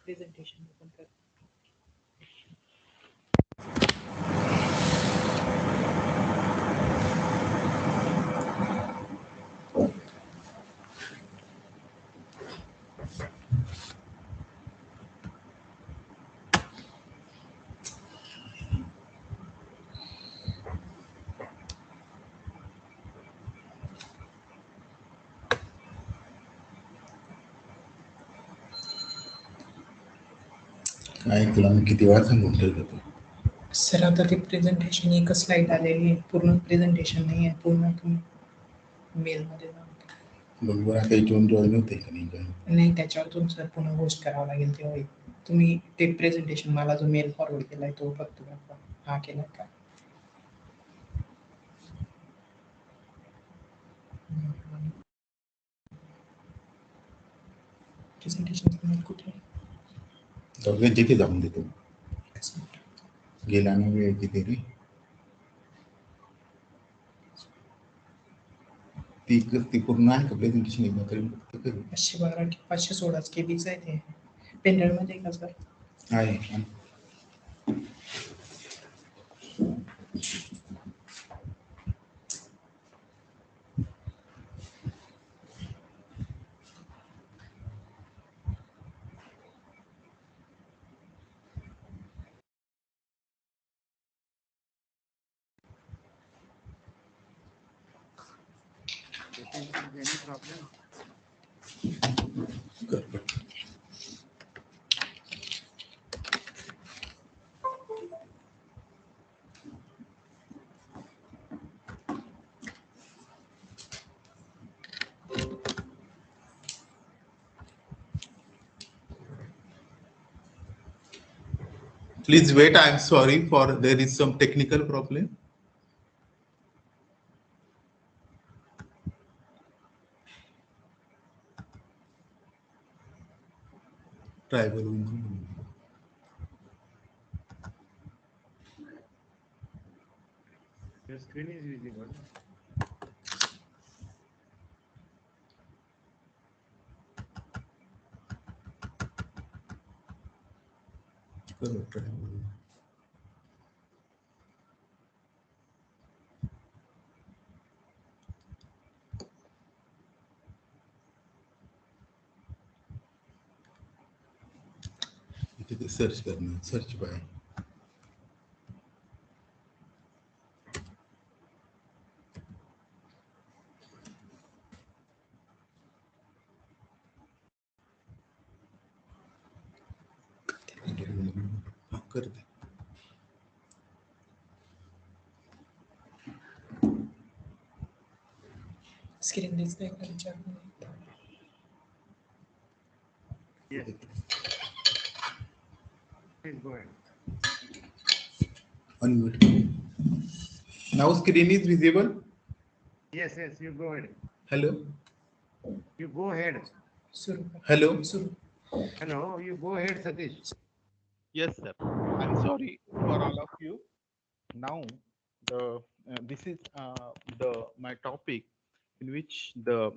Presentation open कर. काय तुला मी किती वेळा सांगून ठेवलं होतं. Sir आता ते प्रेझेंटेशन एक स्लाइड आलेली आहे, पूर्ण प्रेझेंटेशन नाही आहे. पूर्ण तुम्ही मेलमध्ये बरोबर आता याच्यावरून जॉईन होते का नाही जॉईन नाही, त्याच्यावर सर पुन्हा होस्ट करावं लागेल. तेव्हा तुम्ही ते प्रेझेंटेशन मला जो मेल फॉरवर्ड केलाय तो फक्त हा केलाय का? प्रेझेंटेशन कुठे दोघे जिथे जाऊन देतो गेला ना वेळ किती रे ती पूर्ण आहे का प्रेझेंटेशन एकदा तरी 512 516 केबीचं आहे ते. पेनड्राईव्ह मध्ये का सर? आहे. Any problem? Good. Please wait. I am sorry for there is some technical problem. Tribal women. Your screen is visible. Tribal. Search करना, सर्च बाय. कर दे. स्क्रीन दिसते का विचार. Yes. Please go ahead. Unmute. Now screen is visible. Yes, yes, you go ahead. Hello. You go ahead. Hello. Hello, you go ahead, Satish. Yes, sir. I'm sorry for all of you. Now, the this is the my topic in which the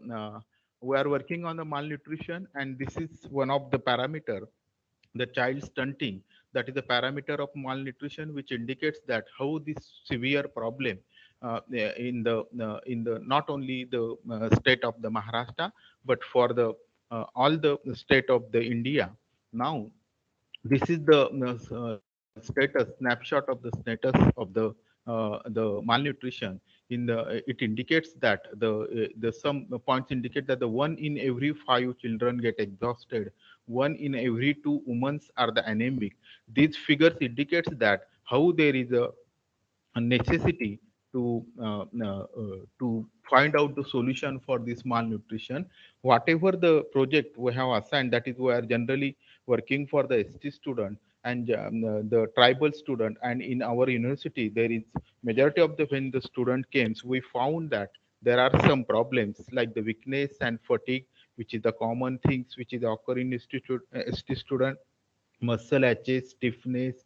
we are working on the malnutrition, and this is one of the parameter, the child stunting. That is the parameter of malnutrition, which indicates that how this severe problem in the not only the state of the Maharashtra, but for the all the state of the India. Now, this is the status snapshot of the status of the malnutrition in the it indicates that the some points indicate that the 1 in every 5 children get exhausted, 1 in every 2 women are the anemic. These figures indicates that how there is a necessity to find out the solution for this malnutrition. Whatever the project we have assigned, that is we are generally working for the ST student and the tribal student, and in our university there is majority of the when the student came, we found that there are some problems like the weakness and fatigue, which is the common things which is occurring in ST student, muscle aches, stiffness,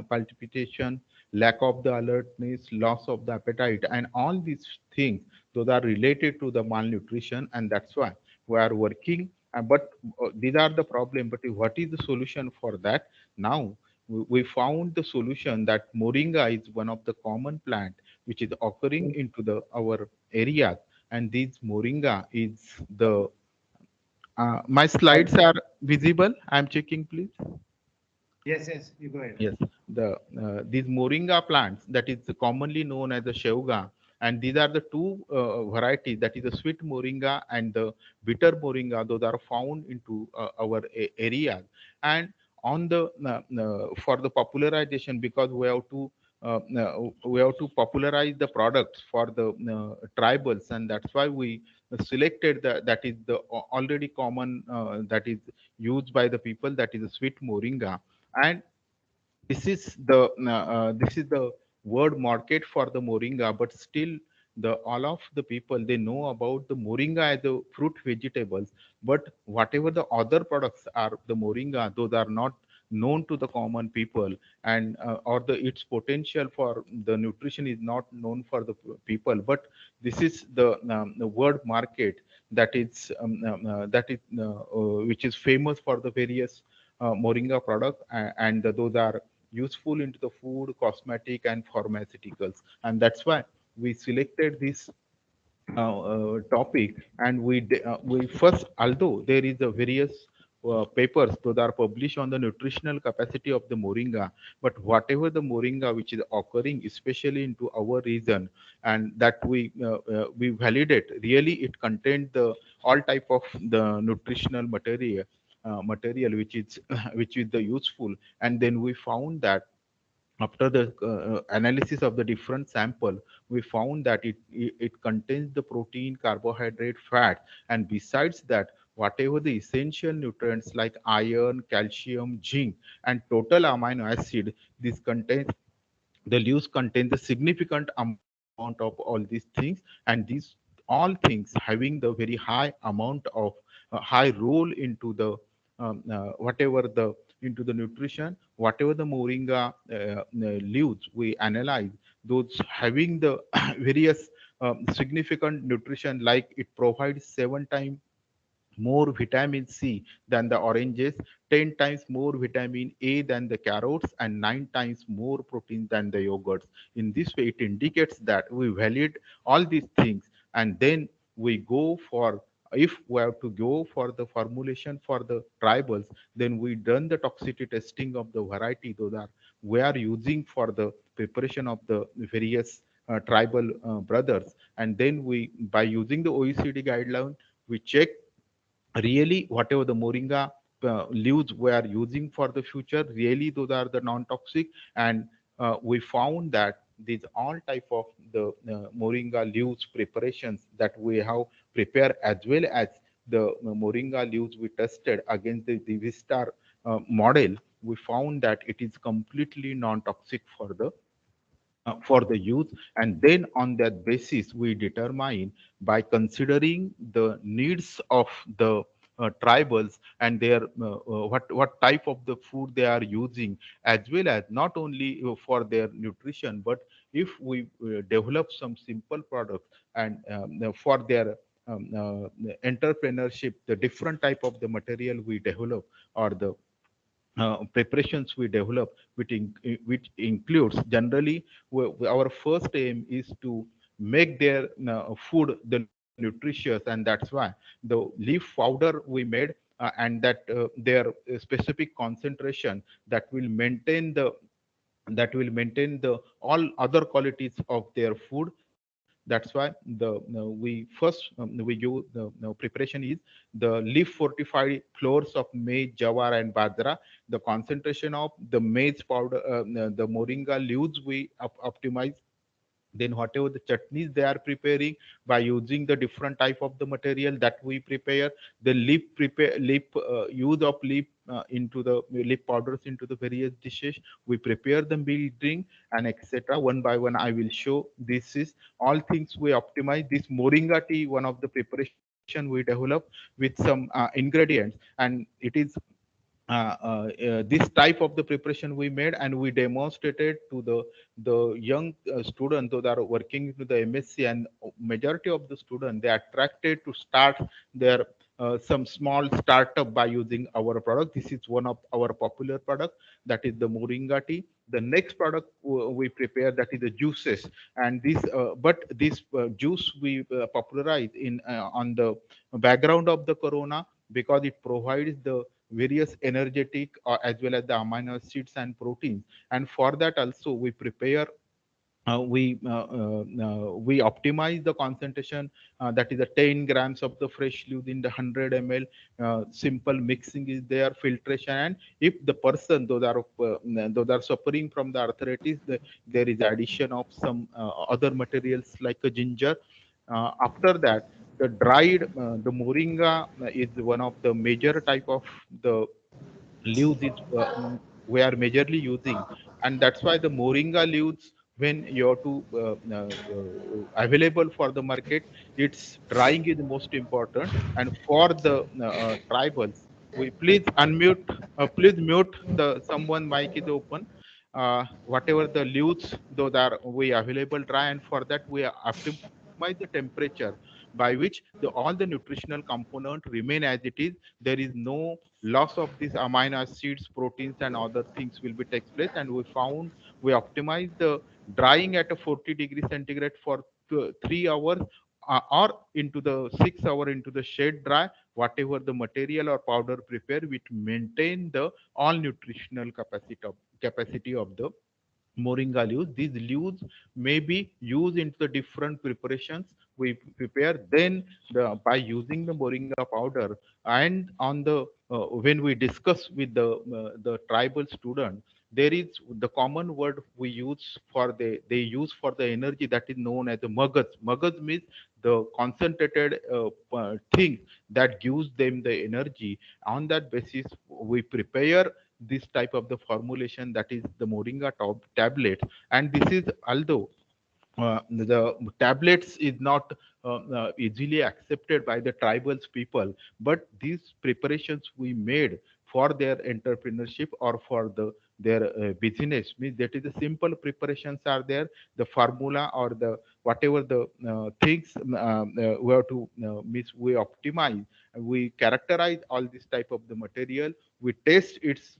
palpitation, lack of the alertness, loss of the appetite, and all these things, those are related to the malnutrition, and that's why we are working. But these are the problem. But what is the solution for that? Now we found the solution that Moringa is one of the common plant which is occurring into the our areas, and this Moringa is the my slides are visible. I'm checking, please. Yes, yes, you go ahead. Yes, the these Moringa plants, that is commonly known as the Sheuga, and these are the two varieties, that is the sweet Moringa and the bitter Moringa. Those are found into our areas, and on the for the popularization, because we have to popularize the products for the tribals, and that's why we selected that is the already common that is used by the people, that is the sweet Moringa. And this is the word market for the moringa, but still the all of the people they know about the moringa as the fruit vegetables, but whatever the other products are the moringa, those are not known to the common people, and or the its potential for the nutrition is not known for the people. But this is the word market that is which is famous for the various moringa product, and those are useful into the food, cosmetic, and pharmaceuticals. And that's why we selected this topic. And we first, although there is a various papers that are published on the nutritional capacity of the moringa, but whatever the moringa which is occurring, especially into our region, and that we validate, really it contains the all type of the nutritional material which is which is the useful. And then we found that after the analysis of the different sample, we found that it contains the protein, carbohydrate, fat, and besides that, whatever the essential nutrients like iron, calcium, zinc, and total amino acid, this contains the leaves contain the significant amount of all these things, and these all things having the very high amount of high role into the whatever the into the nutrition, whatever the moringa leaves we analyze, those having the various significant nutrition, like it provides 7 times more vitamin C than the oranges, 10 times more vitamin A than the carrots, and 9 times more protein than the yogurts. In this way, it indicates that we validate all these things, and then we go for if we have to go for the formulation for the tribals, then we done the toxicity testing of the variety those are we are using for the preparation of the various tribal brothers. And then we, by using the OECD guideline, we check really whatever the moringa leaves we are using for the future, really those are the non-toxic. And we found that these all type of the moringa leaves preparations that we have prepared, as well as the moringa leaves we tested against the Vistar model, we found that it is completely non-toxic for the youth. And then on that basis we determine, by considering the needs of the tribals and their what type of the food they are using, as well as not only for their nutrition, but if we develop some simple products and for their entrepreneurship, the different type of the material we develop, or the preparations we develop, which includes generally our first aim is to make their food the nutritious. And that's why the leaf powder we made, and that their specific concentration that will maintain the all other qualities of their food. That's why we first we use the preparation is the leaf fortified flours of maize, jawar, and bajra. The concentration of the maize powder, the moringa leaves we optimize. Then whatever the chutneys they are preparing, by using the different type of the material that we prepare, the leaf use of leaf into the leaf powders into the various dishes, we prepare the meal drink, and etc. One by one I will show. This is all things we optimize. This moringa tea, one of the preparation we develop with some ingredients, and it is this type of the preparation we made, and we demonstrated to the young students those are working into the MSc. And majority of the students, they are attracted to start their some small startup by using our product. This is one of our popular product, that is the moringa tea. The next product we prepare, that is the juices. And this this juice we popularize in on the background of the corona, because it provides the various energetic as well as the amino acids and proteins. And for that also we prepare we optimize the concentration, that is the 10 grams of the fresh leaves in the 100 ml. Simple mixing is there, filtration. And if the person those are suffering from the arthritis, there is addition of some other materials like a ginger. After that, the dried the moringa is one of the major type of the leaves is we are majorly using. And that's why the moringa leaves, when you have to available for the market, its drying is most important. And for the tribals, we please unmute, please mute the someone mic is open. Whatever the leaves those are we available dry, and for that we optimize the temperature by which all the nutritional component remain as it is. There is no loss of these amino acids, proteins, and other things will be takes place. And we found we optimize the drying at a 40 degree centigrade for 3 hours, or into the 6 hour into the shade dry, whatever the material or powder prepare, which maintain the all nutritional capacity of the moringa leaves. These leaves may be used into the different preparations we prepare. Then by using the moringa powder, and on the when we discuss with the tribal student, there is the common word we use for they use for the energy, that is known as the magas. Magas means the concentrated thing that gives them the energy. On that basis we prepare this type of the formulation, that is the moringa tablet. And this is, although the tablets is not easily accepted by the tribals people, but these preparations we made for their entrepreneurship or for their business, means that is the simple preparations are there. The formula or the whatever the things we have to means we optimize, we characterize all this type of the material, we test its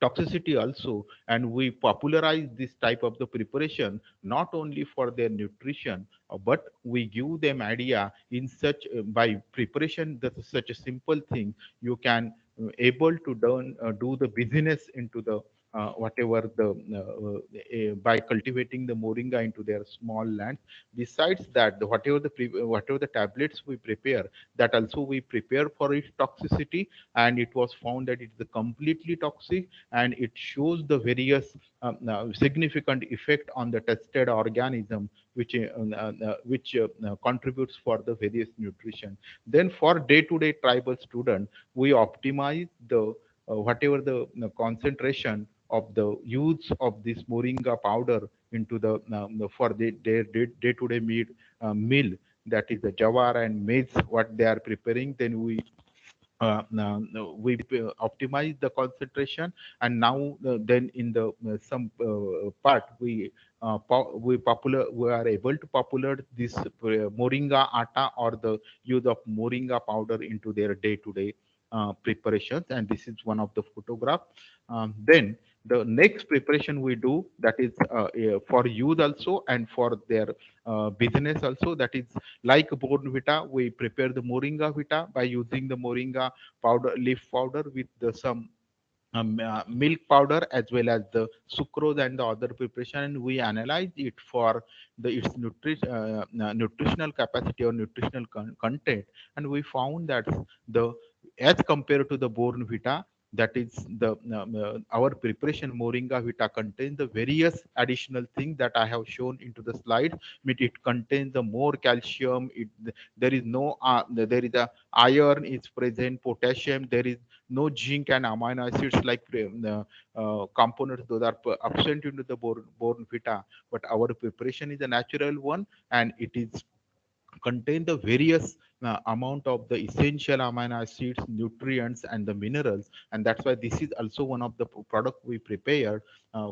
toxicity also, and we popularize this type of the preparation not only for their nutrition, but we give them idea in such by preparation. That's such a simple thing. You can able to do the business into the whatever the by cultivating the moringa into their small lands. Besides that, whatever the tablets we prepare, that also we prepare for its toxicity, and it was found that it's completely toxic, and it shows the various significant effect on the tested organism, which contributes for the various nutrition. Then for day-to-day tribal student, we optimize the whatever the concentration of the use of this moringa powder into for their day-to-day meal, that is the jawar and maize what they are preparing. Then we optimize the concentration, and now then in the some part we are able to popular this moringa atta or the use of moringa powder into their day-to-day preparations, and this is one of the photograph. Then the next preparation we do, that is for youth also and for their business also, that is like Born Vita, we prepare the Moringa Vita by using the Moringa powder, leaf powder with some milk powder as well as the sucrose and the other preparation, and we analyze it for its nutritional capacity or nutritional content, and we found that the as compared to the Born Vita, that is our preparation Moringa Vita contains the various additional things that I have shown into the slide. It contains the more calcium. There is no there is a iron is present, potassium. There is no zinc and amino acids like components those are absent into the Born Vita. But our preparation is a natural one, and it is contain the various amount of the essential amino acids, nutrients, and the minerals, and that's why this is also one of the product we prepare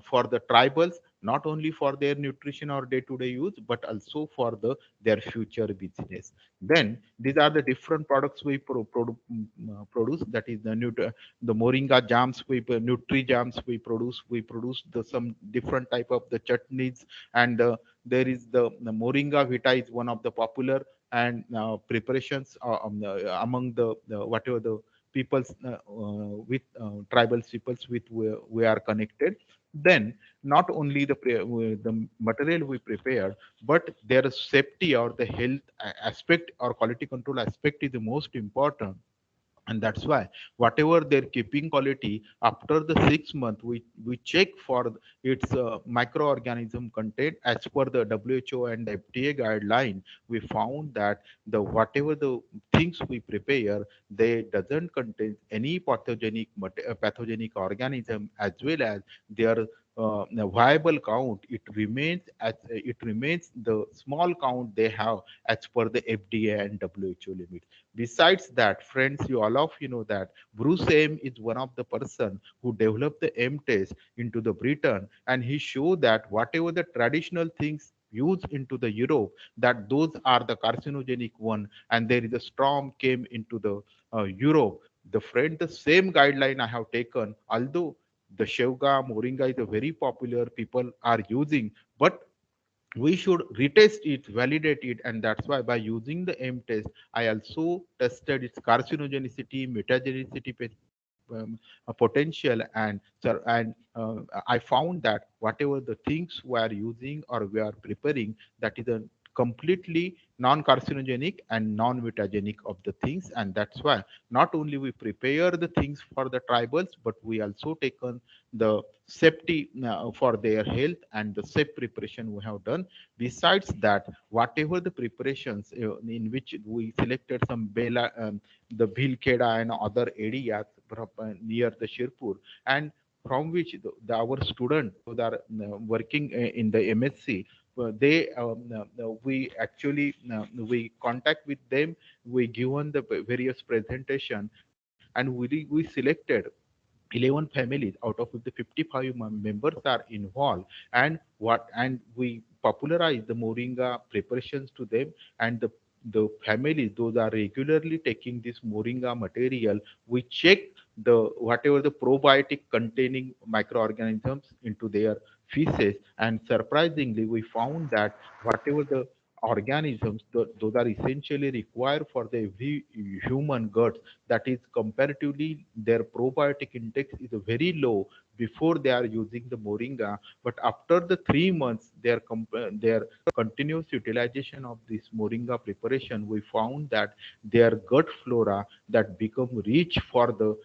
for the tribals, not only for their nutrition or day-to-day use, but also for their future business. Then these are the different products we produce. That is the moringa jams, nutri jams we produce. We produce some different type of the chutneys, and there is the moringa vita is one of the popular and preparations among the whatever the peoples with tribal peoples with we are connected. Then not only the material we prepare, but their safety or the health aspect or quality control aspect is the most important, and that's why whatever their keeping quality after the 6 month, we check for its microorganism content as per the WHO and FDA guideline. We found that the whatever the things we prepare, they doesn't contain any pathogenic organism, as well as their viable count, it remains the small count they have as per the FDA and WHO limit. Besides that, friends, you all of you know that Bruce M is one of the person who developed the M test into the Britain, and he showed that whatever the traditional things used into the Europe, that those are the carcinogenic one, and there is a storm came into the Europe. The friend, the same guideline I have taken, although the Shevga, Moringa is a very popular people are using, but we should retest it, validate it, and that's why by using the M test, I also tested its carcinogenicity, mutagenicity potential, and I found that whatever the things we are using or we are preparing, that is a completely non-carcinogenic and non-mutagenic of the things, and that's why not only we prepare the things for the tribals, but we also taken the safety for their health and the safe preparation we have done. Besides that, whatever the preparations in which we selected some bela the Bhilkheda and other areas near the Shirpur, and from which our students who are working in the MSc, they we actually we contact with them, we given the various presentation, and we selected 11 families out of the 55 members are involved, and we popularize the moringa preparations to them, and the families, those are regularly taking this Moringa material, we check the whatever the probiotic containing microorganisms into their feces, and surprisingly we found that whatever the organisms, those are essentially required for the every human gut, that is comparatively their probiotic index is very low before they are using the Moringa. But after the 3 months, their continuous utilization of this Moringa preparation, we found that their gut flora that become rich for the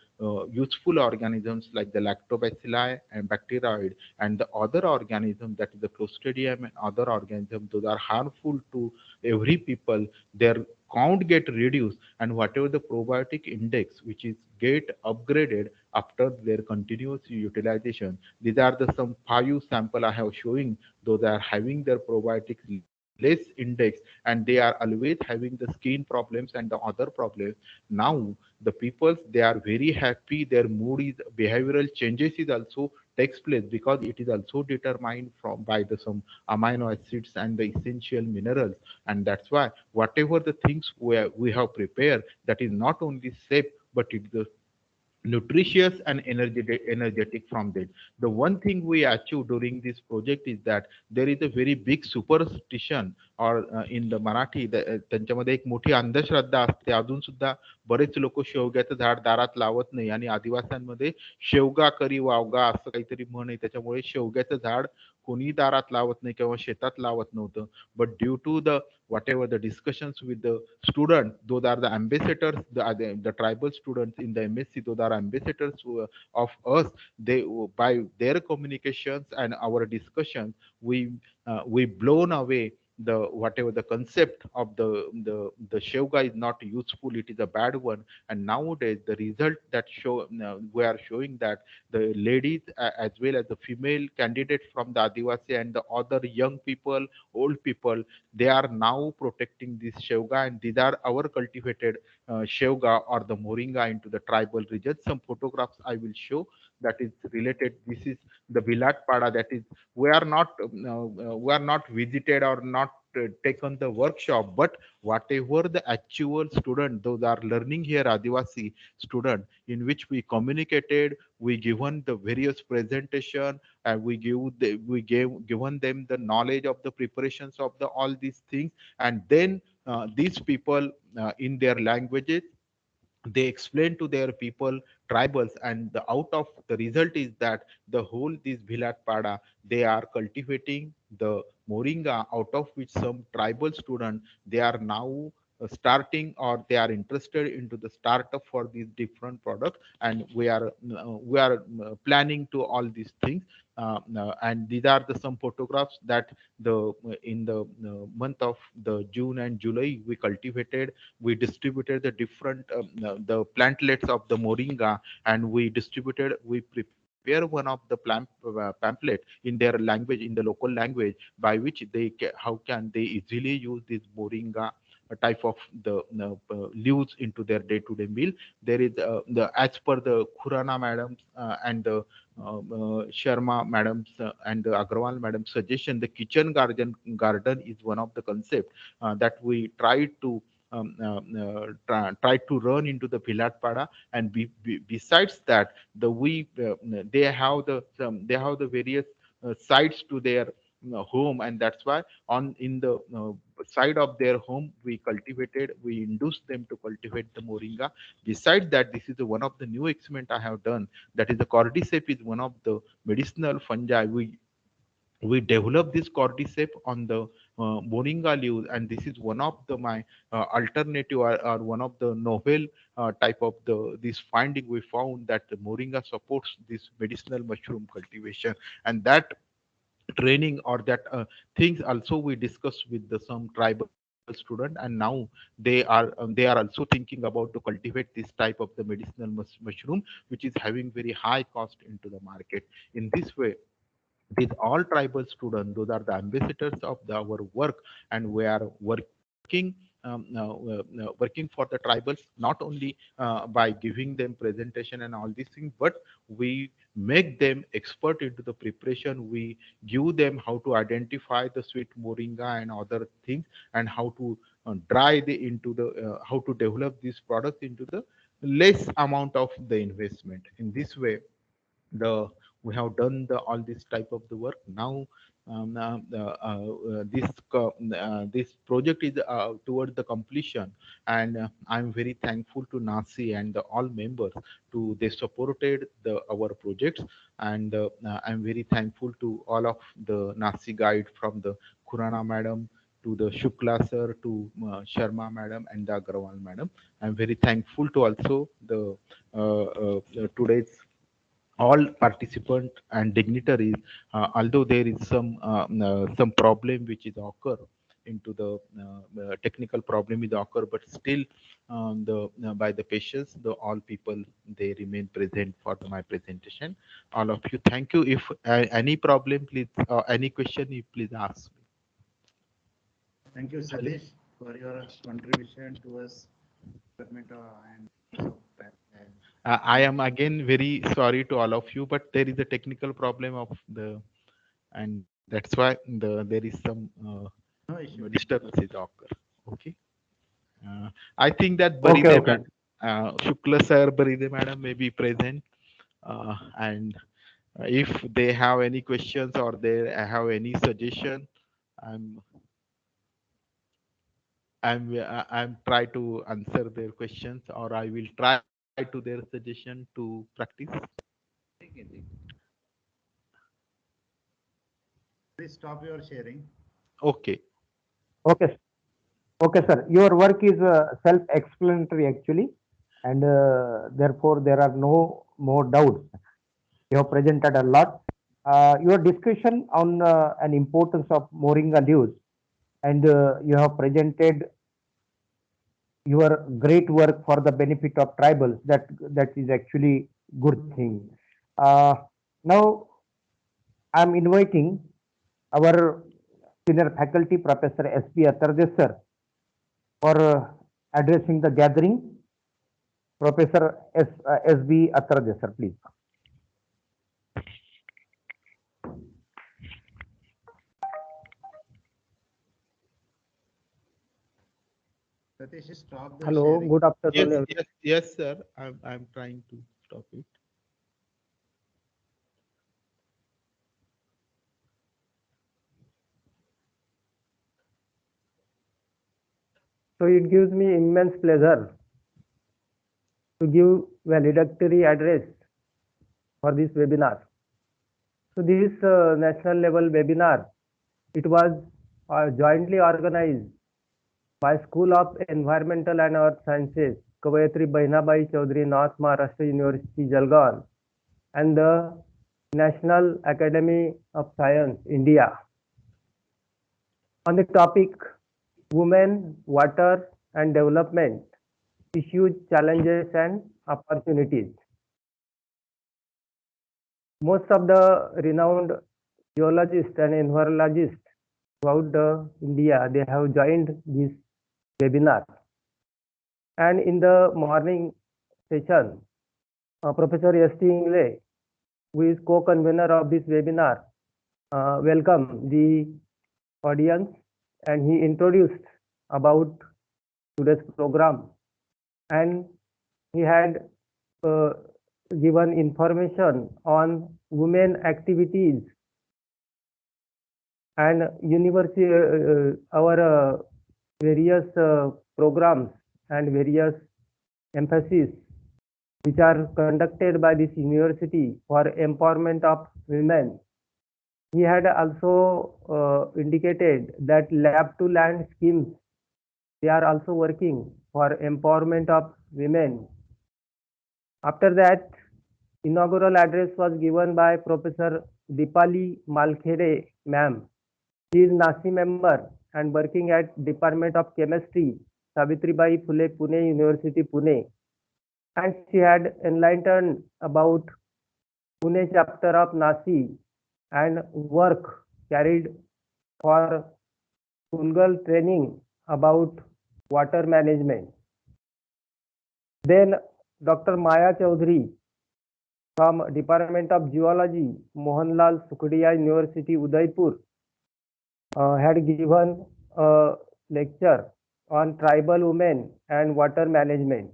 useful organisms like the lactobacilli and bacteroid and the other organisms, that is the clostridium and other organisms, those are harmful to every people. Their count get reduced, and whatever the probiotic index which is get upgraded after their continuous utilization. These are the some 5 sample I have showing. Those are having their probiotics less index, and they are always having the skin problems and the other problems. Now the people, they are very happy, their mood is, behavioral changes is also takes place, because it is also determined from by the some amino acids and the essential minerals. And that's why whatever the things we have prepared, that is not only safe, but it is nutritious and energetic from that. The one thing we achieved during this project is that there is a very big superstition, or in the Marathi त्यांच्यामध्ये एक मोठी अंधश्रद्धा असते अजून सुद्धा. बरेच लोक शेवग्याचं झाड दारात लावत नाही, आणि आदिवासींमध्ये शेवगा करी वावगा असं काहीतरी म्हण आहे, त्याच्यामुळे शेवग्याचं झाड कोणी दारात लावत नाही किंवा शेतात लावत नव्हतं. But due to the whatever the discussions with the student, those are the ambassadors, the tribal students in the MSc, those are ambassadors of us. They, by their communications and our discussions, we blown away the whatever the concept of the shevga is not useful, it is a bad one. And nowadays the result that show, we are showing that the ladies as well as the female candidates from the Adivasi and the other young people, old people, they are now protecting this shevga, and these are our cultivated shevga or the moringa into the tribal region. Some photographs I will show that is related. This is the Vilat Pada, that is we are not visited or not taken the workshop, but whatever the actual student, those are learning here Adivasi student, in which we communicated, we given the various presentation, and we gave given them the knowledge of the preparations of the all these things. And then these people in their languages, they explain to their people tribals, and the out of the result is that the whole this Bhilat Pada, they are cultivating the moringa, out of which some tribal student, they are now starting, or they are interested into the startup for these different products. And we are planning to all these things, and these are the some photographs that the in the month of the June and July we cultivated. We distributed the different the plantlets of the moringa, and we prepare one of the pamphlet in their language, in the local language, by which how can they easily use this moringa type of the leaves into their day-to-day meal. There is the as per the Khurana madams and the Sharma madams and the Agrawal madam's suggestion, the kitchen garden is one of the concept that we try to try to run into the Vilat Pada. And besides that, they have the various sides to their home, and that's why on in the side of their home we induced them to cultivate the moringa. Besides that, this is one of the new experiment I have done, that is the cordyceps is one of the medicinal fungi. We developed this cordyceps on the moringa leaves, and this is one of the my alternative, or one of the novel type of this finding. We found that the moringa supports this medicinal mushroom cultivation, and that training or that things also we discussed with some tribal student. And now they are also thinking about to cultivate this type of the medicinal mushroom, which is having very high cost into the market. In this way, these all tribal students, those are the ambassadors of our work, and we are working working for the tribals, not only by giving them presentation and all these things, but we make them expert into the preparation. We give them how to identify the sweet moringa and other things, and how to dry the into the how to develop this product into the less amount of the investment. In this way, the we have done the all this type of the work now. This project is toward the completion, and I'm very thankful to NASI and the all members to they supported our projects, and I'm very thankful to all of the NASI guide from the Khurana madam to the Shukla sir to Sharma madam and the Agrawal madam. I'm very thankful to also the today's all participant and dignitaries, although there is some problem which is occur into the technical problem is occur, but still the by the patients, the all people they remain present for my presentation. All of you, thank you. If any problem, please any question, you please ask me. Thank you, Satish, for your contribution to us. I am again very sorry to all of you, but there is a technical problem of the, and that's why there is some disturbances occur. Okay. I think that Baride Okay. Shukla sir, Baride madam may be present, and if they have any questions or they have any suggestion, I'm try to answer their questions, or I will try to their suggestion to practice. Please stop your sharing. Okay. Okay. Okay, sir. Your work is self-explanatory actually, and therefore there are no more doubts. You have presented a lot. Your discussion on an importance of Moringa leaves, and you have presented your great work for the benefit of tribals. That is actually good thing. Now I'm inviting our senior faculty, Professor S.P. Attarde for addressing the gathering. Professor S.B. Attarde, please. Satish, stop the Hello, sharing. good afternoon. Yes, sir. I'm trying to stop it. So it gives me immense pleasure to give valedictory address for this webinar. So this national level webinar, it was jointly organized by School of Environmental and Earth Sciences, Kavayatri Bahinabai Chaudhary, North Maharashtra University, Jalgaon, and the National Academy of Science, India, on the topic Women, Water and Development, Issues, Challenges and Opportunities. Most of the renowned geologists and envirologists throughout India, they have joined this webinar. And in the morning session, Professor S.T.Ingle, who is co-convenor of this webinar, welcomed the audience, and he introduced about today's program, and he had given information on women activities and university our various programs and various emphases which are conducted by this university for empowerment of women. He had also indicated that lab to land schemes, they are also working for empowerment of women. After that, inaugural address was given by Professor Dipali Malkhere ma'am. She is NASI member and working at Department of Chemistry, Savitribai Phule Pune University, Pune. And she had enlightened about Pune chapter of NASI and work carried for Kungal training about water management. Then Dr. Maya Chaudhary from Department of Geology, Mohanlal Sukhdia University, Udaipur, had given a lecture on tribal women and water management.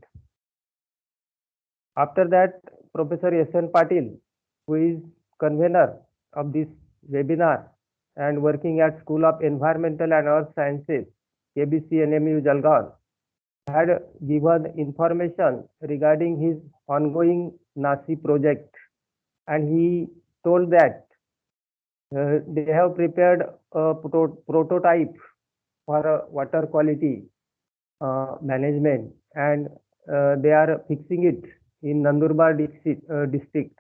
After that, Professor S.N.Patil, who is convener of this webinar and working at School of Environmental and Earth Sciences, KBCNMU Jalgaon, had given information regarding his ongoing NASI project, and he told that they have prepared a prototype for water quality management, and they are fixing it in Nandurbar district.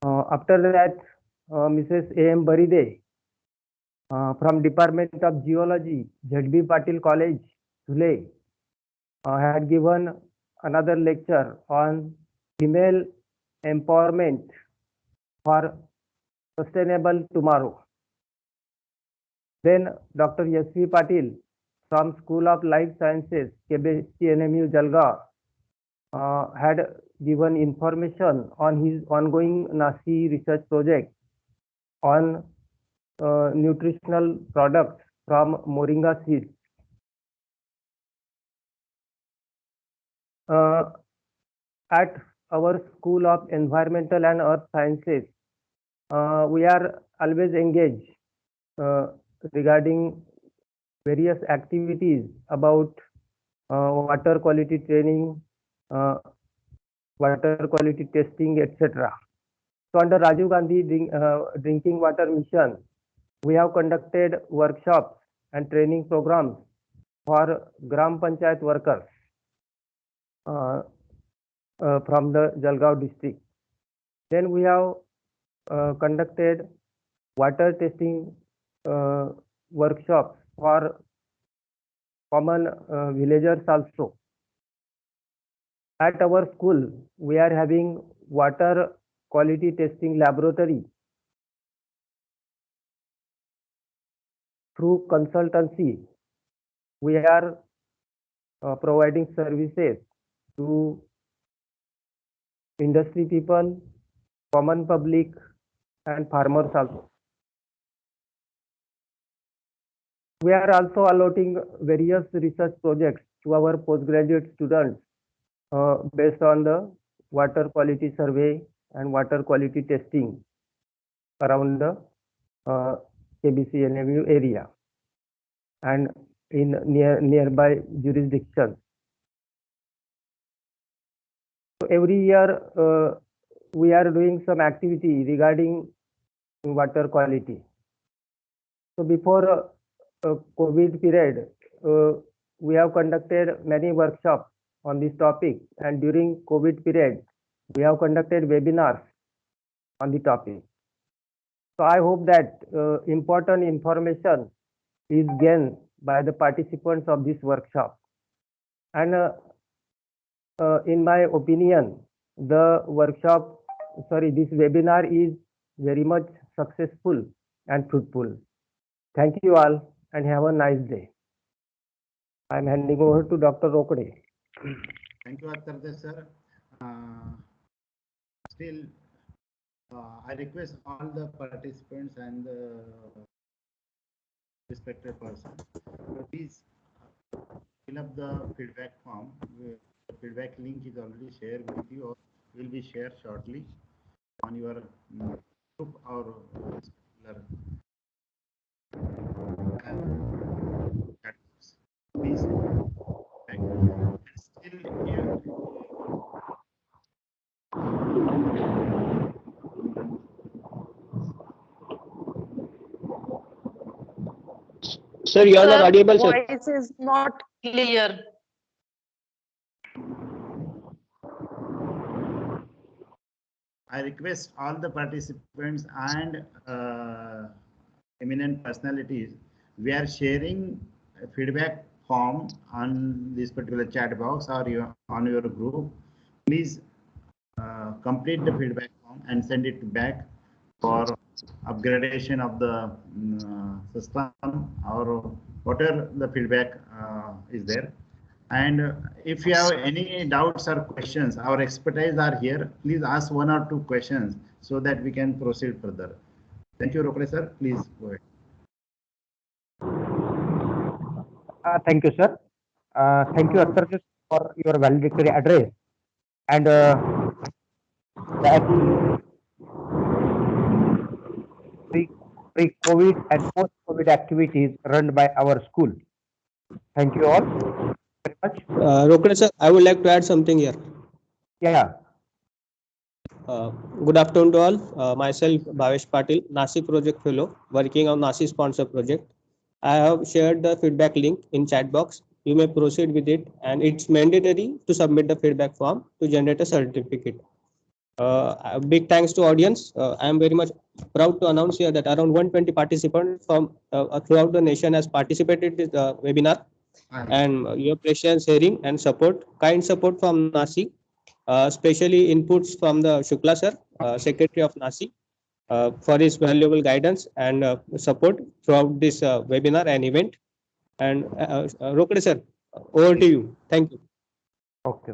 After that, Mrs. A.M. Baride from Department of Geology, Z.B. Patil College, Dhule, had given another lecture on female empowerment for sustainable tomorrow. Then Dr. S.V. Patil from School of Life Sciences, KBCNMU Jalgaon, had given information on his ongoing NASI research project on nutritional products from Moringa seeds. At our School of Environmental and Earth Sciences, we are always engaged regarding various activities about water quality training, water quality testing, etc. So under Rajiv Gandhi Drinking Water Mission, we have conducted workshops and training programs for Gram Panchayat workers from the Jalgaon district. Then we have conducted water testing workshops for common villagers also. At our school, we are having water quality testing laboratory. Through consultancy, we are providing services to industry people, common public, and farmers also. We are also allotting various research projects to our postgraduate students based on the water quality survey and water quality testing around the KBCNMU area and in nearby jurisdictions. So every year we are doing some activity regarding water quality. So before COVID period, we have conducted many workshops on this topic, and during COVID period, we have conducted webinars on the topic. So I hope that important information is gained by the participants of this workshop. And in my opinion, the this webinar is very much successful and fruitful. Thank you all and have a nice day. I'm handing over to Dr. Rokde. Thank you, Attarde sir. Still, I request all the participants and the respected persons to please fill up the feedback form. The feedback link is already shared with you or will be shared shortly on your group or please. Still, Sir, you are audible, sir. Voice is not clear. I request all the participants and eminent personalities, we are sharing a feedback form on this particular chat box or on your group. Please complete the feedback form and send it back for upgradation of the system or whatever the feedback is there. And if you have any doubts or questions, our expertise are here. Please ask 1 or 2 questions so that we can proceed further. Thank you, Rokde sir. Please go ahead. Thank you, sir. Thank you, Akhtar, for your valedictory address and the pre-COVID and post-COVID activities run by our school. Thank you all very much. Rokde sir, I would like to add something here. Yeah. Good afternoon to all. Myself, S.N.Patil, NASI project fellow, working on NASI sponsor project. I have shared the feedback link in chat box. You may proceed with it, and it's mandatory to submit the feedback form to generate a certificate. A big thanks to audience. I am very much proud to announce here that around 120 participants from throughout the nation has participated in the webinar, and your precious sharing and support, kind support from NASI, especially inputs from the Shukla sir, Secretary of NASI, for his valuable guidance and support throughout this webinar and event. And Rokde sir, over to you. Thank you. Okay.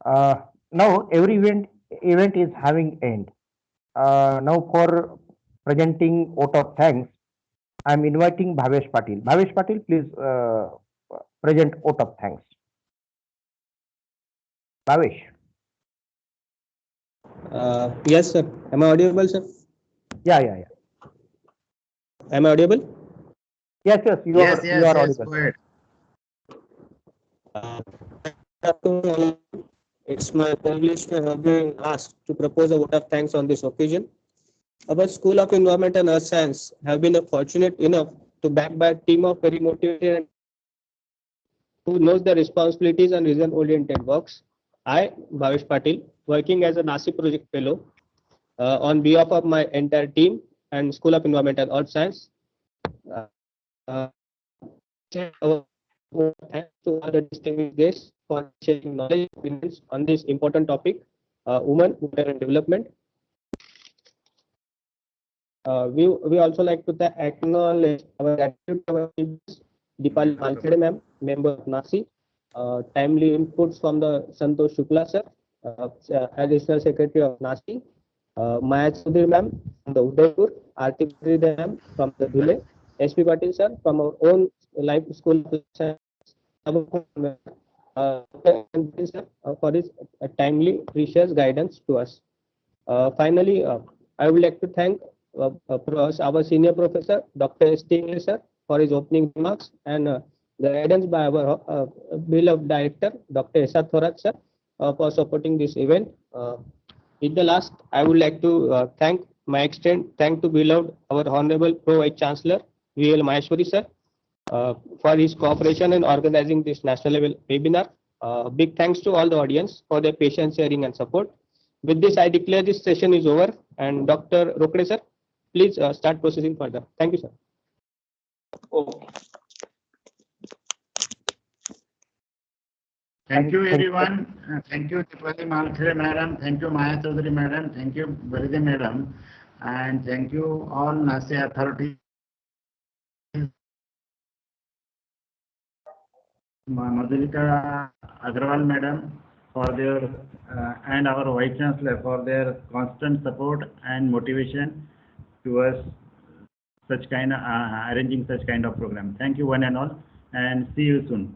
Now every event is having end. Now for presenting vote of thanks, I am inviting S.N.Patil. S.N.Patil, please present vote of thanks. Bhavesh. Yes, sir. Am I audible, sir? Yeah. Am I audible? Yes, you are audible. Go ahead. It's my privilege to have been asked to propose a vote of thanks on this occasion. Our School of Environment and Earth Science have been fortunate enough to back by a team of very motivated and who knows the responsibilities and result-oriented works. I, S.N.Patil, working as a NASI project fellow, on behalf of my entire team and School of Environment and Earth Science, thanks to all the distinguished guests for sharing knowledge on this important topic, women, water and development. We also like to acknowledge our gratitude to our Dipali Malkhede ma'am, member of NASI, timely inputs from the Santosh Shukla sir, Additional Secretary of NASI, Maya Chaudhary ma'am from the Udaipur, Arti ma'am from the Dhule, S.P. Patil sir from our own life school for his timely, precious guidance to us. Finally, I would like to thank our senior professor, Dr. S.T.Ingle sir, for his opening remarks and the guidance by our beloved director, Dr. S.R. Thorat sir, for supporting this event. In the last, I would like to thank to beloved our Honorable Pro Vice Chancellor, V.L. Maheshwari sir, for his cooperation in organizing this national level webinar. Big thanks to all the audience for their patience, sharing and support. With this, I declare this session is over, and Dr. Rokde sir, please start processing further. Thank you, sir. Okay. Thank you, everyone. Thank you, Dipali Malkhede madam. Thank you, Maya Chaudhary madam. Thank you, Baride madam. And thank you, all NASI authorities. Madhurika Agrawal madam for their and our Vice Chancellor for their constant support and motivation towards such kind of arranging such kind of program. Thank you one and all, and see you soon.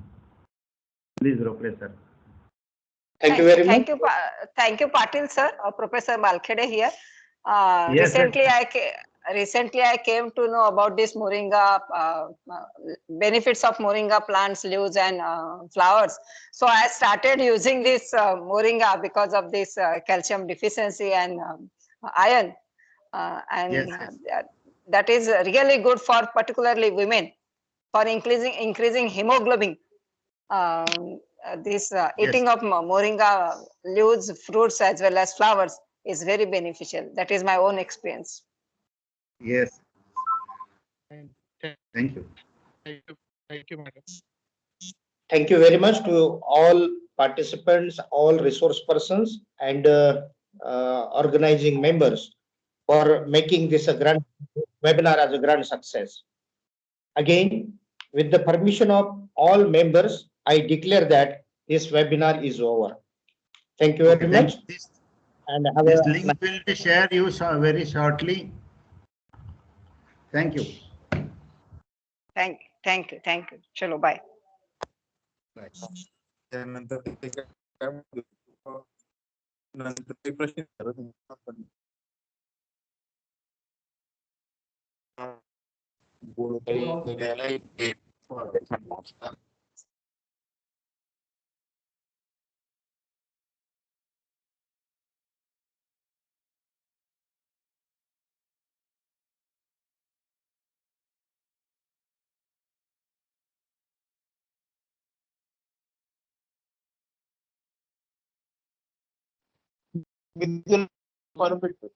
Please, Rokde sir. Thank you very much. Thank you, Patil sir. Professor Malkhede here. Yes, Recently, I came to know about this Moringa, benefits of Moringa plants, leaves and flowers. So I started using this Moringa because of this calcium deficiency and iron. That is really good for particularly women for increasing hemoglobin. This eating of Moringa leaves, fruits as well as flowers is very beneficial. That is my own experience. Yes. Thank you. Thank you, madam. Thank you very much to all participants, all resource persons, and organizing members for making this a grand webinar as a grand success. Again, with the permission of all members, I declare that this webinar is over. Thank you very much. And this link will be shared very shortly. Thank you. Thank you. Thank you thank you चलो bye. त्यानंतर ते काय म्हणतो, नंतर ते प्रश्न विचारत आपण. फॉर्म भेटतो.